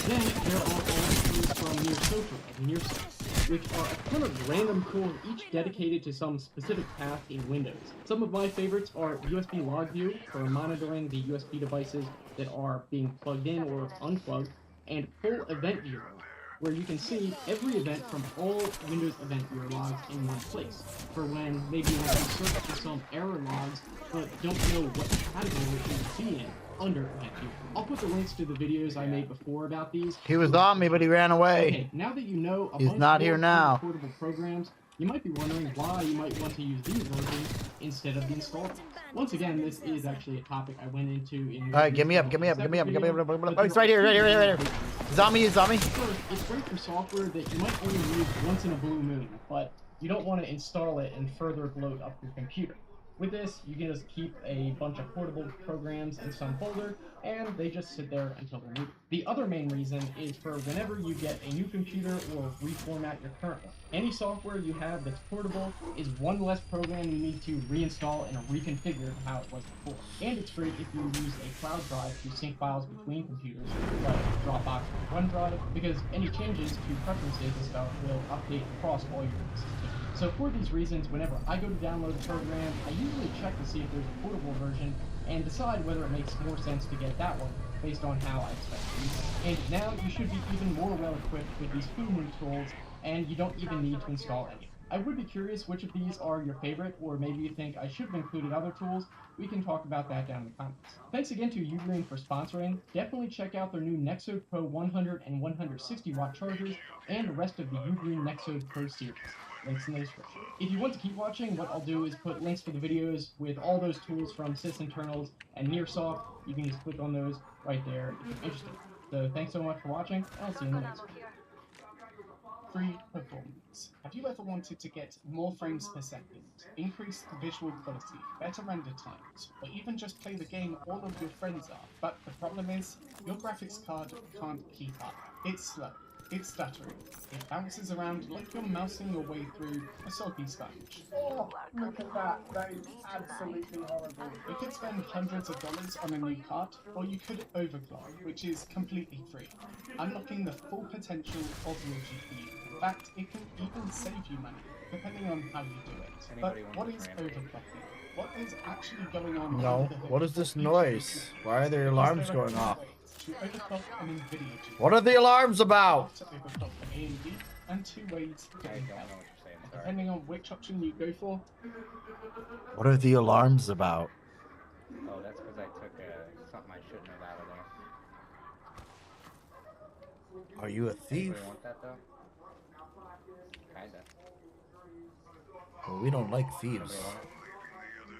Then there are all the tools from NearSocial and Nearsight, which are a ton of random tools, each dedicated to some specific task in Windows. Some of my favorites are USB Log View for monitoring the USB devices that are being plugged in or unplugged, and Full Event Viewer, where you can see every event from all Windows Event Viewer logs in one place, for when maybe you want to search for some error logs but don't know what category it should be in under Event Viewer. I'll put the links to the videos I made before about these. He was on me, but he ran away. Okay, now that you know a He's bunch not more here now. portable programs, you might be wondering why you might want to use these versions instead of the installed ones. Once again, this is actually a topic I went into in... Alright, give me up. Oh, it's right here. Zombie. First, it's great for software that you might only use once in a blue moon, but you don't want to install it and further bloat up your computer. With this, you can just keep a bunch of portable programs in some folder, and they just sit there until they're needed. The other main reason is for whenever you get a new computer or reformat your current one. Any software you have that's portable is one less program you need to reinstall and reconfigure how it was before. And it's great if you use a cloud drive to sync files between computers, like Dropbox or OneDrive, because any changes to preferences and stuff will update across all your devices. So for these reasons, whenever I go to download a program, I usually check to see if there's a portable version and decide whether it makes more sense to get that one based on how I expect to use it. And now you should be even more well equipped with these two new tools, and you don't even need to install any. I would be curious which of these are your favorite, or maybe you think I should have included other tools. We can talk about that down in the comments. Thanks again to Ugreen for sponsoring. Definitely check out their new Nexode Pro 100 and 160 watt chargers and the rest of the Ugreen Nexode Pro series. links in the description. If you want to keep watching, what I'll do is put links for the videos with all those tools from SysInternals and Nearsoft. You can just click on those right there if you're interested. So thanks so much for watching, and I'll see you in the next one. Free performance. Have you ever wanted to get more frames per second, increase visual quality, better render times, or even just play the game all of your friends are? But the problem is, your graphics card can't keep up. It's slow. It's stuttering. It bounces around like you're mousing your way through a soggy sponge. Oh, look at that. That is absolutely horrible. You could spend hundreds of dollars on a new card, or you could overclock, which is completely free, unlocking the full potential of your GPU. In fact, it can even save you money, depending on how you do it. But what is overclocking? What is actually going on? No. What is this noise? Why are there alarms going off? To overclock an NVIDIA GPU. What are the alarms about? To overclock an AMD, and 2 ways to do that. Depending on which option you go for. What are the alarms about? Oh, that's because I took something I shouldn't have out of there. Are you a thief? Anybody want that though? Kinda. Well, we don't like thieves.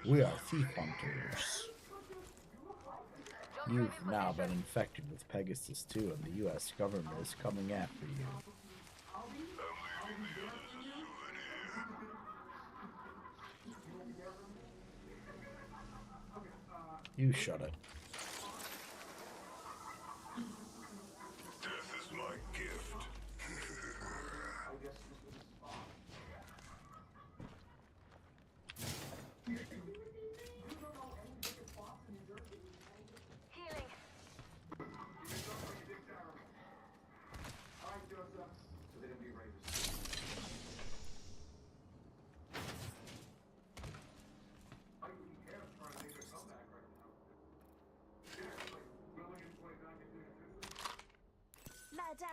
We are thief hunters. You've now been infected with Pegasus 2, and the U.S. government is coming after you. You shut it. Death is my gift.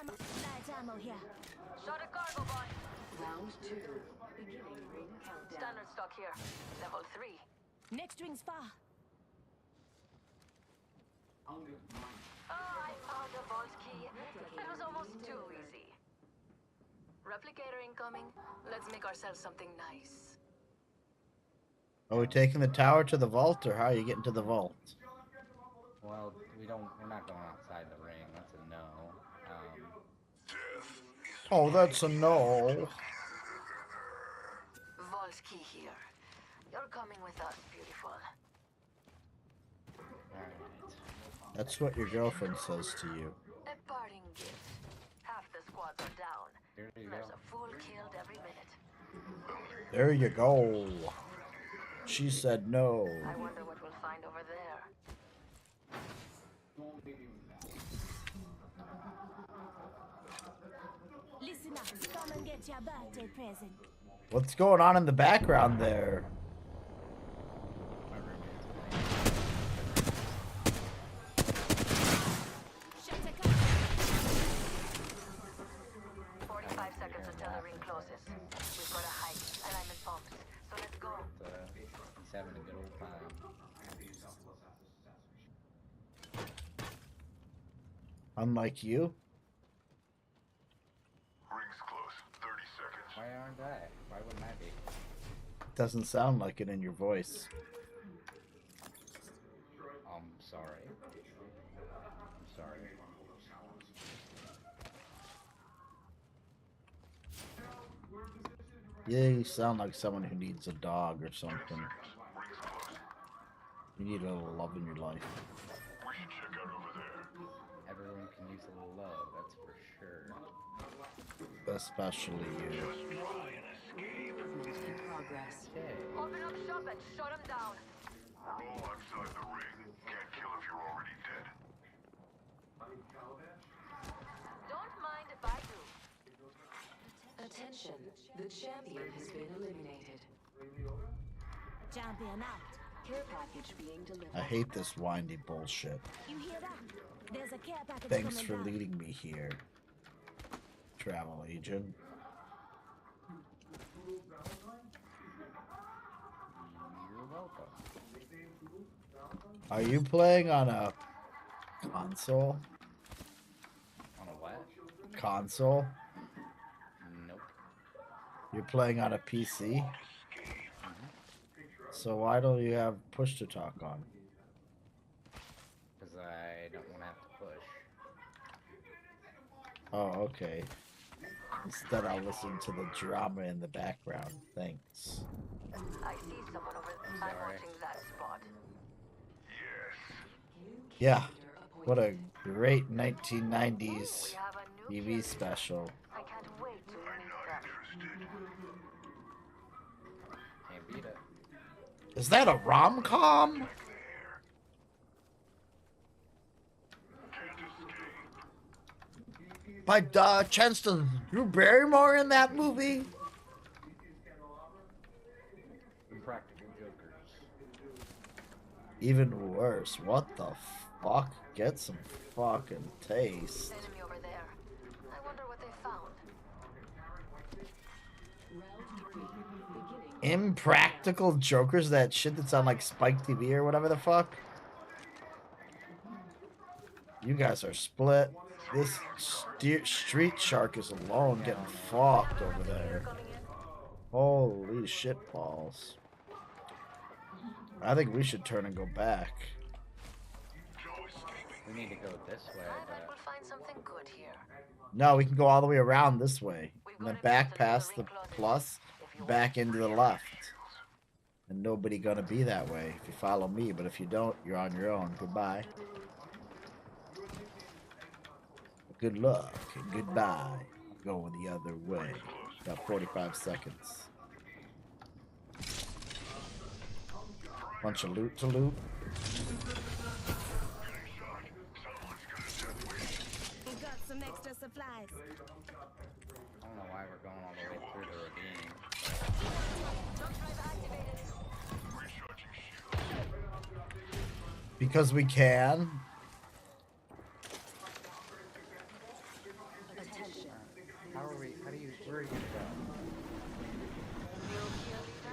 Light ammo here. Shot a cargo bot. Round 2. Beginning ring countdown. Standard stock here. Level 3. Next ring's far. Oh, I found a vault key. It was almost too easy. Replicator incoming. Let's make ourselves something nice. Are we taking the tower to the vault, or how are you getting to the vault? Well, we're not going outside the ring. That's a no. Oh, that's a no. Vault key here. You're coming with us, beautiful. That's what your girlfriend says to you. A parting gift. Half the squads are down. There you There's go. a fool killed every minute. There you go. She said no. I wonder what we'll find over there. Listen up. Come and get your birthday present. What's going on in the background there? Shut the car. 45 seconds until the ring closes. We've got a hike, and I'm in pumps. So let's go. He's having a good old time. Unlike you. Ring's close. 30 seconds. Why aren't I? Why wouldn't I be? Doesn't sound like it in your voice. I'm sorry. I'm sorry. Yeah, you sound like someone who needs a dog or something. You need a little love in your life. We should check out over there. Everyone can use a little love, that's for sure. Especially you. Progress. Open up shop and shut him down. We're all outside the ring. Can't kill if you're already dead. Don't mind if I do. Attention. The champion has been eliminated. Champion out. Care package being delivered. I hate this windy bullshit. You hear that? There's a care package Thanks coming for down. leading me here, travel agent. You're welcome. Are you playing on a console? On a what? Console? Nope. You're playing on a PC? So why don't you have push to talk on? Because I don't want to have to push. Oh, okay. Instead, I'll listen to the drama in the background. Thanks. I see someone over there. I'm watching that spot. Yeah. What a great 1990s TV special. I can't wait to meet them. Can't beat it. Is that a rom-com? By chance to Drew Barrymore in that movie? Impractical Jokers. Even worse. What the fuck? Get some fucking taste. Enemy over there. I wonder what they found. Impractical Jokers? That shit that's on like Spike TV or whatever the fuck? You guys are split. This Street Shark is alone getting fucked over there. Holy shit balls. I think we should turn and go back. We need to go this way, but... We'll find something good here. No, we can go all the way around this way. And then back past the plus, back into the left. And nobody gonna be that way if you follow me, but if you don't, you're on your own. Goodbye. Good luck and goodbye. Going the other way. Got 45 seconds. Bunch of loot to loot. We got some extra supplies. I don't know why we're going all the way through the ravine. Because we can. Where are you gonna go?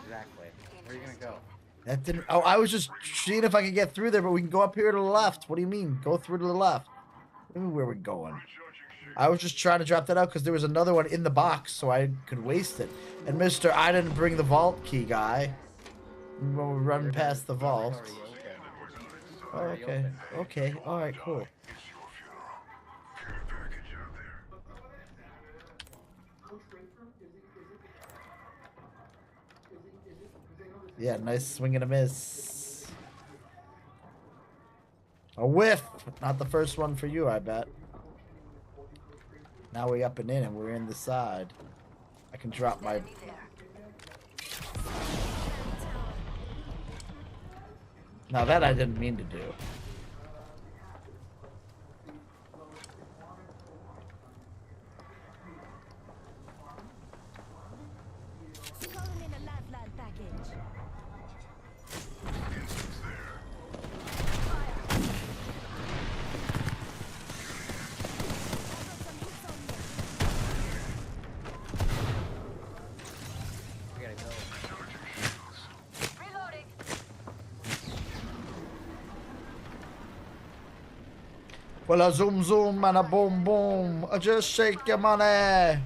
Exactly. Where are you gonna go? That didn't. Oh, I was just seeing if I could get through there, but we can go up here to the left. What do you mean? Go through to the left. What do you mean where we're going? I was just trying to drop that out because there was another one in the box, so I could waste it. And Mister, I didn't bring the vault key, guy. When we're running past the vault. Oh, okay. Okay. All right. Cool. Yeah, nice swing and a miss. A whiff! Not the first one for you, I bet. Now we up and in, and we're in the side. I can drop my... Now that I didn't mean to do. Calling in a lifeline package. We gotta go. Reloading. Well, a zoom zoom and a boom boom. Just shake your money.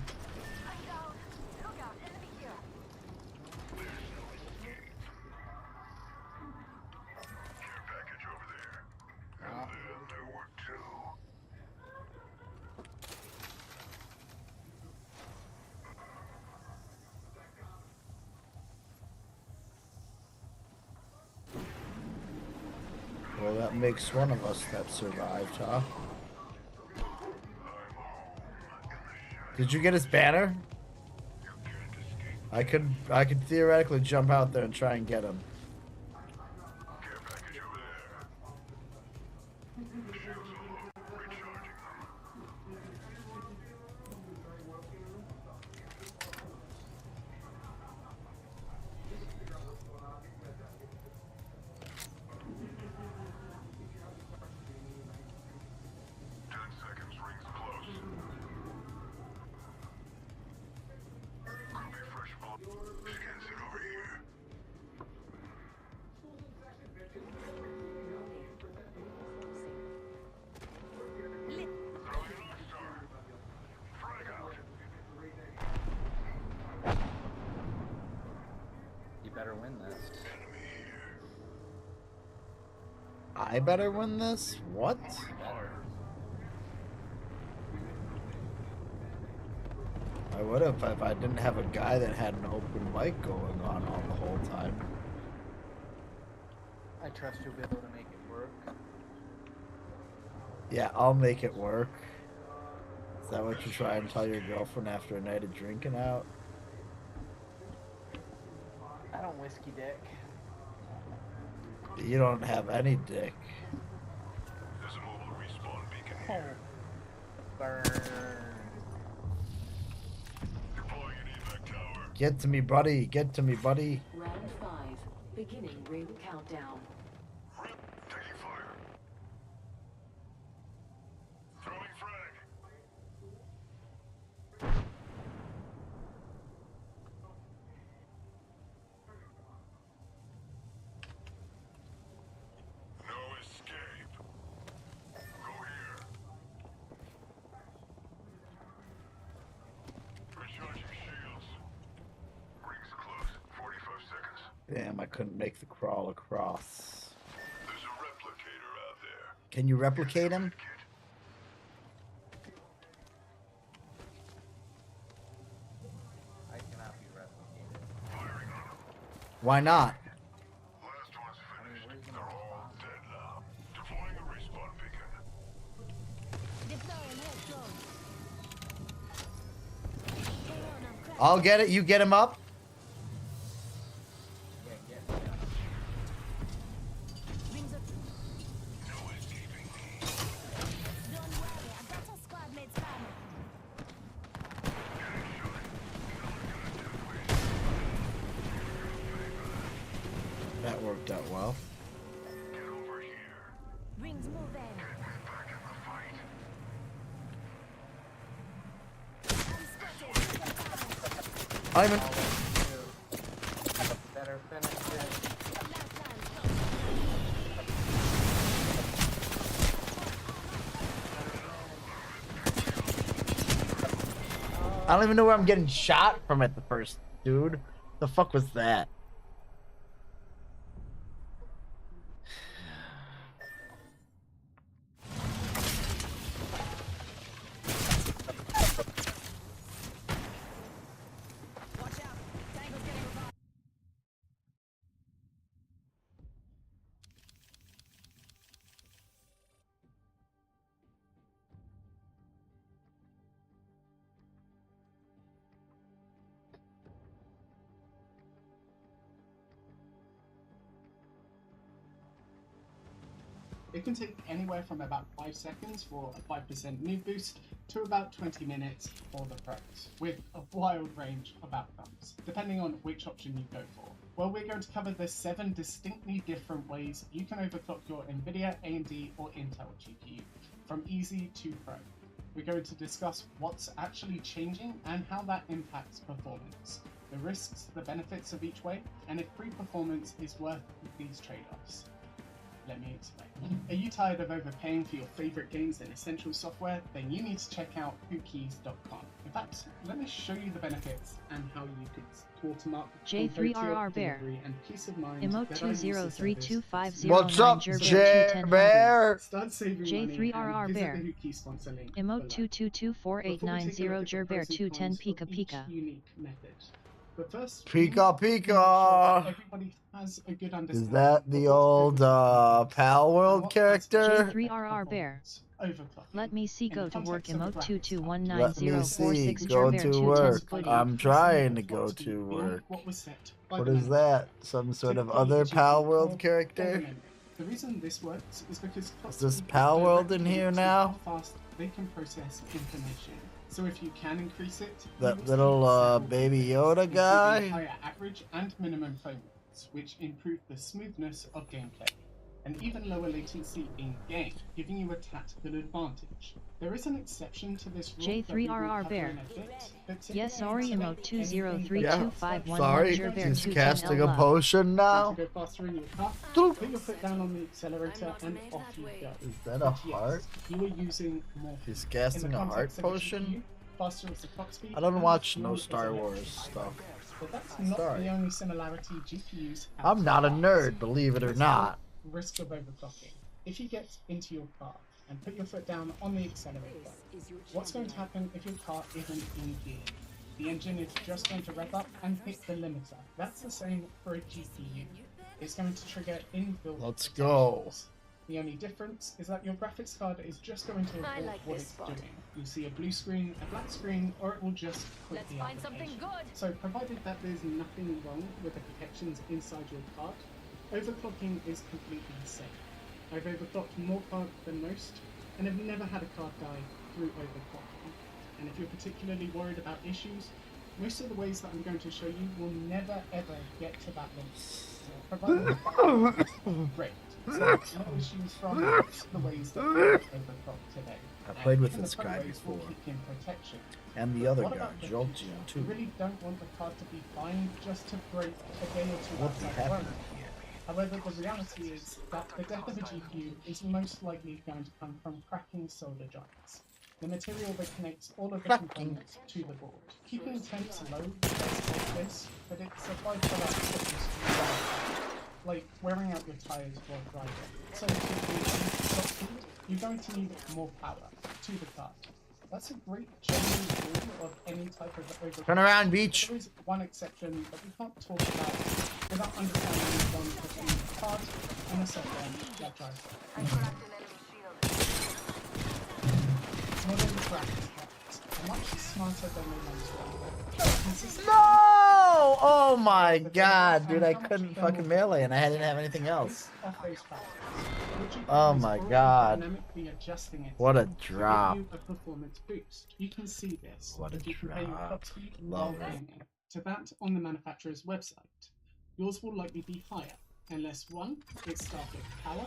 Well, that makes one of us that survived, huh? Did you get his banner? I could theoretically jump out there and try and get him. I better win this? What? I would have if I didn't have a guy that had an open mic going on all the whole time. I trust you'll be able to make it work. Yeah, I'll make it work. Is that what you try and tell your girlfriend after a night of drinking out? I don't whiskey dick. You don't have any dick. There's a mobile respawn beacon Oh. here. Burn. Deploying an evac tower. Get to me, buddy. Get to me, buddy. Round 5. Beginning ring countdown. Taking fire. Throwing frag. No escape. Go here. Recharging shields. Rings close. 45 seconds. Damn, I couldn't make the crawl across. There's a replicator out there. Can you replicate him? I cannot be replicated. Firing on them. Why not? Last one's finished. They're all dead now. Deploying a respawn beacon. Deploying head drone. Hang on, I'm cracking. I'll get it. You get him up. Rings up. No escaping me. Don't worry, I've got our squad mates coming. That worked out well. Get over here. Rings moving. Back in the fight. I'm spotted. I'm in. Better finish it. I don't even know where I'm getting shot from at the first, dude. The fuck was that? Watch out. Tango's getting revived. It can take anywhere from about 5 seconds for a 5% move boost to about 20 minutes for the pros, with a wild range of outcomes, depending on which option you go for. Well, we're going to cover the 7 distinctly different ways you can overclock your NVIDIA, AMD, or Intel GPU, from easy to pro. We're going to discuss what's actually changing and how that impacts performance, the risks, the benefits of each way, and if free performance is worth these trade-offs. Let me explain. Are you tired of overpaying for your favorite games and essential software? Then you need to check out whokeys.com. In fact, let me show you the benefits and how you could watermark J3RR Bear. and peace of mind. Emote that I use the service. 2032509 What's up, Jer Bear? Start saving J3RR money and Bear. visit the Whokeys sponsor link Emote below. 2224890 Jerbear 210 Pika Pika. Unique method. But first, Pika Pika. everybody has a good Is understanding. that the old Pal World character? J3RR Bear. Let me see go to work emote Let me 2219046 see. Go Jerbear to 210 work. Squiddy. I'm trying to go to work. What is that? Some sort of other Pal World character? The reason this works is because Is this Pal World in here now? how fast they can process information. So if you can increase it, That little baby Yoda including guy? higher average and minimum frame rates, which improve the smoothness of gameplay, and even lower latency in game, giving you a tactical advantage. There is an exception to this rule that we will J3RR cover Bear. in a bit, but typically Yes, sorry, to make emote anything better, 2032511 Sorry, Jerbear he's 210 casting a love. potion now? to go faster in your car, put your foot down on the accelerator and off you go. Is that a But yes, heart? you are using more. He's In casting the a heart context of a potion? GPU, faster is the clock speed, I don't and watch fuel no is Star electric. Wars stuff. But that's not Sorry. the only similarity GPUs have. I'm not a nerd, believe it or not. Risk of overclocking. if you get into your car and put your foot down on the accelerator, what's going to happen if your car isn't in gear? The engine is just going to rev up and hit the limiter. That's the same for a GPU. It's going to trigger inbuilt Let's go. The only difference is that your graphics card is just going to report what it's doing. You'll see a blue screen, a black screen, or it will just quit Let's the find application. something good. So provided that there's nothing wrong with the protections inside your card, overclocking is completely safe. I've overclocked more cards than most, and have never had a card die through overclocking. And if you're particularly worried about issues, most of the ways that I'm going to show you will never ever get to that limit. Provided great. So no issues from the ways that we overclock today. I played with And this the guy ways will before. keep in protection. And the other What guy, about the Jolteon, future? too. You really don't want the card to be fine just to break a day or two What the outside heck? warranty. However, the reality is that the death of a GPU is most likely going to come from cracking solder joints, the material that connects all of the components to the board. Keeping temps low does solve this, but it's a byproduct of this like wearing out your tires while driving. So to increase top speed, you're going to need more power to the car. That's a great general rule of any type of overclock. Turn around, Beach. There is one exception that we can't talk about without understanding one between the card and the software that drives it. Modern graphics cards are much smarter than they once were. No! Oh my god, dude, I couldn't fucking melee and I didn't have anything else. Oh my god. Dynamically adjusting it What a to give drop. you a performance boost. You can see this What a if you compare your drop. clock speed Love while it. gaming to that on the manufacturer's website. Yours will likely be higher, unless 1, it's starved of power,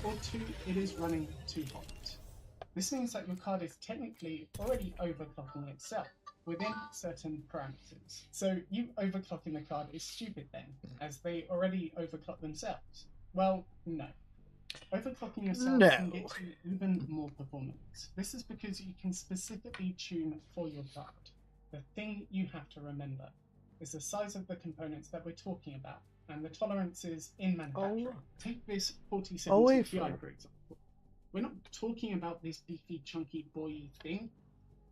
or 2, it is running too hot. This means that your card is technically already overclocking itself within certain parameters. So you overclocking the card is stupid then, as they already overclock themselves. Well, no. Overclocking yourself can get you even more performance. This is because you can specifically tune for your card. The thing you have to remember is the size of the components that we're talking about and the tolerances in manufacturing. Take this 4070 Ti, for example. We're not talking about this beefy, chunky, boy thing.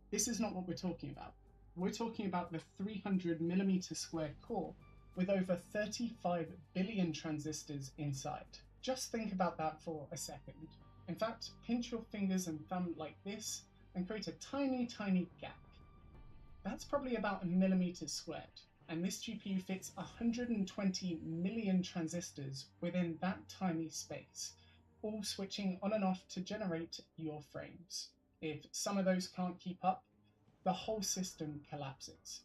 This is not what we're talking about. We're talking about the 300mm square core with over 35 billion transistors inside. Just think about that for a second. In fact, pinch your fingers and thumb like this and create a tiny, tiny gap. That's probably about 1 millimeter squared, and this GPU fits 120 million transistors within that tiny space, all switching on and off to generate your frames. If some of those can't keep up, the whole system collapses.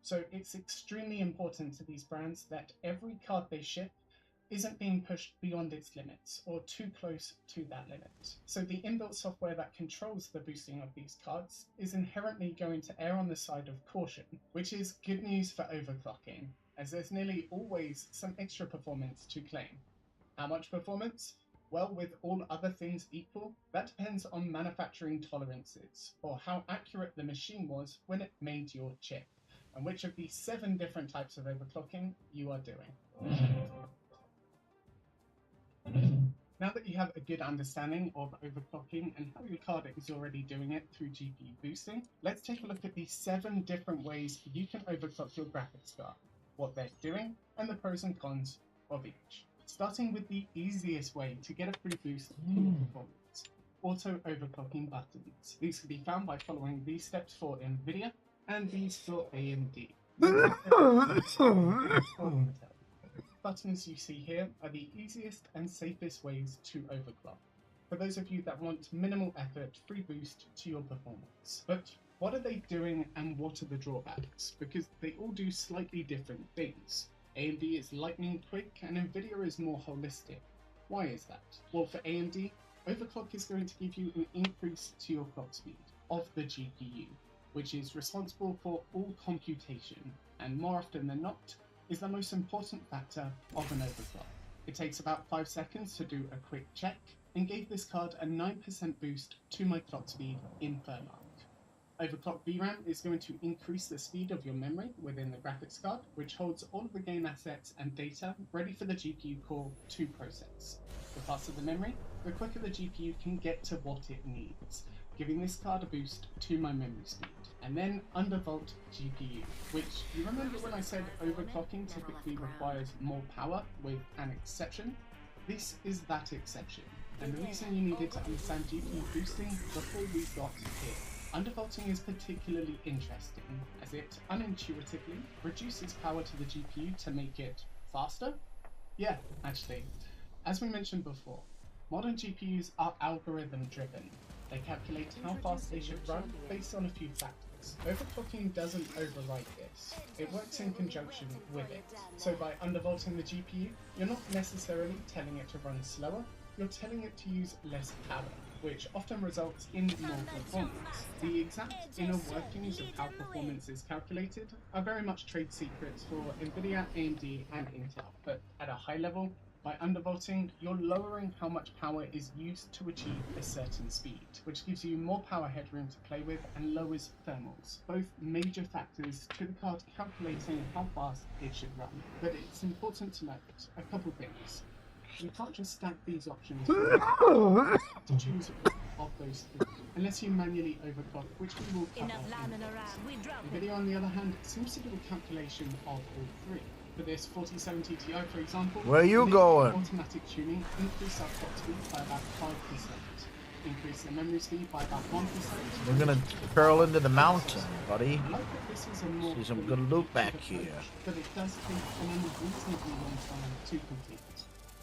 So it's extremely important to these brands that every card they ship isn't being pushed beyond its limits or too close to that limit. So the inbuilt software that controls the boosting of these cards is inherently going to err on the side of caution, which is good news for overclocking, as there's nearly always some extra performance to claim. How much performance? Well, with all other things equal, that depends on manufacturing tolerances, or how accurate the machine was when it made your chip, and which of these 7 different types of overclocking you are doing. Now that you have a good understanding of overclocking and how your card is already doing it through GPU boosting, let's take a look at the 7 different ways you can overclock your graphics card, what they're doing, and the pros and cons of each. Starting with the easiest way to get a free boost to your performance, auto overclocking buttons. These can be found by following these steps for NVIDIA and these for AMD. Buttons you see here are the easiest and safest ways to overclock, for those of you that want minimal effort free boost to your performance. But what are they doing and what are the drawbacks? Because they all do slightly different things. AMD is lightning quick and NVIDIA is more holistic. Why is that? Well, for AMD, overclock is going to give you an increase to your clock speed of the GPU, which is responsible for all computation, and more often than not, is the most important factor of an overclock. It takes about 5 seconds to do a quick check, and gave this card a 9% boost to my clock speed in Thermark. Overclock VRAM is going to increase the speed of your memory within the graphics card, which holds all of the game assets and data ready for the GPU core to process. The faster the memory, the quicker the GPU can get to what it needs, giving this card a boost to my memory speed. And then undervolt GPU, which you remember when I said overclocking typically requires more power with an exception? This is that exception, and the reason you needed to understand GPU boosting before we got here. Undervolting is particularly interesting, as it unintuitively reduces power to the GPU to make it faster? Yeah, actually. As we mentioned before, modern GPUs are algorithm driven. They calculate how fast they should run based on a few factors. Overclocking doesn't override this. It works in conjunction with it. So by undervolting the GPU, you're not necessarily telling it to run slower, you're telling it to use less power, which often results in more performance. The exact inner workings of how performance is calculated are very much trade secrets for Nvidia, AMD, and Intel, but at a high level, by undervolting, you're lowering how much power is used to achieve a certain speed, which gives you more power headroom to play with and lowers thermals, both major factors to the card calculating how fast it should run. But it's important to note a couple things. You can't just stack these options to choose of those three, unless you manually overclock, which we will cover. NVIDIA, on the other hand, seems to do a calculation of all three. For this 4070 Ti, for example, where are you going? Automatic tuning increase our clock speed by about 5%, increase the memory speed by about 1%. We're gonna curl into the mountain, buddy. I like that this is a more See some good loot back here. But it does take an unreasonably long time to complete.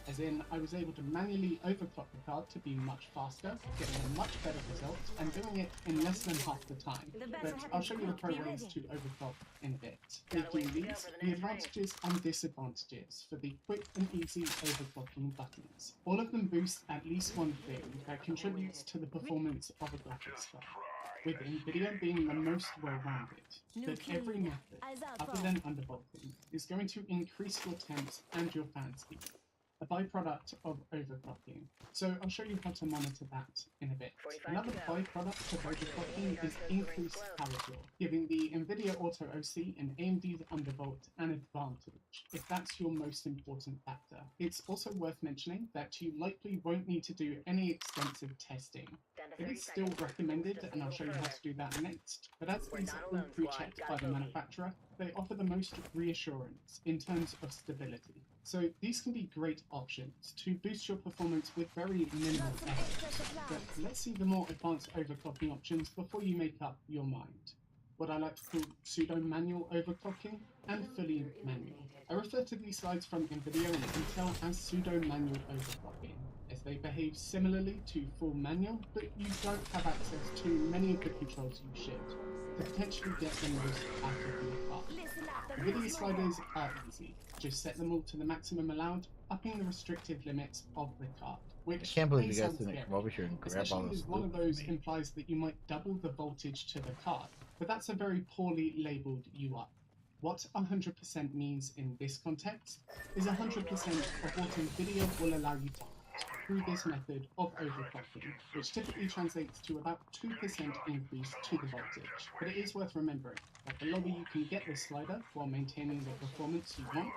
As in, I was able to manually overclock the card to be much faster, getting a much better result, and doing it in less than half the time. But I'll show you the pro ways to overclock in a bit. Taking these, the advantages and disadvantages for the quick and easy overclocking buttons. All of them boost at least one thing that contributes to the performance of a graphics card, with NVIDIA being the most well-rounded. But every method, other than undervolting, is going to increase your temps and your fan speed, a byproduct of overclocking. So I'll show you how to monitor that in a bit. Another byproduct of overclocking is increased power draw, giving the NVIDIA Auto OC and AMD's undervolt an advantage, if that's your most important factor. It's also worth mentioning that you likely won't need to do any extensive testing. It is still recommended, and I'll show you how to do that next, but as these are all pre-checked by the manufacturer, they offer the most reassurance in terms of stability. So these can be great options to boost your performance with very minimal effort. But let's see the more advanced overclocking options before you make up your mind. What I like to call pseudo-manual overclocking and fully manual. I refer to these slides from NVIDIA and Intel as pseudo-manual overclocking, as they behave similarly to full manual, but you don't have access to many of the controls you should, to potentially get the most out of your card. NVIDIA sliders are easy. Just set them all to the maximum allowed, upping the restrictive limits of the card. Which I can't believe you guys sound didn't scary, come over here and grab all especially this as one loot of those implies that you might double the voltage to the card, but that's a very poorly labeled UI. What 100% means in this context is 100% of what NVIDIA will allow you to through this method of overclocking, which typically translates to about 2% increase to the voltage. But it is worth remembering that the lower you can get this slider while maintaining the performance you want,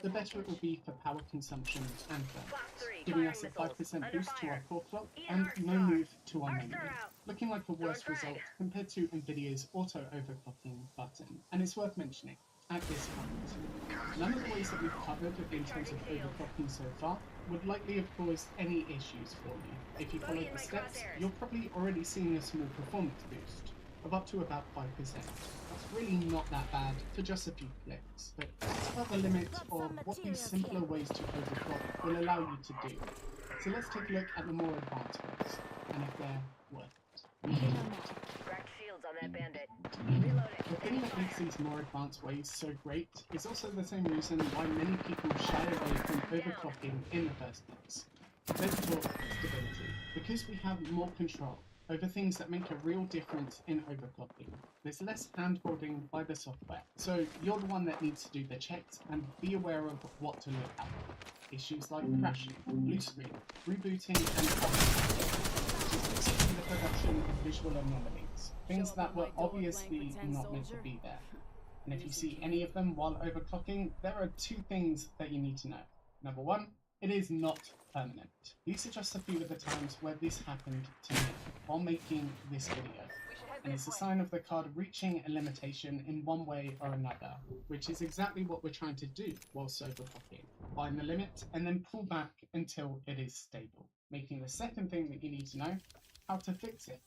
the better it will be for power consumption and thermals, giving us a 5% boost to our core clock and no move to our memory, looking like a worse result compared to NVIDIA's auto overclocking button. And it's worth mentioning, at this point, none of the ways that we've covered in terms of overclocking so far would likely have caused any issues for you. If you followed the steps, you're probably already seeing a small performance boost of up to about 5%. That's really not that bad for just a few clicks, but that's about the limit of what these simpler ways to overclock will allow you to do. So let's take a look at the more advanced ways, and if they're worth it. Cracked shields on that bandit. The thing that makes these more advanced ways so great is also the same reason why many people shy away from overclocking in the first place. Let's talk stability. Because we have more control over things that make a real difference in overclocking, there's less hand-holding by the software. So you're the one that needs to do the checks and be aware of what to look out for. Issues like crashing, blue screen, rebooting, and the production of visual anomalies. Things that were obviously not meant to be there. And if you see any of them while overclocking, there are two things that you need to know. Number one, it is not permanent. These are just a few of the times where this happened to me while making this video. And it's a sign of the card reaching a limitation in one way or another, which is exactly what we're trying to do whilst overclocking. Find the limit and then pull back until it is stable, making the second thing that you need to know, how to fix it.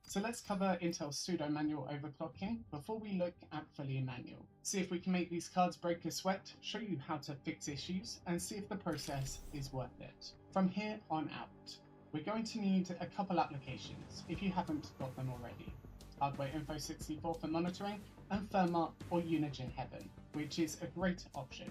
So let's cover Intel's pseudo-manual overclocking before we look at fully manual. See if we can make these cards break a sweat, show you how to fix issues, and see if the process is worth it. From here on out, we're going to need a couple applications, if you haven't got them already. Hardware Info 64 for monitoring, and Thermark or Unigine Heaven, which is a great option,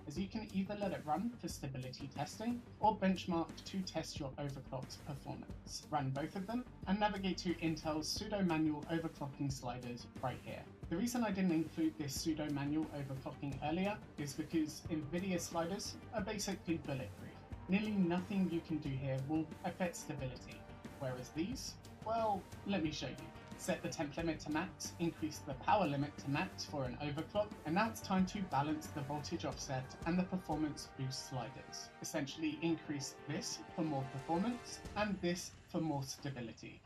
as you can either let it run for stability testing or benchmark to test your overclocked performance. Run both of them and navigate to Intel's pseudo-manual overclocking sliders right here. The reason I didn't include this pseudo-manual overclocking earlier is because NVIDIA sliders are basically bulletproof. Nearly nothing you can do here will affect stability, whereas these, well, let me show you. Set the temp limit to max, increase the power limit to max for an overclock, and now it's time to balance the voltage offset and the performance boost sliders. Essentially increase this for more performance and this for more stability.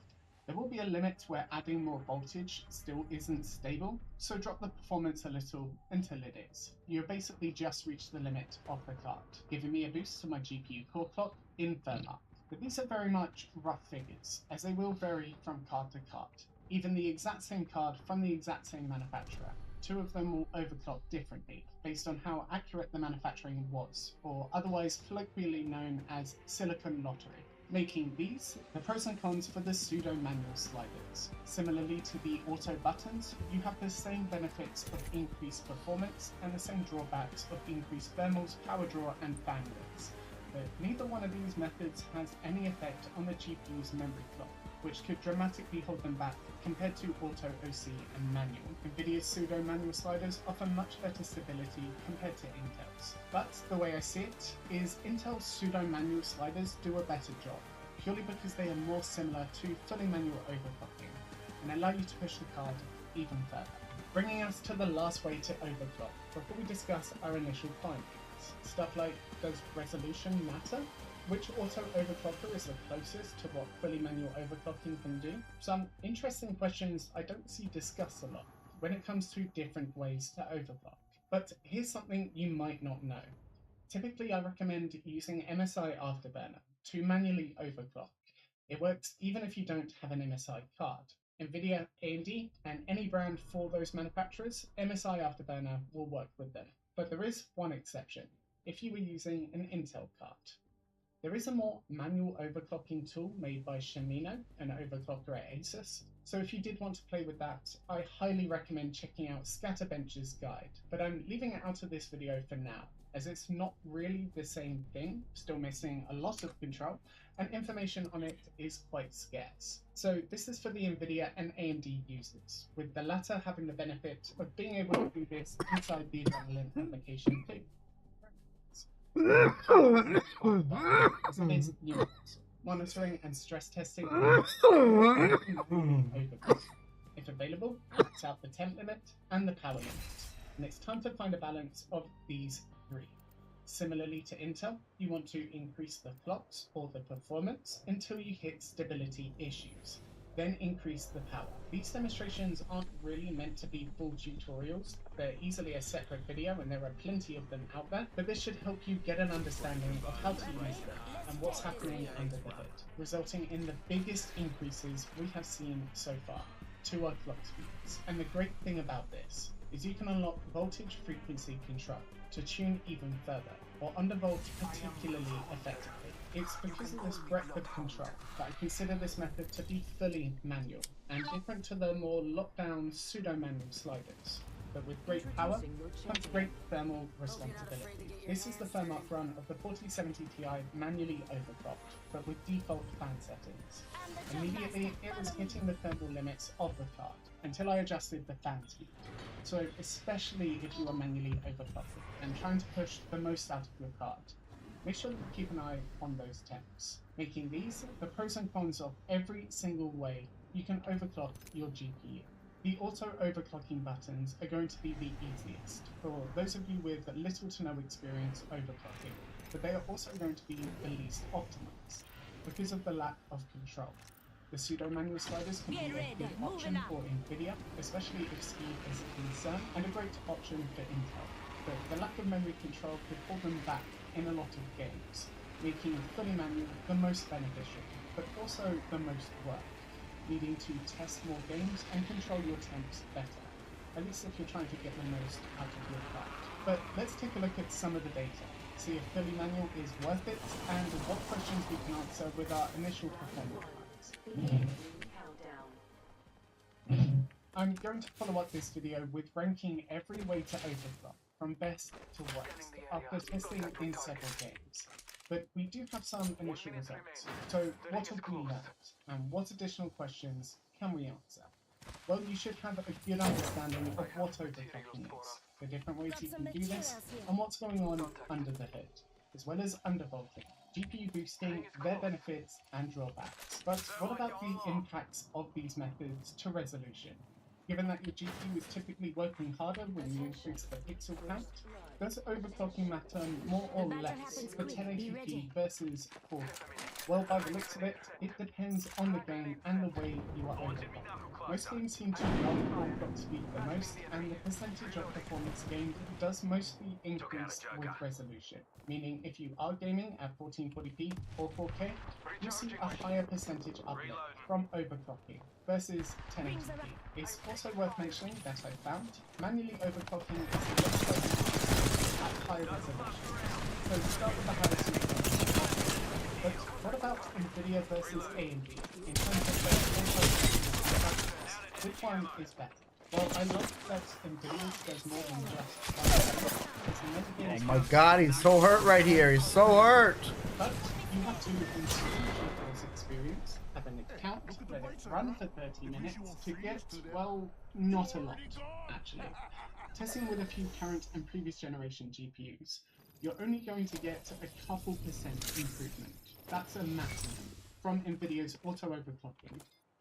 There will be a limit where adding more voltage still isn't stable, so drop the performance a little until it is. You've basically just reached the limit of the card, giving me a boost to my GPU core clock in Thermark. But these are very much rough figures, as they will vary from card to card. Even the exact same card from the exact same manufacturer, two of them will overclock differently based on how accurate the manufacturing was, or otherwise colloquially known as silicon lottery, making these the pros and cons for the pseudo-manual sliders. Similarly to the auto buttons, you have the same benefits of increased performance and the same drawbacks of increased thermals, power draw, and bandwidths. But neither one of these methods has any effect on the GPU's memory clock, which could dramatically hold them back compared to Auto OC and manual. NVIDIA's pseudo-manual sliders offer much better stability compared to Intel's. But the way I see it is Intel's pseudo-manual sliders do a better job, purely because they are more similar to fully manual overclocking, and allow you to push the card even further. Bringing us to the last way to overclock, before we discuss our initial findings. Stuff like, does resolution matter? Which auto overclocker is the closest to what fully manual overclocking can do? Some interesting questions I don't see discussed a lot when it comes to different ways to overclock. But here's something you might not know. Typically I recommend using MSI Afterburner to manually overclock. It works even if you don't have an MSI card. NVIDIA, AMD, and any brand for those manufacturers, MSI Afterburner will work with them. But there is one exception, if you were using an Intel card. There is a more manual overclocking tool made by Shimino, an overclocker at Asus, so if you did want to play with that, I highly recommend checking out Scatterbench's guide, but I'm leaving it out of this video for now, as it's not really the same thing, still missing a lot of control, and information on it is quite scarce. So this is for the NVIDIA and AMD users, with the latter having the benefit of being able to do this inside the Adrenalin application too. As basic units, monitoring and stress testing. If available, max out the temp limit and the power limit, and it's time to find a balance of these three. Similarly to Intel, you want to increase the clocks or the performance until you hit stability issues. Then increase the power. These demonstrations aren't really meant to be full tutorials. They're easily a separate video and there are plenty of them out there, but this should help you get an understanding of how to use them and what's happening under the hood, resulting in the biggest increases we have seen so far to our clock speeds. And the great thing about this is you can unlock voltage frequency control to tune even further, or undervolt particularly effectively. It's because of this breadth of control that I consider this method to be fully manual, and different to the more lockdown pseudo-manual sliders. But with great power comes great thermal responsibility. This is the Thermark run of the 4070 Ti manually overclocked, but with default fan settings. Immediately, it was hitting the thermal limits of the card, until I adjusted the fan speed. So especially if you are manually overclocking and trying to push the most out of your card, make sure you keep an eye on those temps, making these the pros and cons of every single way you can overclock your GPU. The auto overclocking buttons are going to be the easiest for those of you with little to no experience overclocking, but they are also going to be the least optimized because of the lack of control. The pseudo-manual sliders can be a good option for NVIDIA, especially if speed is a concern, and a great option for Intel. But the lack of memory control could hold them back in a lot of games, making fully manual the most beneficial, but also the most work, needing to test more games and control your temps better, at least if you're trying to get the most out of your card. But let's take a look at some of the data, see if fully manual is worth it, and what questions we can answer with our initial performance plans. I'm going to follow up this video with ranking every way to overclock, from best to worst, after testing in several games. But we do have some initial results. So what have we learned, and what additional questions can we answer? Well, you should have a good understanding of what overclocking is, the different ways you can do this, and what's going on under the hood, as well as undervolting, GPU boosting, their benefits and drawbacks. But what about the impacts of these methods to resolution? Given that your GPU is typically working harder when you increase the pixel count, does overclocking matter more or less for 1080p versus 4K? Well, by the looks of it, it depends on the game and the way you are overclocking. Most games seem to love clock speed the most, and the percentage of performance gained does mostly increase with resolution, meaning if you are gaming at 1440p or 4K, you see a higher percentage uplift from overclocking versus 1080p. It's also worth mentioning that I found manually overclocking is less likely at high resolution, so start with the highest you can. But what about NVIDIA versus AMD in terms of their overclocking? Which one is better? Well, I love that NVIDIA does more than just Oh my god, he's so hurt right here. He's so hurt. But you have to install GeForce Experience, have an account, let it run for 30 minutes to get, well, not a lot, actually. Testing with a few current and previous generation GPUs, you're only going to get a couple % improvement. That's a maximum from NVIDIA's auto overclocking,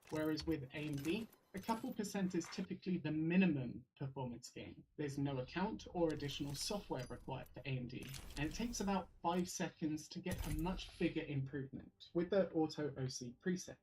whereas with AMD, a couple % is typically the minimum performance gain. There's no account or additional software required for AMD, and it takes about 5 seconds to get a much bigger improvement with the Auto OC preset.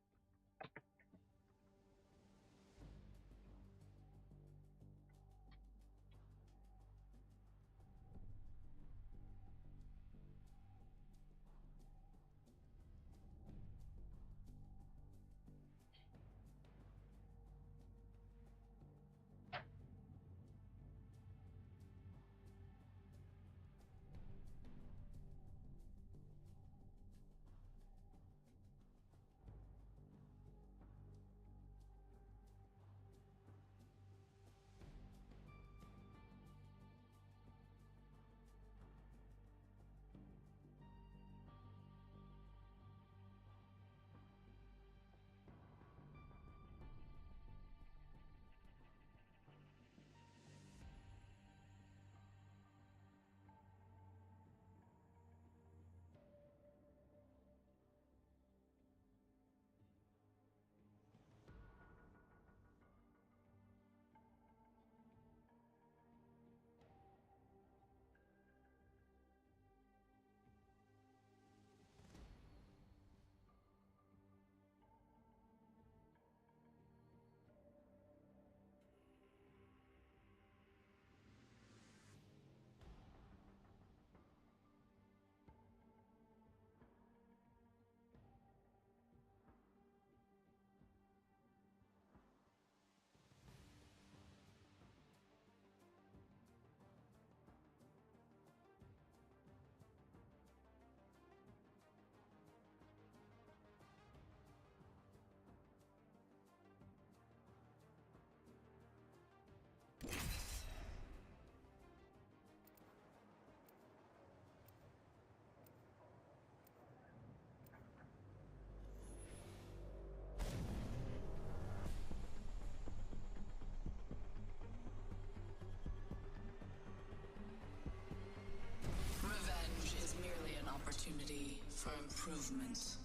Opportunity for improvement.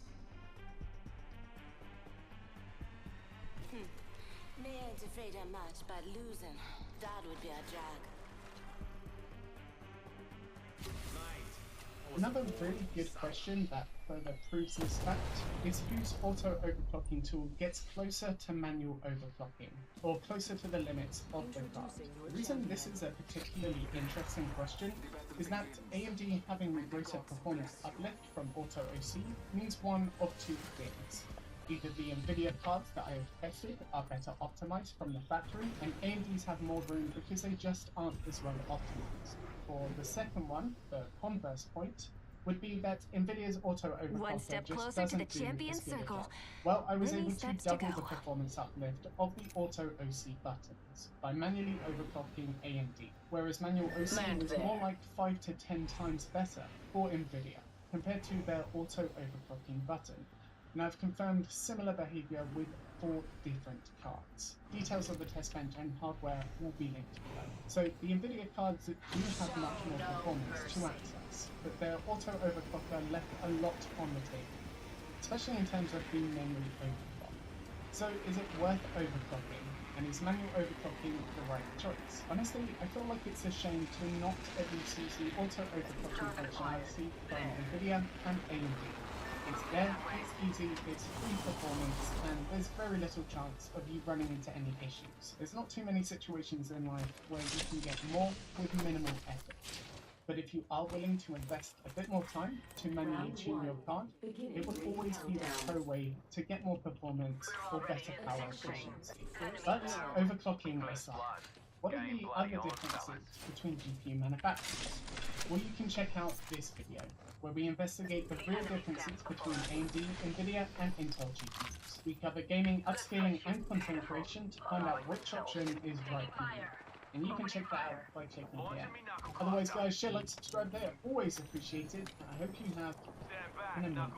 Me ain't afraid of much, but losing, that would be a drag. Knight, Another really good question that further proves this fact is whose auto overclocking tool gets closer to manual overclocking, or closer to the limits of the card. The reason this is a particularly interesting question is that AMD having greater performance uplift from auto OC means one of two things. Either the Nvidia cards that I have tested are better optimized from the factory, and AMD's have more room because they just aren't as well optimized. For the second one, the converse point, would be that Nvidia's auto overclocker just doesn't do as good a job. Well, I was able to double the performance uplift of the auto OC buttons by manually overclocking AMD, whereas manual OC was more like 5 to 10 times better for Nvidia compared to their auto overclocking button. And I've confirmed similar behavior with 4 different cards. Details of the test bench and hardware will be linked below. So the Nvidia cards do have much more performance to access, but their auto overclocker left a lot on the table, especially in terms of being memory overclock. So is it worth overclocking? And is manual overclocking the right choice? Honestly, I feel like it's a shame to not at least use the auto overclocking functionality from Nvidia and AMD. It's there, it's easy, it's free performance, and there's very little chance of you running into any issues. There's not too many situations in life where you can get more with minimal effort. But if you are willing to invest a bit more time to manually tune your card, it would always be the pro way to get more performance or better power efficiency. But overclocking aside, what are the other differences between GPU manufacturers? Well, you can check out this video, where we investigate the real differences between AMD, Nvidia, and Intel GPUs. We cover gaming, upscaling, and content creation to find out which option is right for you. And you can check that out by clicking here. Otherwise, guys, share, like, subscribe there. Always appreciated. I hope you have an amazing.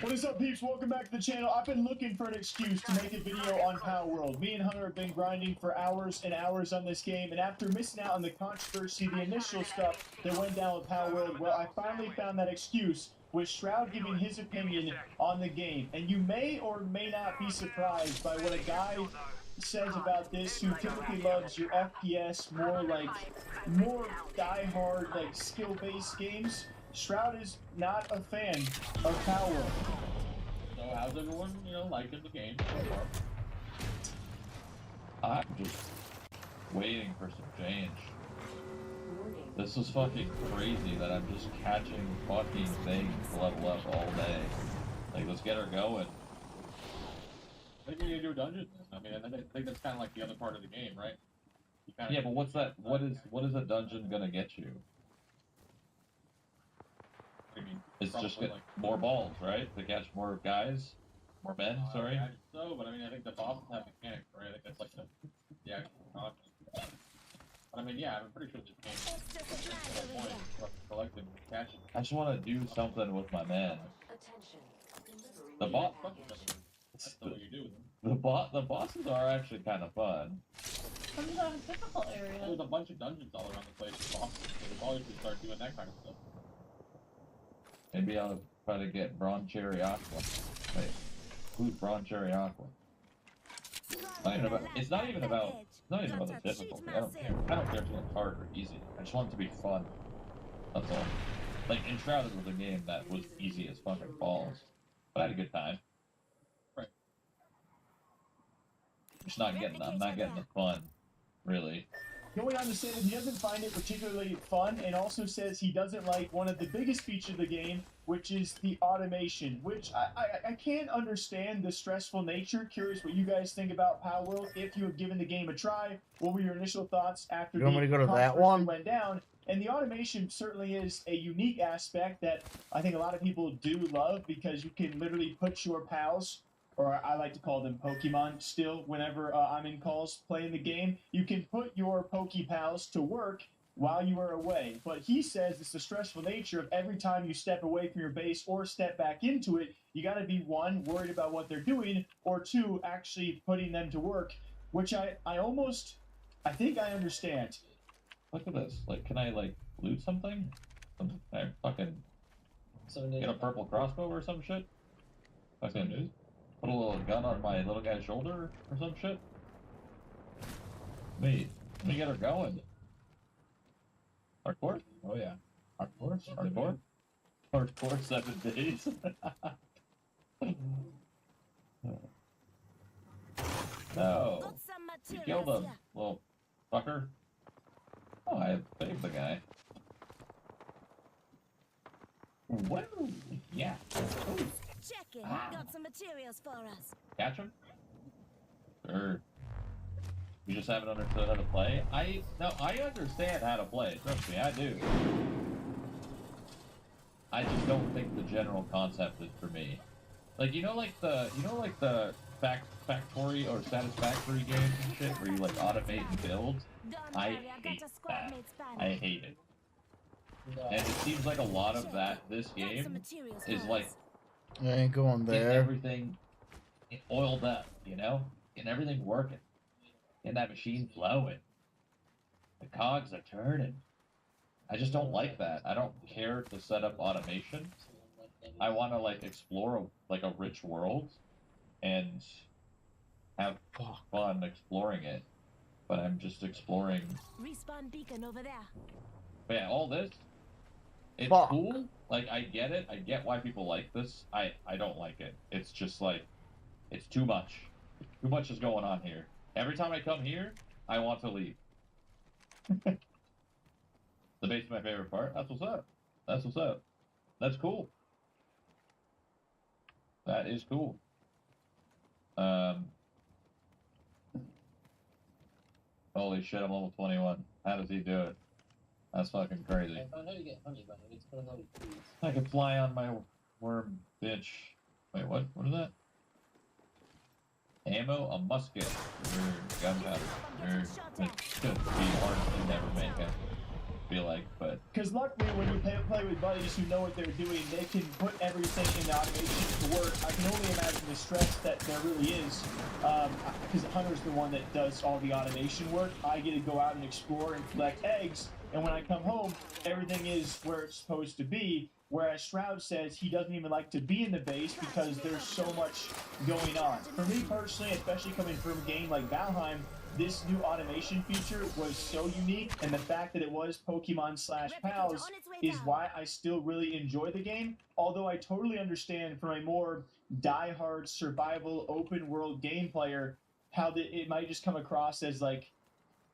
What is up, peeps? Welcome back to the channel. I've been looking for an excuse to make a video on Power World. Me and Hunter have been grinding for hours and hours on this game, and after missing out on the controversy, the initial stuff that went down with Power World, well, I finally found that excuse with Shroud giving his opinion on the game. And you may or may not be surprised by what a guy says about this who typically loves your FPS, more die-hard, like, skill-based games. Shroud is not a fan of Power World. So how's everyone, liking the game so far? I'm just waiting for some change. This is fucking crazy that I'm just catching fucking things to level up all day. Like, let's get her going. I think you do a dungeon. I mean, I think that's kind of like the other part of the game, right? Yeah, but what's that? What is a dungeon gonna get you? I mean, It's just get more balls, right? To catch more guys, more men. Sorry. I so, but I mean, I think the bosses have mechanics, right? I think that's like the actual content. But I mean, yeah, I'm pretty sure this game is the point of collecting, catching. I just want to do something with my men. The boss. That's what you do with them. The bosses are actually kind of fun. Sometimes difficult areas. There's a bunch of dungeons all around the place. Bosses, so we probably should start doing that kind of stuff. Maybe I'll try to get Braun Cherry Aqua. Wait, who's Braun Cherry Aqua? It's not even about the difficulty. I don't care. I don't care if it's hard or easy. I just want it to be fun. That's all. Like, Enshrouded was a game that was easy as fucking balls, but I had a good time. Right. I'm not getting the fun, really. Going on to say that he doesn't find it particularly fun, and also says he doesn't like one of the biggest features of the game, which is the automation, which I can't understand the stressful nature. Curious what you guys think about Power World, if you have given the game a try. What were your initial thoughts after You want me to go to that controversy one? went down? And the automation certainly is a unique aspect that I think a lot of people do love, because you can literally put your pals, or I like to call them Pokemon still, whenever I'm in calls playing the game, you can put your Pokepals to work while you are away. But he says it's the stressful nature of every time you step away from your base or step back into it, you got to be, 1, worried about what they're doing, or 2, actually putting them to work, which I think I understand. Look at this. Like, can I, loot something? Can I fucking get a purple crossbow or some shit? Fucking put a little gun on my little guy's shoulder or some shit? Wait, let me get her going. Hardcore? Oh yeah. Hardcore? Hardcore? Hardcore 7 days. No. You killed him, little fucker. Oh, I saved the guy. Whoa! Yeah. Ooh. Check it. Ah. Got some materials for us. Catch him? Sure. You just haven't understood how to play? I understand how to play. Trust me, I do. I just don't think the general concept is for me. Like the factory or satisfactory games and shit where you like automate and build. I hate that. I hate it. And it seems like a lot of that this game is like I ain't going get there. everything oiled up, you know? Getting everything working. Getting that machine flowing. The cogs are turning. I just don't like that. I don't care to set up automation. I want to like explore a rich world and have fun exploring it. But I'm just exploring. Respawn beacon over there. But yeah, all this, it's cool. Like, I get it. I get why people like this. I don't like it. It's just like, it's too much. Too much is going on here. Every time I come here, I want to leave. The base is my favorite part. That's what's up. That's what's up. That's cool. That is cool. Holy shit, I'm level 21. How does he do it? That's fucking crazy. I found how to get honey, but I need to put on trees. I can fly on my worm bitch. Wait, what? What is that? Ammo, a musket. Gunpowder. It should be hard to never make it. Feel like, but Because luckily, when you play with buddies who know what they're doing, they can put everything in the automation to work. I can only imagine the stress that there really is, because Hunter's the one that does all the automation work. I get to go out and explore and collect eggs, and when I come home, everything is where it's supposed to be. Whereas Shroud says he doesn't even like to be in the base because there's so much going on. For me personally, especially coming from a game like Valheim, this new automation feature was so unique, and the fact that it was Pokemon/Pals is why I still really enjoy the game. Although I totally understand from a more die-hard survival open world game player how it might just come across as like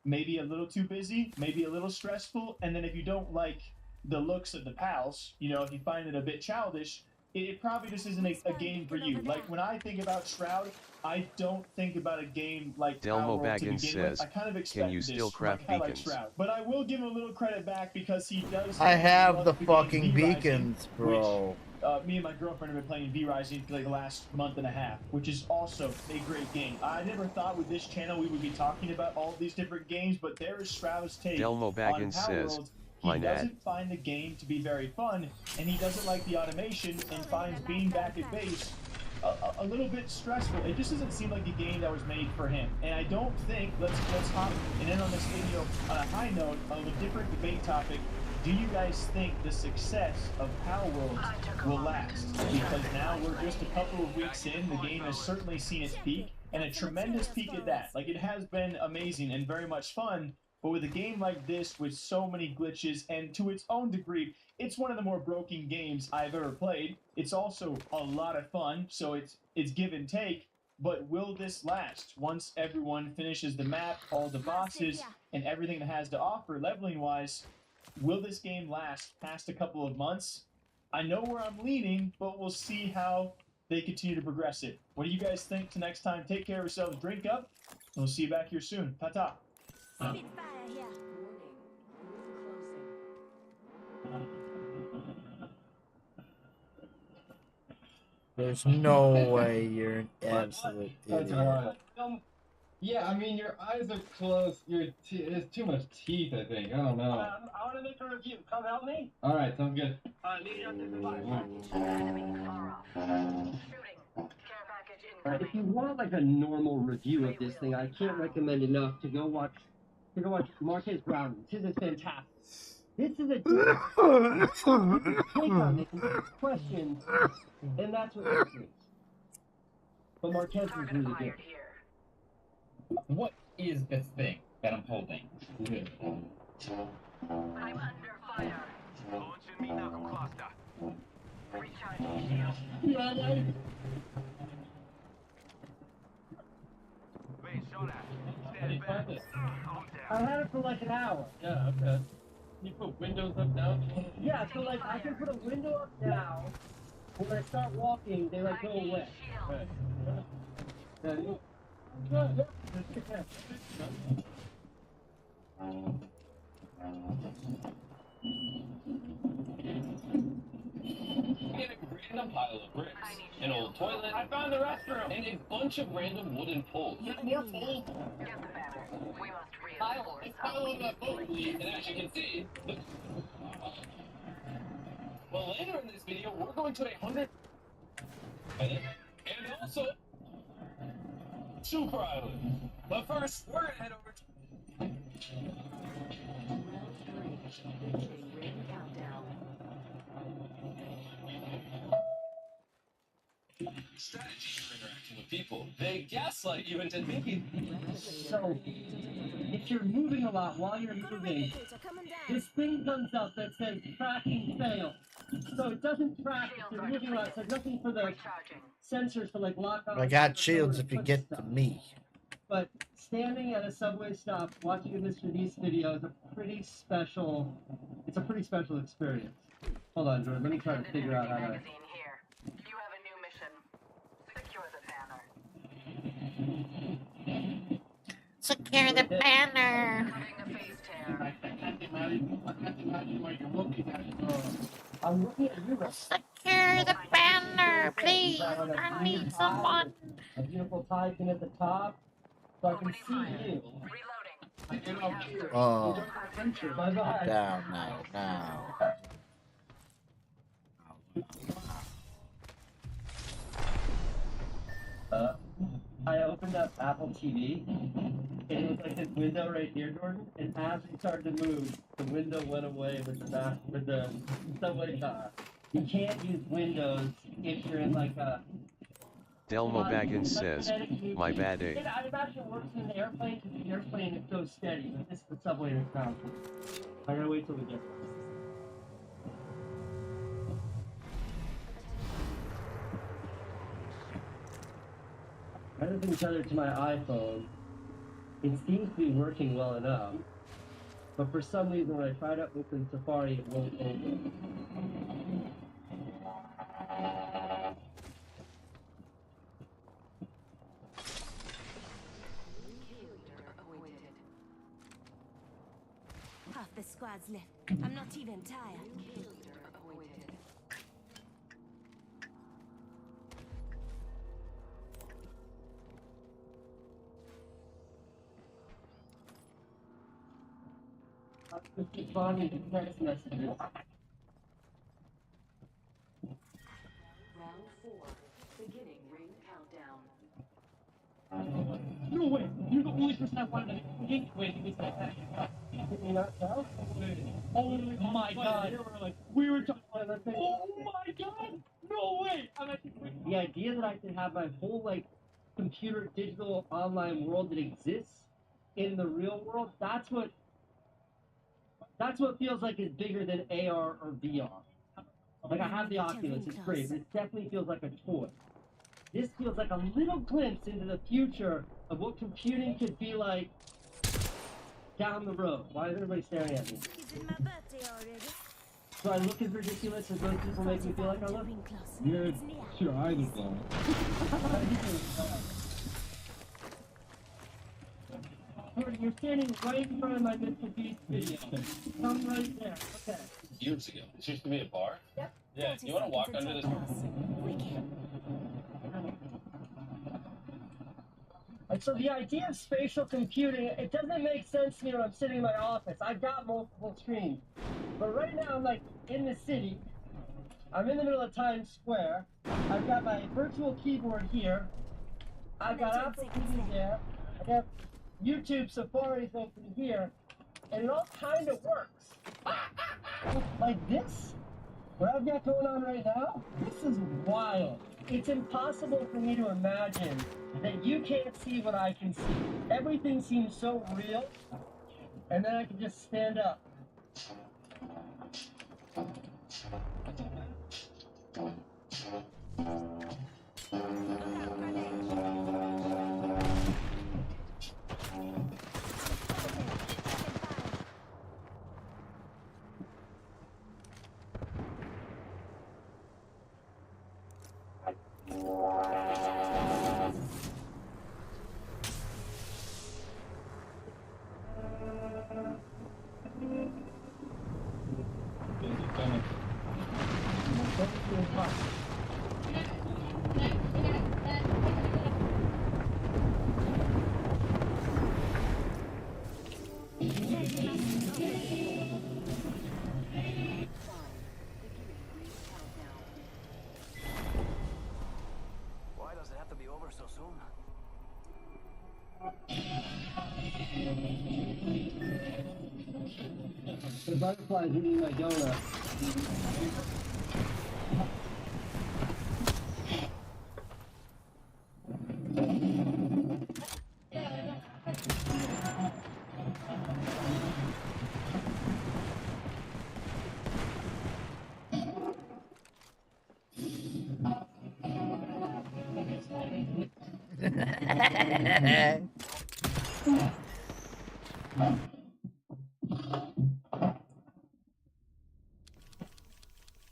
maybe a little too busy, maybe a little stressful, and then if you don't like the looks of the pals, you know, if you find it a bit childish, it probably just isn't a game for you. Like, when I think about Shroud, I don't think about a game like Delmo Palworld to begin Baggins says, with. I kind of expect can you still this craft from a guy like beacons? Shroud. But I will give him a little credit back because he does. I have the game fucking V-Rising, beacons, bro. which, me and my girlfriend have been playing V-Rising for like the last month and a half, which is also a great game. I never thought with this channel we would be talking about all these different games, but there is Shroud's take Delmo Baggins on says, Palworld. He my dad. doesn't find the game to be very fun, and he doesn't like the automation, and finds being back at base a little bit stressful. It just doesn't seem like a game that was made for him. And I don't think, let's hop and end on this video on a high note of a different debate topic. Do you guys think the success of Palworld will last? Because now we're just a couple of weeks in, the game has certainly seen its peak, and a tremendous peak at that. Like, it has been amazing and very much fun. But with a game like this, with so many glitches, and to its own degree, it's one of the more broken games I've ever played. It's also a lot of fun, so it's give and take. But will this last? Once everyone finishes the map, all the bosses, and everything it has to offer leveling-wise, will this game last past a couple of months? I know where I'm leaning, but we'll see how they continue to progress it. What do you guys think? Till next time, take care of yourselves, drink up, and we'll see you back here soon. Ta-ta. There's no way you're an absolute That's idiot. right. Yeah, I mean, your eyes are closed. There's too much teeth, I think. I don't know. I want to make a review. Come help me. Alright, sounds good. Lead up to the If you want like a normal review of this thing, I can't recommend enough to go watch Marquez Brown. This is fantastic. This is a different take on this question, and that's what this is. But Marquez is really good. what is this thing that I'm holding? I'm under fire. Launching me knuckle cluster. Recharging shield. Being shot at. Stand back. I had it for like an hour. Yeah, okay. You put windows up now? Yeah, so like I can put a window up now. When I start walking, they like go away. Right. Get a random pile of bricks, an old toilet, I found the restroom, and a bunch of random wooden poles. Get the banner. We must reinforce our weak point. And as you can see, well, later in this video, we're going to 100 and also Super Island. But first, we're gonna head over to strategy for interacting with people. They gaslight you into thinking. So, if you're moving a lot while you're moving, this thing comes up that says tracking failed. So it doesn't track if you're moving a lot. So nothing for the sensors to like lock on. I got shields if you get to me. But standing at a subway stop watching this for these videos is a pretty special. It's a pretty special experience. Hold on, Jordan. Let me try to figure out how to. You have a new mission. Secure the banner. Secure the banner. Having a face tear. I can't imagine what you're looking at. I'm looking at you. Secure the banner, please. I need someone. A beautiful icon at the top, so I can see you. Oh. Bye-bye. Down now. I opened up Apple TV, and it was like this window right here, Jordan. And as we started to move, the window went away with the subway car. You can't use windows if you're in like a. Delmo Baggins says, my bad I imagine it works in the airplane because the airplane is so steady, but this is the subway in the ground. I gotta wait till we get there. Rather than tether to my iPhone, it seems to be working well enough. But for some reason, when I try to open Safari, it won't open. Half the squad's left. I'm not even tired. Just responding to text messages. Round 4. Beginning ring countdown. No way! You're the only person I wanted to engage with in this attack. Did you not know? Oh my god! We were talking about that thing. Oh my god! No way! The idea that I can have my whole like computer digital online world that exists in the real world, that's what feels like is bigger than AR or VR. Like I have the Oculus, it's great, but it definitely feels like a toy. This feels like a little glimpse into the future of what computing could be like down the road. Why is everybody staring at me? Is it my birthday already? Do I look as ridiculous as those people make me feel like I look? Your eyes are glowing. You're standing right in front of my Mr. Beast video. Come right there. Okay. Years ago. This used to be a bar? Yep. Yeah, you want to walk under this? And so the idea of spatial computing, it doesn't make sense to me when I'm sitting in my office. I've got multiple screens. But right now I'm like in the city. I'm in the middle of Times Square. I've got my virtual keyboard here. I've got Apple TV there. I got YouTube Safari's open here. And it all kind of works. Like this? What I've got going on right now? This is wild. It's impossible for me to imagine that you can't see what I can see. Everything seems so real. And then I can just stand up Why does it have to be over so soon? The butterfly's eating my donut.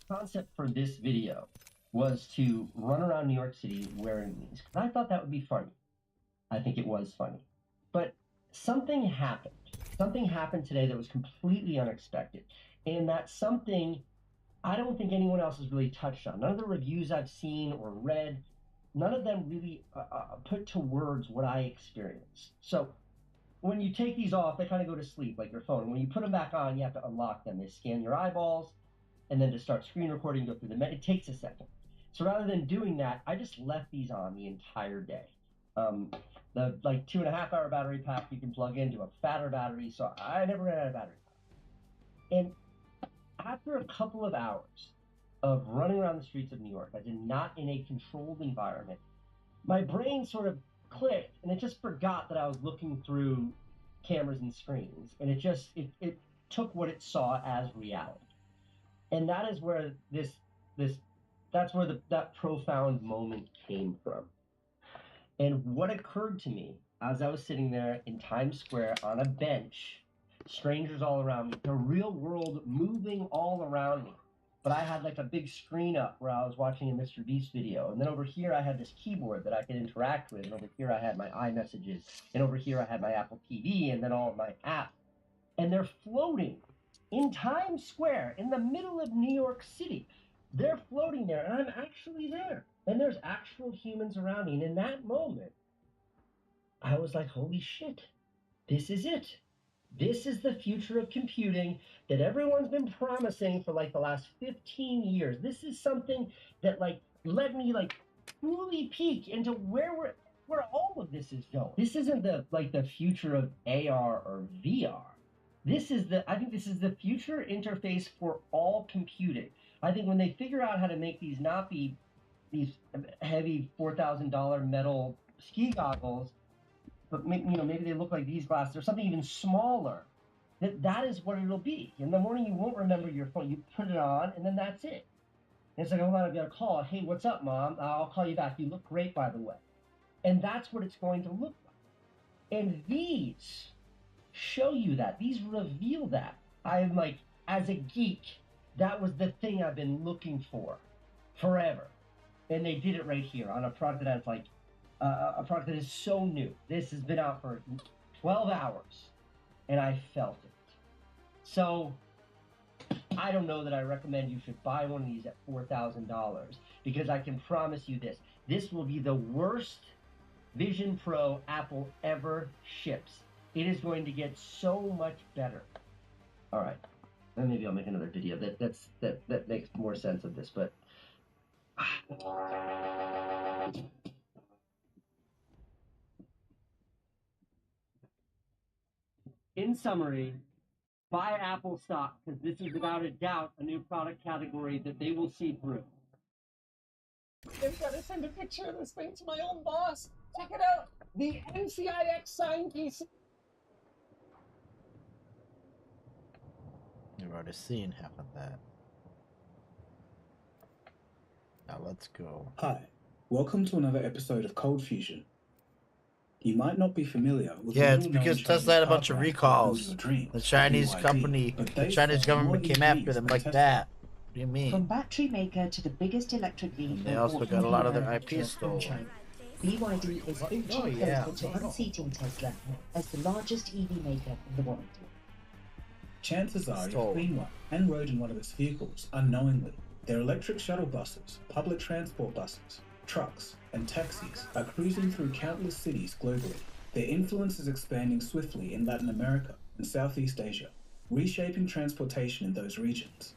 Concept for this video was to run around New York City wearing these. I thought that would be funny. I think it was funny. But something happened. Something happened today that was completely unexpected. And that something I don't think anyone else has really touched on. None of the reviews I've seen or read, none of them really put to words what I experienced. So when you take these off, they kind of go to sleep like your phone. When you put them back on, you have to unlock them. They scan your eyeballs, and then to start screen recording, go through it takes a second. So rather than doing that, I just left these on the entire day. The like 2.5 hour battery pack you can plug into a fatter battery, so I never ran out of battery. And after a couple of hours of running around the streets of New York, as in not in a controlled environment, my brain sort of clicked, and it just forgot that I was looking through cameras and screens, and it took what it saw as reality. And that is where that profound moment came from. And what occurred to me as I was sitting there in Times Square on a bench, strangers all around me, the real world moving all around me. But I had like a big screen up where I was watching a Mr. Beast video. And then over here I had this keyboard that I could interact with. And over here I had my iMessages. And over here I had my Apple TV and then all of my apps. And they're floating in Times Square in the middle of New York City. They're floating there and I'm actually there. And there's actual humans around me. And in that moment, I was like, holy shit, this is it. This is the future of computing that everyone's been promising for like the last 15 years. This is something that like let me like truly peek into where all of this is going. This isn't the future of AR or VR. I think this is the future interface for all computing. I think when they figure out how to make these not be these heavy $4,000 metal ski goggles, but maybe they look like these glasses or something even smaller, that is what it'll be. In the morning, you won't remember your phone. You put it on, and then that's it. And it's like, hold on, I've got a call. Hey, what's up, Mom? I'll call you back. You look great, by the way. And that's what it's going to look like. And these show you that. These reveal that. I'm like, as a geek, that was the thing I've been looking for forever. And they did it right here on a product that's like, a product that is so new. This has been out for 12 hours, and I felt it. So, I don't know that I recommend you should buy one of these at $4,000, because I can promise you this. This will be the worst Vision Pro Apple ever ships. It is going to get so much better. All right, and maybe I'll make another video that makes more sense of this, but... In summary, buy Apple stock, because this is without a doubt a new product category that they will see through. I've got to send a picture of this thing to my old boss. Check it out. The NCIX sign piece. You've already seen half of that. Now let's go. Hi, welcome to another episode of Cold Fusion. You might not be familiar with Yeah, the it's little-known because Chinese Tesla had a car bunch of brand recalls. Build Your Dreams, The Chinese BYD, company, but the they Chinese sell government more came after EVs them than like Tesla. that. What do you From mean? battery maker to the biggest electric vehicle They also bought got a lot of from their manufacturer IP from stolen. China. BYD is inching Oh, yeah. closer to unseating Tesla as the largest EV maker in the world. Chances are Stole. you've seen one and rode in one of its vehicles unknowingly. Their electric shuttle buses, public transport buses, trucks, and taxis are cruising through countless cities globally. Their influence is expanding swiftly in Latin America and Southeast Asia, reshaping transportation in those regions.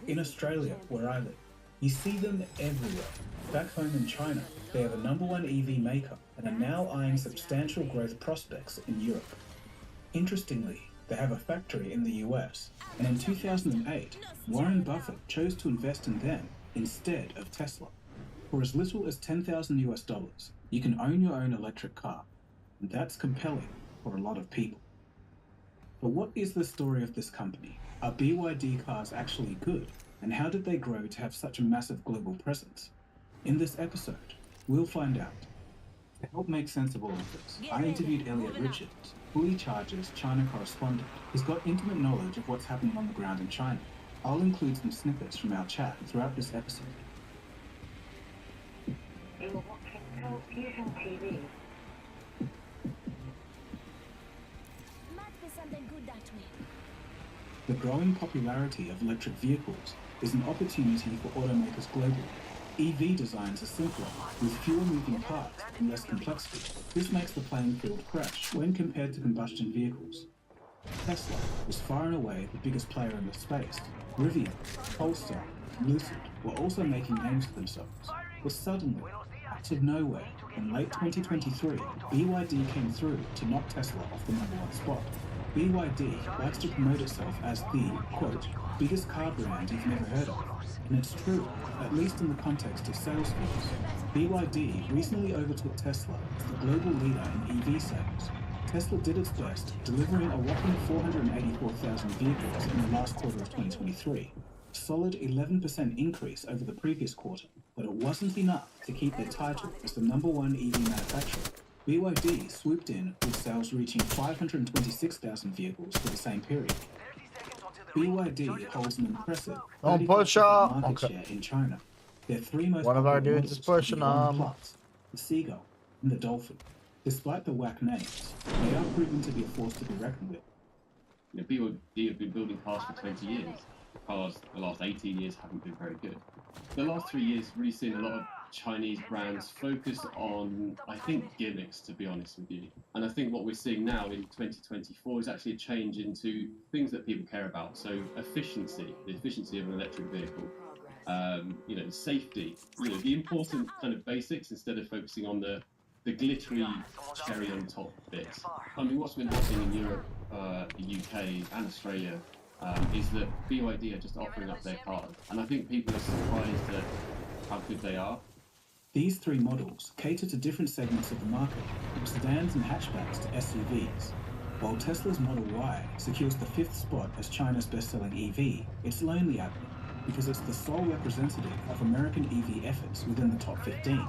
In Australia, where I live, you see them everywhere. Back home in China, they are the #1 EV maker and are now eyeing substantial growth prospects in Europe. Interestingly, they have a factory in the US, and in 2008, Warren Buffett chose to invest in them instead of Tesla. For as little as $10,000 US, you can own your own electric car, and that's compelling for a lot of people. But what is the story of this company? Are BYD cars actually good, and how did they grow to have such a massive global presence? In this episode, we'll find out. To help make sense of all of this, I interviewed Elliot Richards, Fully Charge's China correspondent. He's got intimate knowledge of what's happening on the ground in China. I'll include some snippets from our chat throughout this episode. You're watching Cold Fusion TV. Might be something good that way. The growing popularity of electric vehicles is an opportunity for automakers globally. EV designs are simpler, with fewer moving parts and less complexity. This makes the playing field fresh when compared to combustion vehicles. Tesla was far and away the biggest player in the space. Rivian, Polestar, and Lucid were also making names for themselves. But suddenly, out of nowhere, in late 2023, BYD came through to knock Tesla off the #1 spot. BYD likes to promote itself as the, quote, biggest car brand you've never heard of. And it's true, at least in the context of sales figures. BYD recently overtook Tesla as the global leader in EV sales. Tesla did its best, delivering a whopping 484,000 vehicles in the last quarter of 2023. A solid 11% increase over the previous quarter, but it wasn't enough to keep their title as the #1 EV manufacturer. BYD swooped in with sales reaching 526,000 vehicles for the same period. BYD holds an impressive 35% market share in China. Their three most One of our popular dudes is models are pushing the them. Plus, the Seagull, and the Dolphin. Despite the whack names, they are proven to be a force to be reckoned with. You know, BYD have been building cars for 20 years. Cars the last 18 years haven't been very good. The last 3 years really seen a lot of Chinese brands focus on, I think, gimmicks, to be honest with you. And I think what we're seeing now in 2024 is actually a change into things that people care about. So efficiency, the efficiency of an electric vehicle, you know, safety, you know, the important kind of basics instead of focusing on the glittery cherry on top bits. I mean, what's been happening in Europe, the UK and Australia is that BYD are just offering up their cars. And I think people are surprised at how good they are. These three models cater to different segments of the market, from sedans and hatchbacks to SUVs. While Tesla's Model Y secures the 5th spot as China's best-selling EV, it's lonely out there because it's the sole representative of American EV efforts within the top 15.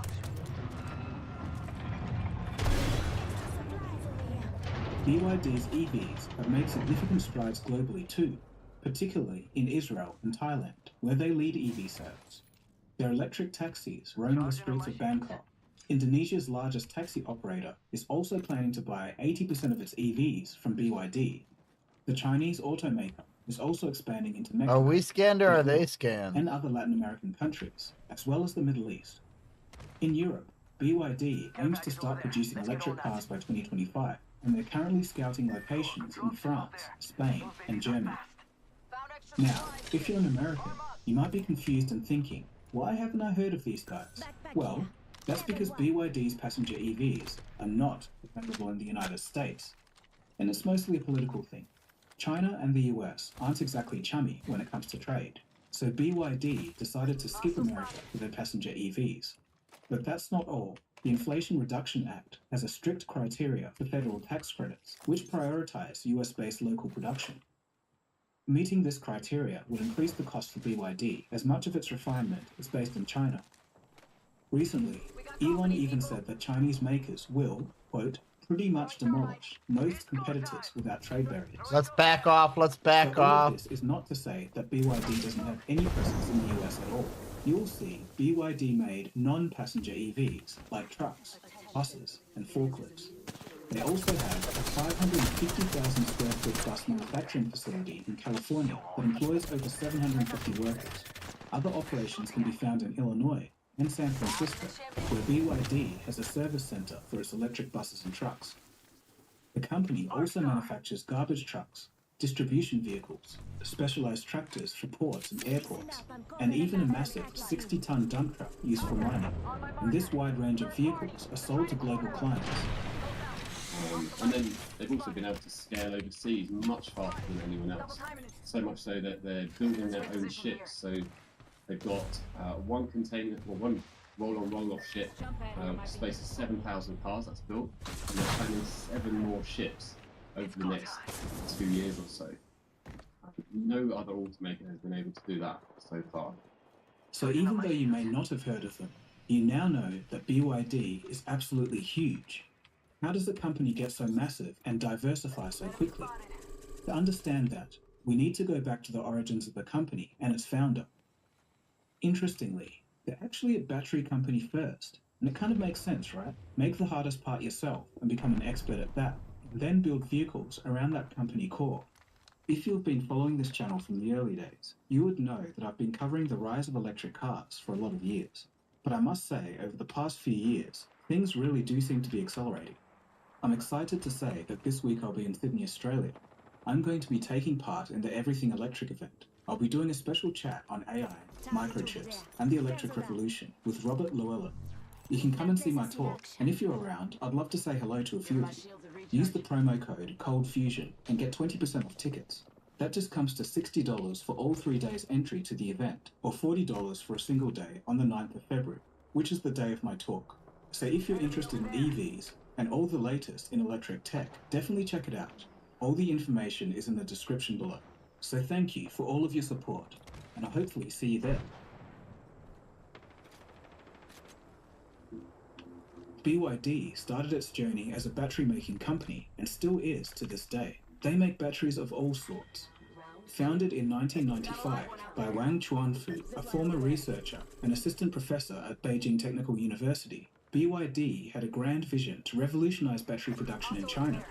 BYD's EVs have made significant strides globally too, particularly in Israel and Thailand, where they lead EV sales. Their electric taxis roam the streets of Bangkok. Indonesia's largest taxi operator is also planning to buy 80% of its EVs from BYD. The Chinese automaker is also expanding into Mexico, Are we scanned or are they scanned? and other Latin American countries, as well as the Middle East. In Europe, BYD aims to start producing electric cars by 2025, and they're currently scouting locations in France, Spain, and Germany. Now, if you're an American, you might be confused and thinking, why haven't I heard of these guys? Well, that's because BYD's passenger EVs are not available in the United States. And it's mostly a political thing. China and the US aren't exactly chummy when it comes to trade, so BYD decided to skip America for their passenger EVs. But that's not all. The Inflation Reduction Act has a strict criteria for federal tax credits, which prioritize US-based local production. Meeting this criteria will increase the cost for BYD, as much of its refinement is based in China. Recently, Elon even said that Chinese makers will, quote, pretty much demolish most competitors without trade barriers. Let's back off. Let's back So all off. of this is not to say that BYD doesn't have any presence in the US at all. You'll see BYD-made non-passenger EVs, like trucks, buses, and forklifts. They also have a 550,000 square foot bus manufacturing facility in California that employs over 750 workers. Other operations can be found in Illinois and San Francisco, where BYD has a service center for its electric buses and trucks. The company also manufactures garbage trucks, distribution vehicles, specialized tractors for ports and airports, and even a massive 60-ton dump truck used for mining. And this wide range of vehicles are sold to global clients. And then they've also been able to scale overseas much faster than anyone else. So much so that they're building their own ships. So they've got one container, or one roll-on, roll-off ship, which spaces 7,000 cars that's built, and they're planning 7 more ships over the next 2 years or so. No other automaker has been able to do that so far. So even though you may not have heard of them, you now know that BYD is absolutely huge. How does the company get so massive and diversify so quickly? To understand that, we need to go back to the origins of the company and its founder. Interestingly, they're actually a battery company first, and it kind of makes sense, right? Make the hardest part yourself and become an expert at that, and then build vehicles around that company core. If you've been following this channel from the early days, you would know that I've been covering the rise of electric cars for a lot of years. But I must say, over the past few years, things really do seem to be accelerating. I'm excited to say that this week I'll be in Sydney, Australia. I'm going to be taking part in the Everything Electric event. I'll be doing a special chat on AI, microchips, and the electric revolution with Robert Llewellyn. You can come and see my talk, and if you're around, I'd love to say hello to a few of you. Use the promo code COLDFUSION and get 20% off tickets. That just comes to $60 for all 3 days entry to the event, or $40 for a single day on the 9th of February, which is the day of my talk. So if you're interested in EVs, and all the latest in electric tech, definitely check it out. All the information is in the description below. So thank you for all of your support, and I'll hopefully see you there. BYD started its journey as a battery-making company and still is to this day. They make batteries of all sorts. Founded in 1995 by Wang Chuanfu, a former researcher and assistant professor at Beijing Technical University, BYD had a grand vision to revolutionize battery production in China.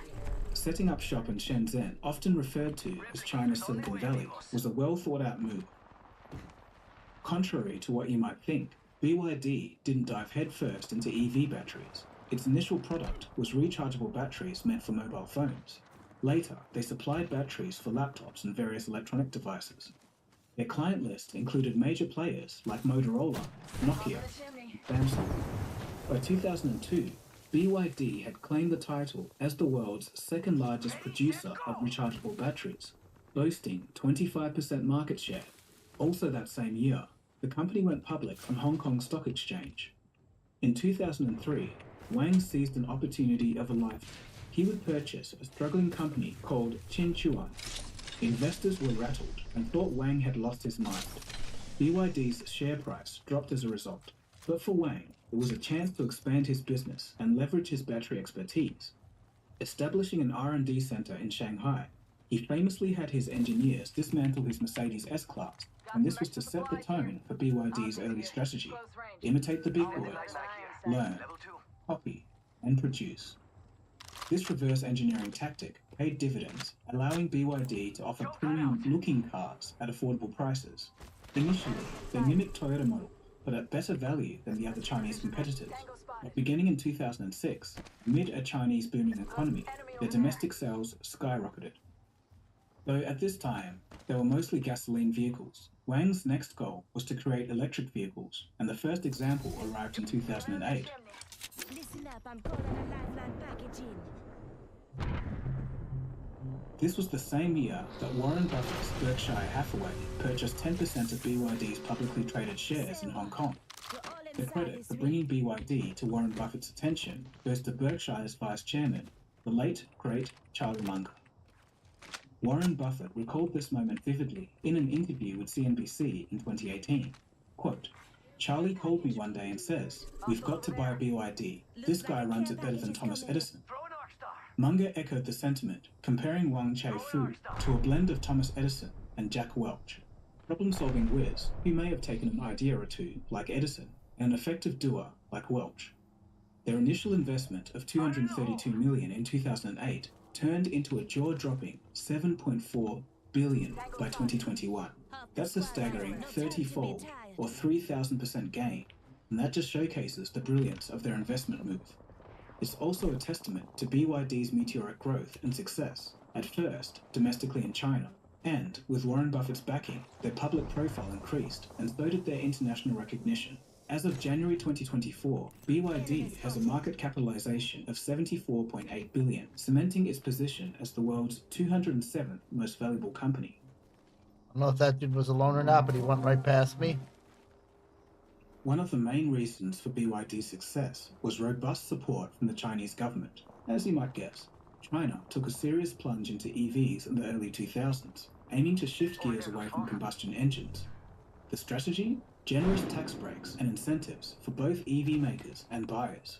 Setting up shop in Shenzhen, often referred to as China's Silicon Valley, was a well-thought-out move. Contrary to what you might think, BYD didn't dive headfirst into EV batteries. Its initial product was rechargeable batteries meant for mobile phones. Later, they supplied batteries for laptops and various electronic devices. Their client list included major players like Motorola, Nokia, and Samsung. By 2002, BYD had claimed the title as the world's second largest producer of rechargeable batteries, boasting 25% market share. Also that same year, the company went public on Hong Kong Stock Exchange. In 2003, Wang seized an opportunity of a lifetime. He would purchase a struggling company called Qinchuan. Investors were rattled and thought Wang had lost his mind. BYD's share price dropped as a result, but for Wang, it was a chance to expand his business and leverage his battery expertise. Establishing an R&D center in Shanghai, he famously had his engineers dismantle his Mercedes S-Class, and this was to set the tone for BYD's early strategy: imitate the big boys, learn, copy, and produce. This reverse engineering tactic paid dividends, allowing BYD to offer premium-looking cars at affordable prices. Initially, they mimicked Toyota model, but at better value than the other Chinese competitors. But beginning in 2006, amid a Chinese booming economy, their domestic sales skyrocketed. Though at this time, they were mostly gasoline vehicles, Wang's next goal was to create electric vehicles, and the first example arrived in 2008. Listen up, I'm calling a lifeline package in. This was the same year that Warren Buffett's Berkshire Hathaway purchased 10% of BYD's publicly traded shares in Hong Kong. The credit for bringing BYD to Warren Buffett's attention goes to Berkshire's vice chairman, the late, great Charlie Munger. Warren Buffett recalled this moment vividly in an interview with CNBC in 2018. Quote, "Charlie called me one day and says, 'We've got to buy a BYD. This guy runs it better than Thomas Edison.'" Munger echoed the sentiment, comparing Wang Chai-fu to a blend of Thomas Edison and Jack Welch, problem-solving whiz who may have taken an idea or two, like Edison, and an effective doer, like Welch. Their initial investment of $232 million in 2008 turned into a jaw-dropping $7.4 billion by 2021. That's a staggering 30-fold or 3,000% gain, and that just showcases the brilliance of their investment move. It's also a testament to BYD's meteoric growth and success, at first domestically in China, and with Warren Buffett's backing, their public profile increased, and so did their international recognition. As of January 2024, BYD has a market capitalization of $74.8 billion, cementing its position as the world's 207th most valuable company. I don't know if that dude was alone or not, but he went right past me. One of the main reasons for BYD's success was robust support from the Chinese government. As you might guess, China took a serious plunge into EVs in the early 2000s, aiming to shift gears away from combustion engines. The strategy? Generous tax breaks and incentives for both EV makers and buyers.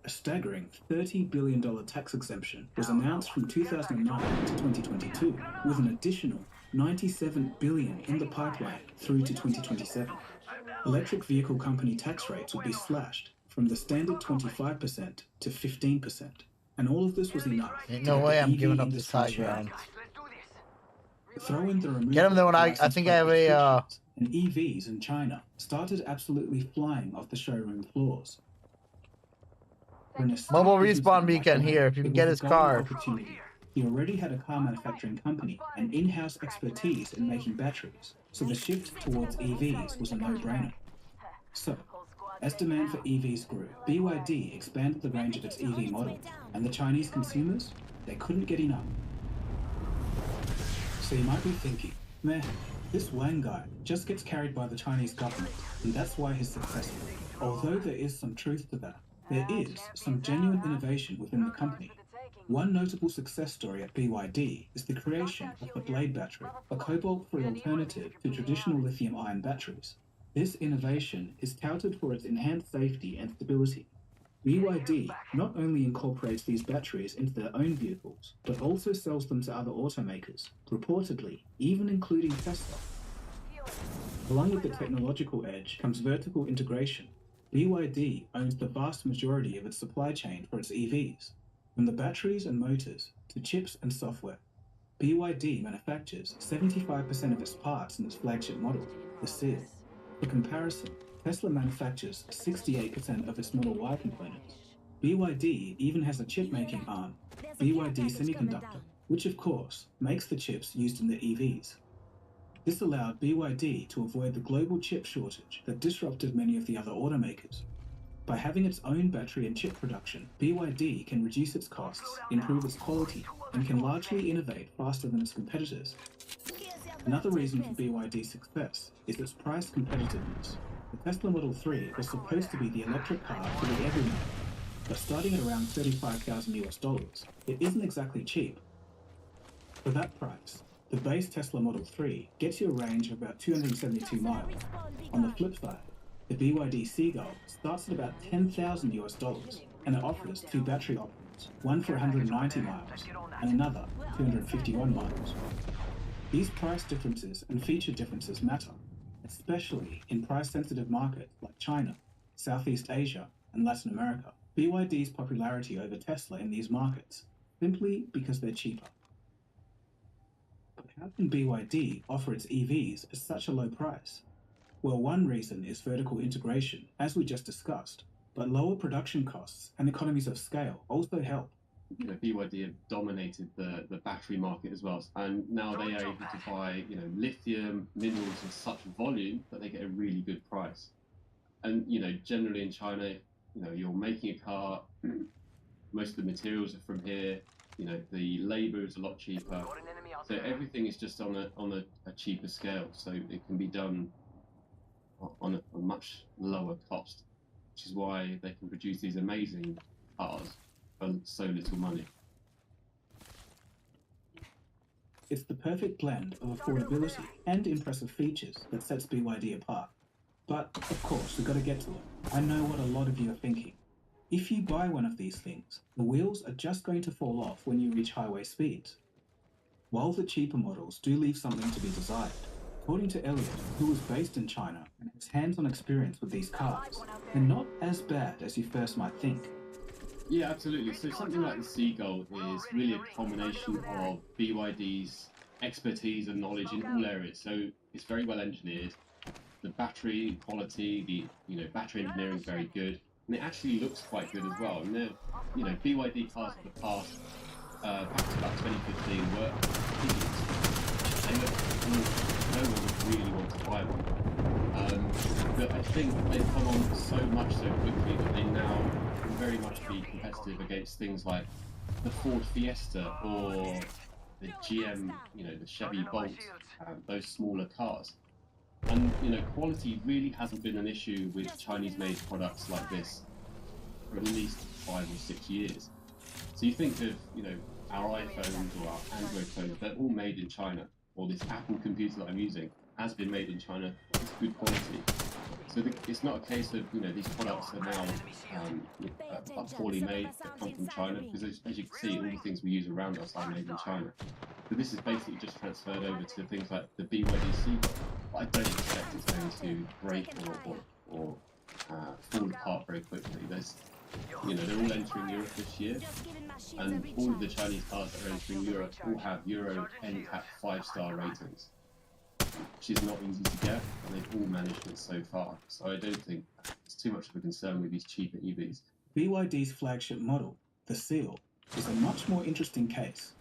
A staggering $30 billion tax exemption was announced from 2009 to 2022, with an additional $97 billion in the pipeline through to 2027. Electric vehicle company tax rates would be slashed from the standard 25% to 15%. And all of this was enough. Ain't no way I'm giving up this high ground. Throw in the removal Get him though, and I think I have a and EVs in China started absolutely flying off the showroom floors. mobile respawn beacon here. If you can get his car. He already had a car manufacturing company and in-house expertise in making batteries, so the shift towards EVs was a no-brainer. So, as demand for EVs grew, BYD expanded the range of its EV model, and the Chinese consumers, they couldn't get enough. So you might be thinking, meh, this Wang guy just gets carried by the Chinese government, and that's why he's successful. Although there is some truth to that, there is some genuine innovation within the company. One notable success story at BYD is the creation of the Blade battery, a cobalt-free alternative to traditional lithium-ion batteries. This innovation is touted for its enhanced safety and stability. BYD not only incorporates these batteries into their own vehicles, but also sells them to other automakers, reportedly even including Tesla. Along with the technological edge comes vertical integration. BYD owns the vast majority of its supply chain for its EVs. From the batteries and motors to chips and software, BYD manufactures 75% of its parts in its flagship model, the Seal. For comparison, Tesla manufactures 68% of its Model Y components. BYD even has a chip-making arm, BYD Semiconductor, which of course makes the chips used in the EVs. This allowed BYD to avoid the global chip shortage that disrupted many of the other automakers. By having its own battery and chip production, BYD can reduce its costs, improve its quality, and can largely innovate faster than its competitors. Another reason for BYD's success is its price competitiveness. The Tesla Model 3 was supposed to be the electric car for the everyman, but starting at around $35,000, it isn't exactly cheap. For that price, the base Tesla Model 3 gets you a range of about 272 miles. On the flip side, the BYD Seagull starts at about $10,000, and it offers two battery options, one for 190 miles and another 251 miles. These price differences and feature differences matter, especially in price-sensitive markets like China, Southeast Asia, and Latin America. BYD's popularity over Tesla in these markets, simply because they're cheaper. But how can BYD offer its EVs at such a low price? Well, one reason is vertical integration, as we just discussed, but lower production costs and economies of scale also help. BYD have dominated the battery market as well, and now they are able to buy lithium minerals in such volume that they get a really good price. And generally in China, you're making a car, most of the materials are from here, the labor is a lot cheaper, so everything is just on a cheaper scale, so it can be done on a much lower cost, which is why they can produce these amazing cars for so little money. It's the perfect blend of affordability and impressive features that sets BYD apart. But, of course, we've got to get to it. I know what a lot of you are thinking. If you buy one of these things, the wheels are just going to fall off when you reach highway speeds. While the cheaper models do leave something to be desired, according to Elliot, who was based in China and has hands-on experience with these cars, they're not as bad as you first might think. Yeah, absolutely. So something like the Seagull is really a combination of BYD's expertise and knowledge in all areas. So it's very well engineered. The battery quality, the battery engineering is very good, and it actually looks quite good as well. And BYD cars of the past, back to about 2015, were idiots. They look no one would really want to buy one. But I think they've come on so much so quickly that they now can very much be competitive against things like the Ford Fiesta or the GM, the Chevy Bolt, those smaller cars. And quality really hasn't been an issue with Chinese-made products like this for at least 5 or 6 years. So you think of our iPhones or our Android phones, they're all made in China. Or this Apple computer that I'm using has been made in China. It's good quality. So it's not a case of these products are now poorly made, that come from China, because as you can see, all the things we use around us are made in China. So this is basically just transferred over to things like the BYD Seagull. I don't expect it's going to break or fall apart very quickly. They're all entering Europe this year, and all of the Chinese cars that are entering Europe all have Euro NCAP 5-star ratings, which is not easy to get, and they've all managed it so far. So I don't think it's too much of a concern with these cheaper EVs. BYD's flagship model, the Seal, is a much more interesting case.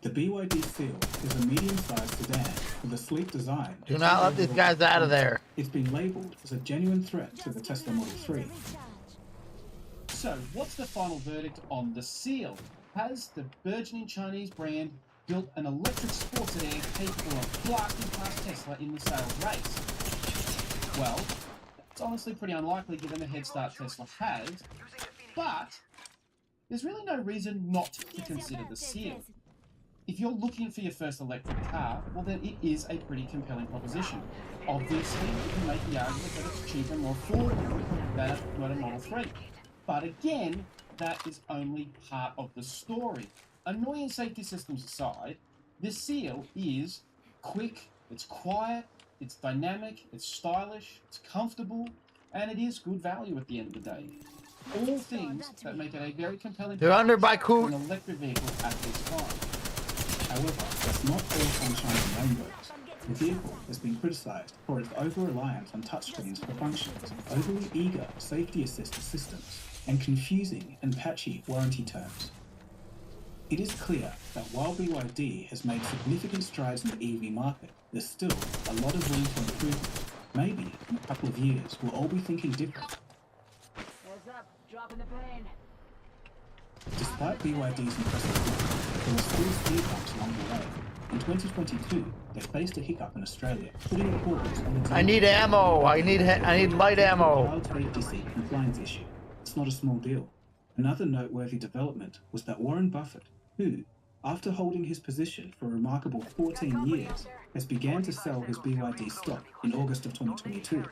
The BYD Seal is a medium-sized sedan with a sleek design. Do not let these guys out of there. It's been labelled as a genuine threat to the Tesla Model 3. So, what's the final verdict on the Seal? Has the burgeoning Chinese brand built an electric sports sedan capable of blasting past Tesla in the sales race? Well, that's honestly pretty unlikely given the head start Tesla has, but there's really no reason not to consider the Seal. If you're looking for your first electric car, well then it is a pretty compelling proposition. Obviously, you can make the argument that it's cheaper and more affordable than a Toyota Model 3. But again, that is only part of the story. Annoying safety systems aside, the Seal is quick, it's quiet, it's dynamic, it's stylish, it's comfortable, and it is good value at the end of the day. All things that make it a very compelling They're under by for an electric vehicle at this time. However, that's not all sunshine and rainbows. The vehicle has been criticised for its over-reliance on touchscreens for functions, overly eager safety assist systems, and confusing and patchy warranty terms. It is clear that while BYD has made significant strides in the EV market, there's still a lot of room for improvement. Maybe in a couple of years we'll all be thinking different. What's up? Dropping the plane. Despite BYD's impressive growth, there were still speed bumps along the way. In 2022, they faced a hiccup in Australia, putting a pause on the... I need ammo. I need light ammo. Child safety seat compliance issue. It's not a small deal. Another noteworthy development was that Warren Buffett, who, after holding his position for a remarkable 14 years, has began to sell his BYD stock in August of 2022.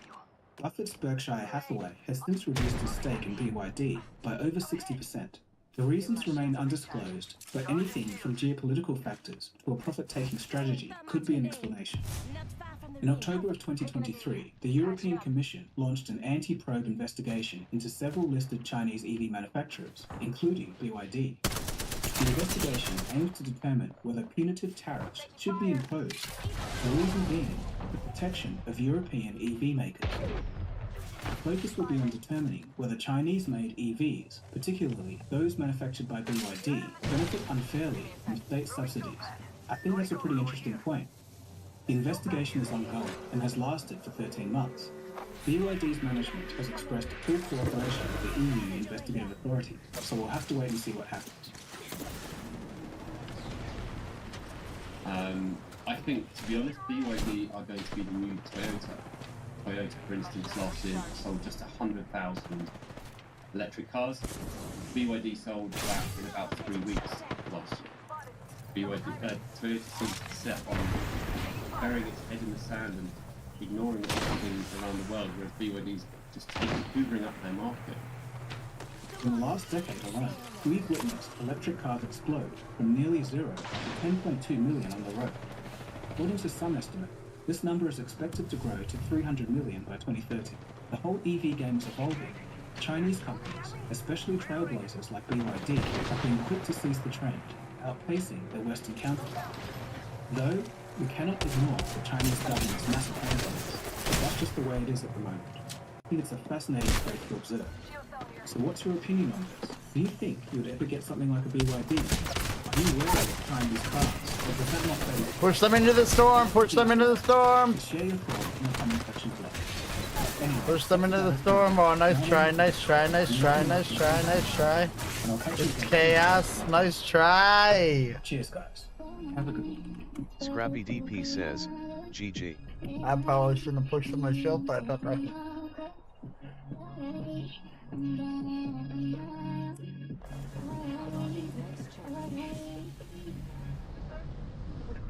Buffett's Berkshire Hathaway has since reduced his stake in BYD by over 60%. The reasons remain undisclosed, but anything from geopolitical factors to a profit-taking strategy could be an explanation. In October of 2023, the European Commission launched an anti-probe investigation into several listed Chinese EV manufacturers, including BYD. The investigation aims to determine whether punitive tariffs should be imposed, the reason being the protection of European EV makers. The focus will be on determining whether Chinese-made EVs, particularly those manufactured by BYD, benefit unfairly from state subsidies. I think that's a pretty interesting point. The investigation is ongoing and has lasted for 13 months. BYD's management has expressed full cooperation with the EU investigative authority, so we'll have to wait and see what happens. I think, to be honest, BYD are going to be the new Toyota. Toyota, for instance, last year sold just 100,000 electric cars. BYD sold that in about 3 weeks last year. BYD, Toyota seems set on burying its head in the sand and ignoring everything around the world, whereas BYD's just hoovering up their market. In the last decade alone, we've witnessed electric cars explode from nearly 0 to 10.2 million on the road. According to some estimates, this number is expected to grow to 300 million by 2030. The whole EV game is evolving. Chinese companies, especially trailblazers like BYD, have been quick to seize the trend, outpacing their Western counterparts. Though, we cannot ignore the Chinese government's massive handlings. That's just the way it is at the moment. I think it's a fascinating space to observe. So what's your opinion on this? Do you think you would ever get something like a BYD? Are you aware of Chinese cars? Or does that not favour? Push them into the storm! Push them into the storm! Share your thoughts in the comment section below. Anyway, Push them into the storm! Oh, nice try, nice try, nice try, nice try, nice try. It's chaos, nice try! Cheers, guys. Have a good one. Scrappy DP says, GG. I probably shouldn't have pushed them myself, but I thought I could.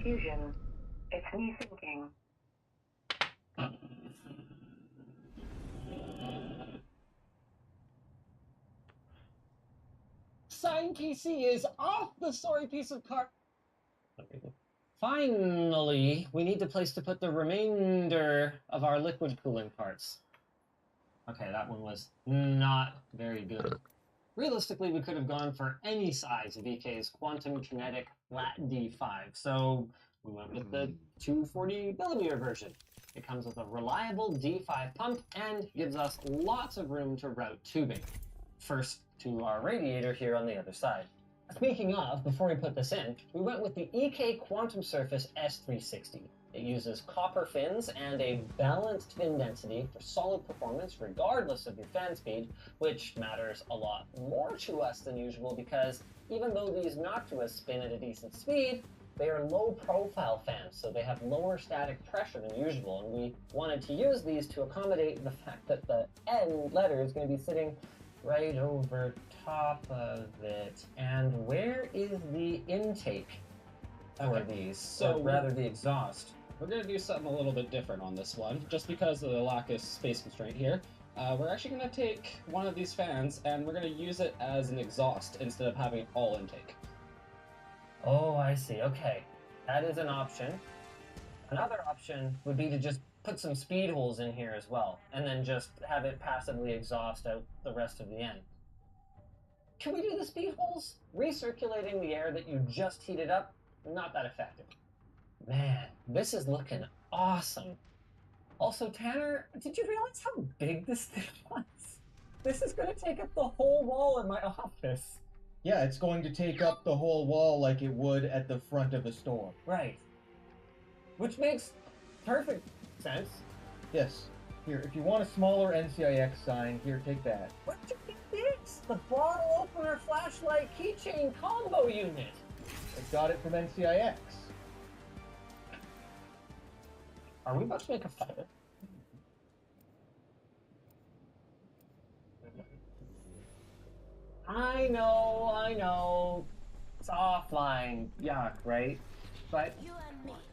Fusion. It's me thinking. Sign PC is off the sorry piece of car. Finally, we need a place to put the remainder of our liquid cooling parts. Okay, that one was not very good. Realistically, we could have gone for any size of EK's Quantum Kinetic Flat D5, so we went with the 240mm version. It comes with a reliable D5 pump and gives us lots of room to route tubing. First to our radiator here on the other side. Speaking of, before we put this in, we went with the EK Quantum Surface S360. It uses copper fins and a balanced fin density for solid performance regardless of your fan speed, which matters a lot more to us than usual because even though these Noctuas spin at a decent speed, they are low profile fans, so they have lower static pressure than usual, and we wanted to use these to accommodate the fact that the N letter is going to be sitting right over top of it. And where is the intake for these? So Or rather the exhaust. We're going to do something a little bit different on this one, just because of the lack of space constraint here. We're actually going to take one of these fans and we're going to use it as an exhaust instead of having it all intake. Oh, I see. Okay. That is an option. Another option would be to just put some speed holes in here as well, and then just have it passively exhaust out the rest of the end. Can we do the speed holes? Recirculating the air that you just heated up, not that effective. Man, this is looking awesome. Also, Tanner, did you realize how big this thing was? This is going to take up the whole wall in my office. Yeah, it's going to take up the whole wall like it would at the front of a store. Right. Which makes perfect sense. Yes. Here, if you want a smaller NCIX sign, here, take that. What do you think it is? The bottle opener flashlight keychain combo unit. I got it from NCIX. Are we about to make a fire? I know. It's offline. Yuck, right? But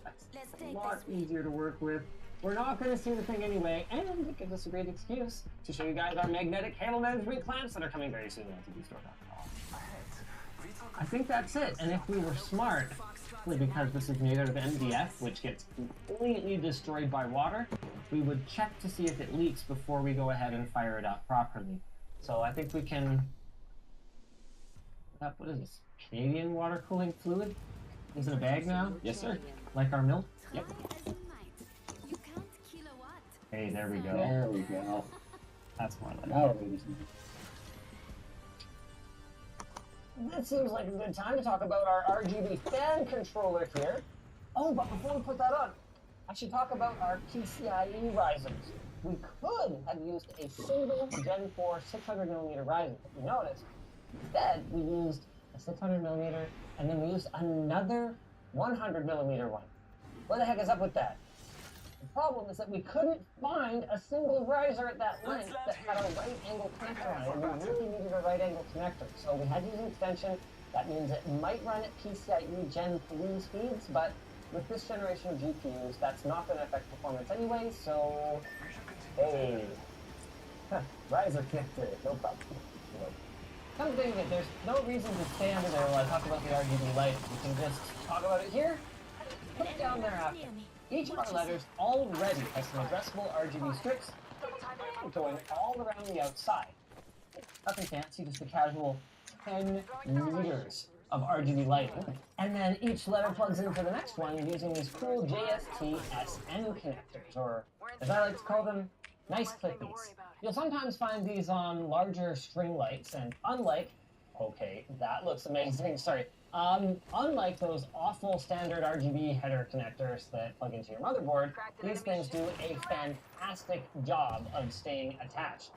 it's a lot easier to work with. We're not going to see the thing anyway, and it gives us a great excuse to show you guys our magnetic cable management clamps that are coming very soon on TVStore.com. I think that's it, and if we were smart, because this is made out of MDF, which gets completely destroyed by water, we would check to see if it leaks before we go ahead and fire it up properly. So I think we can... What is this? Canadian water cooling fluid? Is it a bag now? Yes, sir. Like our milk? Yep. Hey, there we go. There we go. That's more like Now it. we're using it. That seems like a good time to talk about our RGB fan controller here. Oh, but before we put that on, I should talk about our PCIe risers. We could have used a single Gen 4 600mm riser, if you noticed. Instead, we used a 600mm, and then we used another 100mm one. What the heck is up with that? The problem is that we couldn't find a single riser at that length that had a right angle connector on it, and we really needed a right angle connector. So we had to use an extension, That means it might run at PCIe Gen 3 speeds, but with this generation of GPUs, that's not going to affect performance anyway, so... Hey... Riser connector, no problem. Come to think of it, there's no reason to stay under there while I talk about the RGB light. We can just talk about it here, put it down there after. Each of our letters already has some addressable RGB strips going all around the outside. Nothing fancy, just a casual 10 meters of RGB lighting. And then each letter plugs into the next one using these cool JST-SN connectors, or as I like to call them, nice clickies. You'll sometimes find these on larger string lights, and unlike, okay, that looks amazing, sorry, unlike those awful standard RGB header connectors that plug into your motherboard, these things do a fantastic job of staying attached.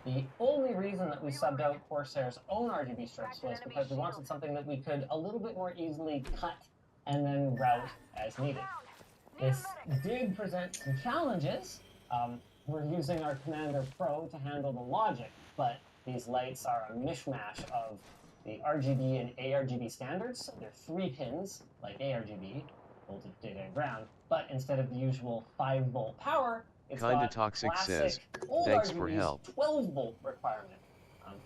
The only reason that we subbed out Corsair's own RGB strips was because we wanted something that we could a little bit more easily cut and then route as needed. This did present some challenges. We're using our Commander Pro to handle the logic, but these lights are a mishmash of the RGB and ARGB standards, so they're 3 pins, like ARGB, voltage, data, and ground, but instead of the usual 5-volt power, it's Kinda got Toxic classic says, old "Thanks for RGB's help." 12-volt requirement.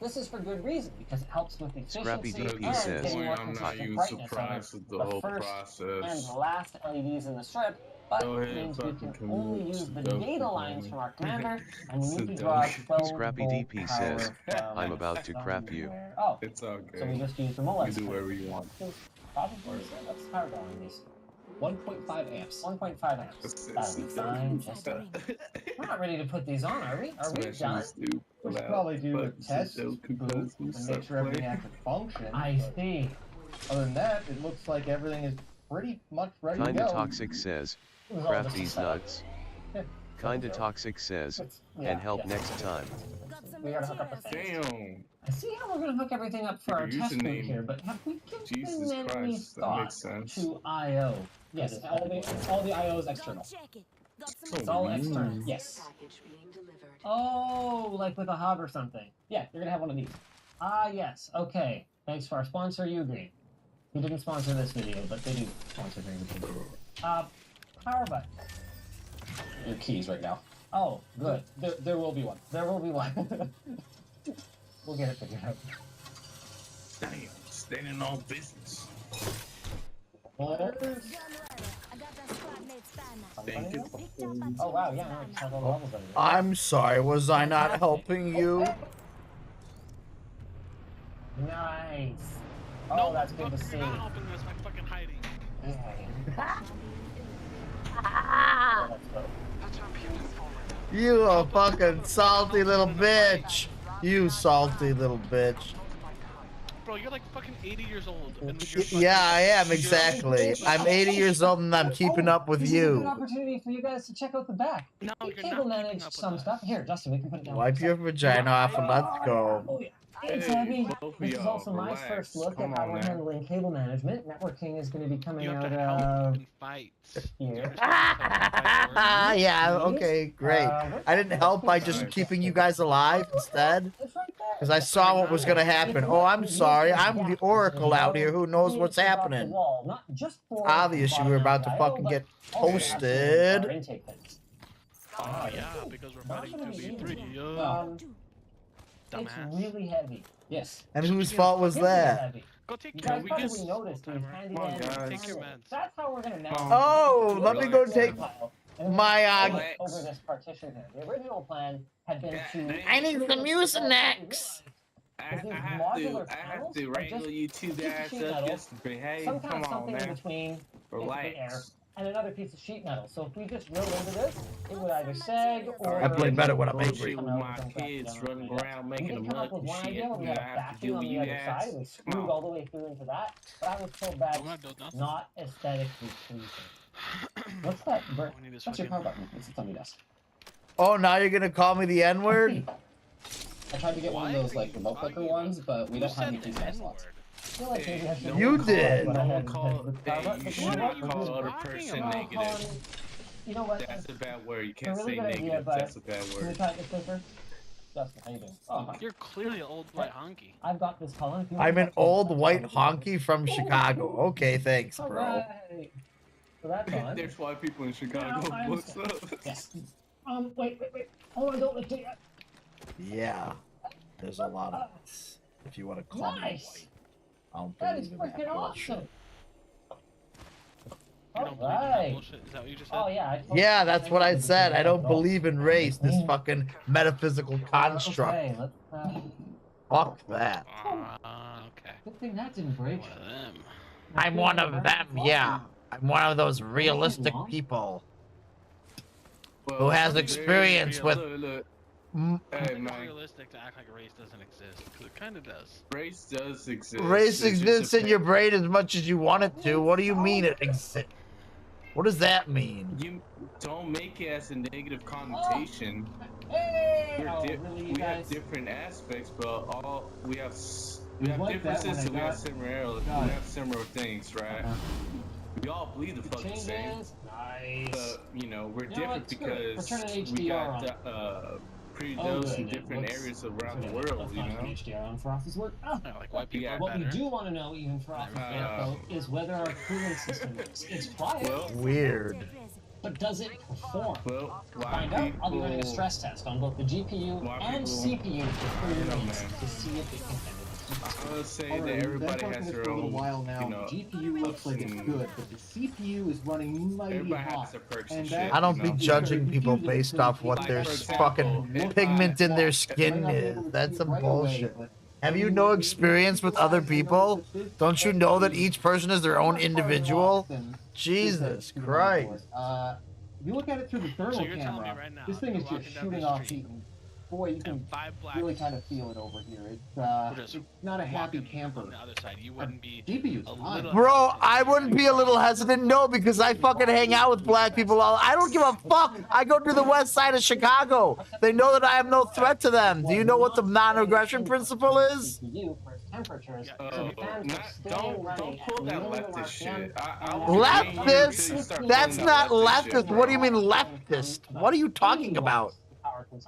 This is for good reason, because it helps with efficiency Scrappy DP and says, getting more I'm not consistent even brightness surprised on with the the whole first process. and last LEDs in the strip, but Go it ahead, means we fucking can only commute. use the Go data for lines it. from our commander, and we need to Sit draw down. 12 Scrappy volt DP power says, from "I'm about to crap you." somewhere. Oh, It's all good. so we just use the You Molex. do whatever you want. Probably, what's the power going on these? 1.5 amps. 1.5 amps. That'll be fine. Just we're not ready to put these on, are we? Are we done? We should probably do a test boot and make sure everything actually functions. I see. Other than that, it looks like everything is pretty much ready to Kinda go. Toxic says, It was all "Crap just a these setup. nuts." Kinda Toxic says, Yeah, "And help yeah. next time." We gotta hook up the fans. Damn. I see how we're gonna hook everything up for our Your test boot username. here, but have we given Jesus any Christ, that thought makes sense. to I/O? Yes, all the I/O is external. It's all external. Yes. Oh, like with a hub or something. Yeah, you're gonna have one of these. Ah, yes. Okay. Thanks for our sponsor, Ugreen. Who didn't sponsor this video, but they do sponsor very good. Power button. Your keys right now. Oh, good. There will be one. There will be one. We'll get it figured out. Damn, standing on business. Thank you. Oh wow, yeah, no, I just have all the levels over there. I'm sorry, was I not helping you? Nice. Oh, that's good to see. I'm fucking hiding. Oh, that's good. You a fucking salty little bitch. You salty little bitch. Bro, you're like fucking 80 years old. And you're fucking, Yeah, I am, exactly. I'm 80 years old and I'm keeping up with This is a good you. opportunity for you guys to check out the back. No, We you're cable not managed some stuff. Here, Justin, we can put it down. Wipe your vagina off and let's go. Oh, yeah. It's Hey, heavy. both of This is y'all, also my relax. first look Come at how on we're now. handling cable management. Networking is going to be coming You have out to help of and fight. here. Yeah, okay, great. I didn't help by just keeping you guys alive instead. It's right there. Because I saw what was going to happen. Oh, I'm sorry. I'm the oracle out here who knows what's happening. Not just for Obviously, we're about to fucking get toasted. Oh yeah, because we're fighting 2v3. It's Dumbass. really heavy. Yes. And whose fault was Really that? heavy. Go take You care. guys We probably get noticed we've handy Come on, dandy guys. Take your handles. meds. That's how we're gonna now. Oh, let me go take my, over this partition here. The original plan had been to. I need some Mucinex. I have to wrangle you two guys up just to behave. Come Sometimes on, something in man. between Relax. the air and another piece of sheet metal. So if we just drilled into this, it would either sag or. I play better when I'm angry. Bullshit with my kids running around making a We come muck up with and one shit. idea when we You had a have to backing do on what the you other side, ask. and we screwed all the way through into that. But I was so bad, I'm not doing nothing. not aesthetically pleasing. What's that? That's your power button. It's on your desk. Oh, now you're going to call me the N-word? I tried to get one of those like remote clicker ones, but we don't have any PCI slots. I feel like maybe I should You did. what I had Call, with power hey, button, you but should what? not call other person I'm negative. calling- You know what? That's a bad word. You It's a can't really say good idea, negative. but That's a bad can we word. try this paper? Justin, how you doing? Oh, You're clearly an old white honky. I've got this Colin. I'm an old white honky from Chicago. Okay, thanks, bro. Alright. So that's on. There's white people in Chicago. I What's up? Yes. Wait. Oh, I don't take that. Yeah, there's a lot of us. If you want to call me Nice. white, I don't That is believe in freaking that bullshit. awesome. You don't believe in that bullshit? Is that what you just said? Oh yeah. I totally Yeah, that's what I said. I don't All. believe in race. This fucking metaphysical construct. Okay, let's. Fuck that. Okay. Good thing that didn't break. One of them. I'm one of them, yeah. I'm one of those realistic people who has experience with. Look. Hey, It's man. realistic to act like race doesn't exist, because it kind of does. Race does exist. Race It's just exists in a- your brain as much as you want it to. What do you mean it exists? What does that mean? You don't make it as a negative connotation. Hey! We're Oh, really, you we have guys? different aspects, but all we have like that differences, when and I we have got- similar got it. similar things, right? We all bleed the fucking same. Changes. Nice. But you know, we're You know different what? Screw it. because We're turning we HDR got pretty Oh, dose good. in different Let's- areas around the let's world, you not know. turn HDR on for office work. Oh. Yeah, like white people Yeah. are What we better. do want to know, even for office work, though, is whether our cooling system works. It's quiet, Well, Weird. but does it perform? well, To why find out, I'll be running a people? stress test on both the GPU Why and people- CPU for 30 know, minutes man. to see if it can handle it. I would say Alright, that we've everybody been has talking their for a little own, while now. you know, The GPU looks like it's and good, but the CPU is running mighty everybody hot. has their perks And and that- shit. I don't you be know? judging people based off what Like, their for example, fucking if I- pigment in their skin is. That's some bullshit. Have you no experience with other people? Don't you know that each person is their own individual? Jesus Christ. You look at it through the thermal So you're telling me camera. right now, This thing you're is just walking down shooting this off street, heat. And boy, you can and 5 black really kind of feel it over here. It's We're just not a happy walking camper. on the other side. You wouldn't be GPU's a fine. little Bro, I wouldn't be a little hesitant, no, because I fucking hang out with black people. I don't give a fuck. I go to the west side of Chicago. They know that I have no threat to them. Do you know what the non-aggression principle is? GPU for its temperatures, so Oh, the fans not- are staying don't running pull at that minimum leftist shit. RPM. I will blame you until you Leftist? start That's pulling not that leftist shit, leftist. What do you bro. mean leftist? What are you talking about?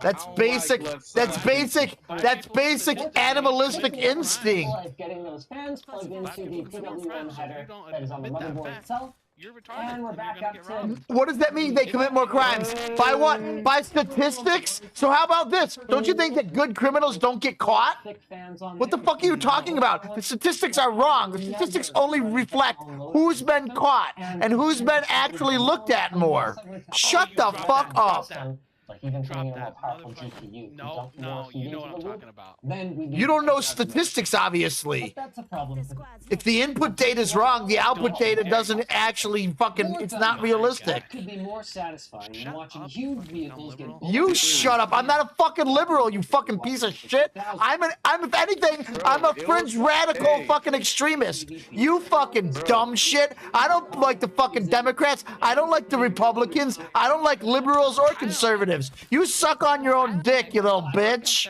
That's I don't basic. like left That's side. basic. That's basic animalistic instinct. Is getting those fans plugged into the PWM header that is on the motherboard itself. You're retarded. And we're back up to What does that mean? They commit more crimes by what? By statistics? So how about this? Don't you think that good criminals don't get caught? thick fans on What the fuck are you talking about? The statistics are wrong. The statistics only reflect who's been caught and who's been actually looked at more. Shut the fuck up. Like even Drop bringing a more that, powerful motherfucker. GPU. No, no, you know what I'm talking about. Then we You don't know statistics, obviously. But that's a problem. If the input data is wrong, the output data doesn't actually fucking, it's not realistic. That could be more satisfying than watching huge vehicles get You shut up. I'm not a fucking liberal, you fucking piece of shit. I'm if anything, I'm a fringe radical fucking extremist. You fucking dumb shit. I don't like the fucking Democrats. I don't like the Republicans. I don't like liberals or conservatives. You suck on your own dick, you little bitch.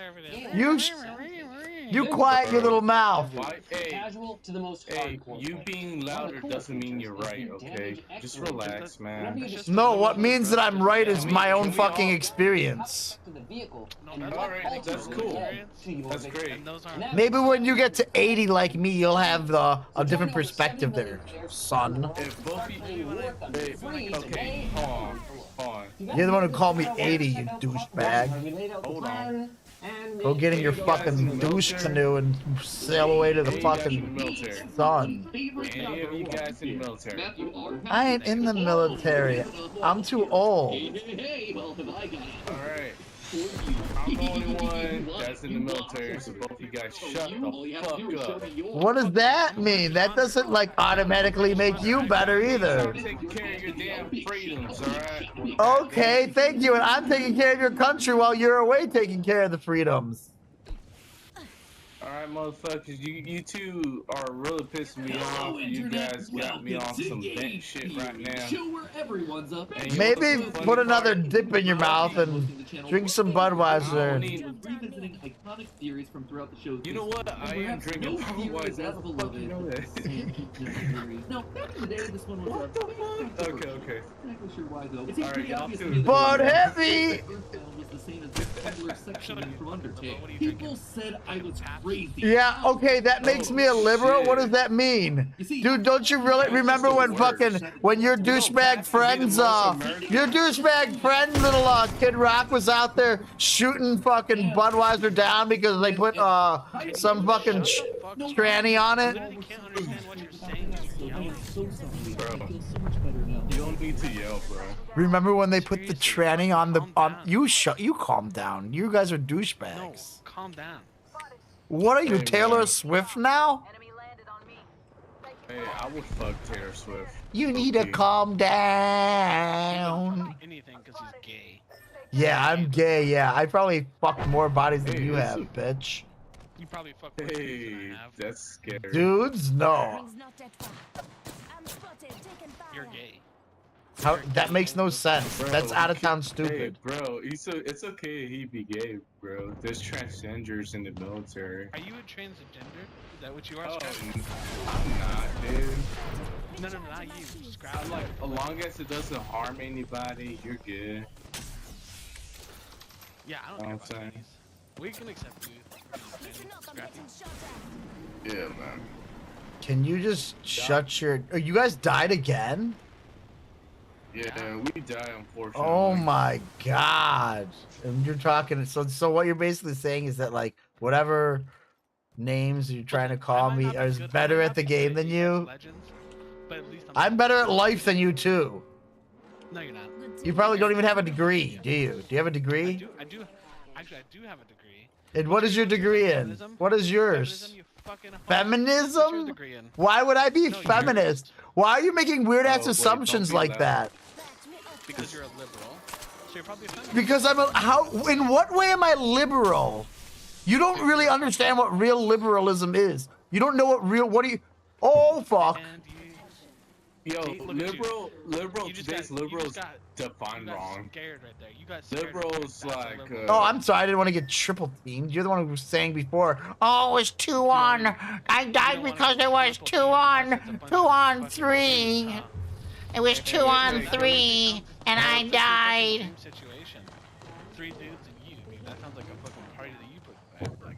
You quiet your little mouth. Why, hey, casual to the most hey, hardcore. you being louder doesn't mean you're right, okay? Just relax, man. No, what means that I'm right is my own fucking experience. To the vehicle. Alright, that's cool. That's great. Maybe when you get to 80 like me, you'll have a different perspective there, son. If both of you, okay, hold on. You're the one who called me 80, you douchebag. Hold on. Go get in your fucking douche canoe and sail away to the fucking sun. Any of you guys in the military? I ain't in the military. I'm too old. Alright. I'm the only one that's in the military, so both of you guys shut the fuck up. What does that mean? That doesn't like automatically make you better either. Taking care of your damn freedoms, alright? Okay, thank you. And I'm taking care of your country while you're away taking care of the freedoms. Alright, motherfuckers, you two are really pissing me off. You guys got me on some vent shit right now. Show where everyone's up. Maybe put another dip in your mouth and drink some Budweiser. Revisiting iconic theories from throughout the show. You know what? I am drinking Budweiser. How the fuck you know that? No, back in the day, this one was Okay, okay. Not sure why though. It seems pretty obvious to me that Bud Heavy! was the same as the Tumblr section from Undertale. People said I was crazy. Yeah, okay, that makes me a liberal. What does that mean? Dude, don't you really remember when when your douchebag friends, little Kid Rock was out there shooting fucking Budweiser down because they put some fucking tranny on it? Bro, you don't need to yell, bro. Remember when they put the tranny on the you calm down. You guys are douchebags. No, calm down. What are you, Hey, Taylor man. Swift now? Hey, I would fuck Taylor Swift. You need to calm down. Anything because he's gay. Yeah, I'm gay, yeah. I probably fucked more bodies than you have, bitch. You probably fuck more dudes than I Hey, have. that's scary. Dudes? No. You're gay. How, that makes no sense. Bro, That's out of town Hey, stupid. bro, it's okay he be gay, bro. There's transgenders in the military. Are you a transgender? Is that what you are, Oh, Scrappy? I'm not, dude. No, not you. Scrappy. I'm like, as long as it doesn't harm anybody, you're good. Yeah, I don't care about saying. these. We can accept you. Scrappy. Yeah, man. Can you just shut your... Oh, you guys died again? Yeah, we die, unfortunately. Oh my god. And you're talking... So what you're basically saying is that, like, whatever names you're trying to call me is better at the game than you? Legends, but at least I'm better at life than you, too. No, you're not. You probably don't even have a degree, do you? Do you have a degree? I do. Actually, I do have a degree. And what is your degree in? What is yours? Feminism? Why would I be feminist? Why are you making weird ass assumptions like that? Because you're a liberal. So you're probably a feminist. Because I'm a in what way am I liberal? You don't really understand what real liberalism is. You don't know what do you Oh fuck. Yo, today's liberals defined wrong. Scared right there. You got scared. Liberals like Oh, I'm sorry, I didn't want to get triple teamed. You're the one who was saying before, oh, it was 2-on. I died because it was 2-on. 2-on-3. It was 2-on-3, and I died. Situation. 3 dudes and you. I mean, that sounds like a fucking party that you put back. Like,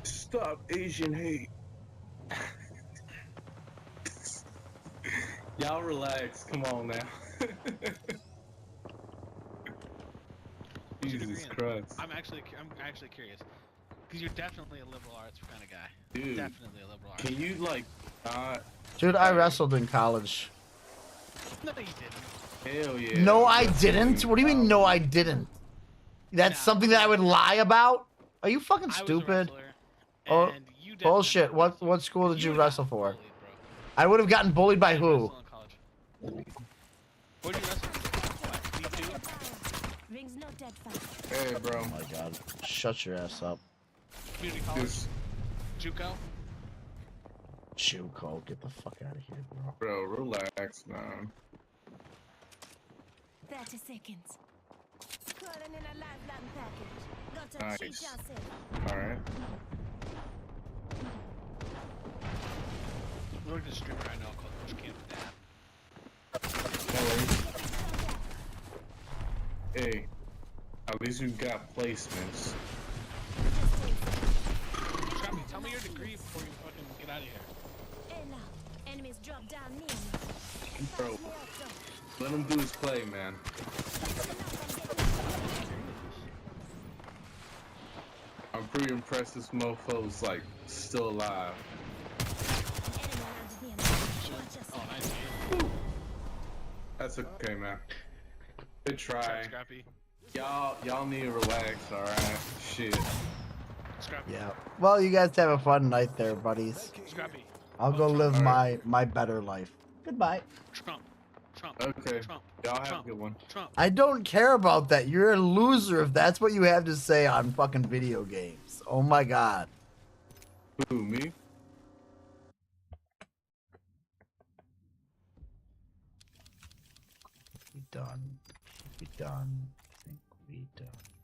Stop Asian hate. Y'all relax. Come on now. Jesus Christ. I'm actually curious. Because you're definitely a liberal arts kind of guy. Dude, Definitely a liberal arts. can you like Dude, I wrestled in college. No, you didn't. Hell yeah. No, I didn't. What do you mean, no, I didn't? That's something that I would lie about? Are you fucking stupid? Oh, bullshit. What school did you wrestle for? I would have gotten bullied by who? What did you wrestle for? Hey, bro. Oh my god. Shut your ass up. Community college? JUCO? JUCO, get the fuck out of here, bro. Bro, relax, man. 30 seconds. Calling in a lifeline package. Got to cheat Nice. yourself. Alright. We're just streaming right now called Push Camp Dad. Hey, at least we got placements. Scrappy, tell me your degree before you fucking get out of here. Hey now, enemies drop down near me. Bro, let him do his play, man. I'm pretty impressed this mofo's like still alive. That's okay, man. Good try. Scrappy. Y'all need to relax, alright? Shit. Scrappy. Yeah. Well, you guys have a fun night there, buddies. Scrappy. I'll go live my better life. Goodbye. Trump. Okay. Trump. Y'all have a good one. Trump. I don't care about that. You're a loser if that's what you have to say on fucking video games. Oh my god. Who, me? We done. We done. I think we done.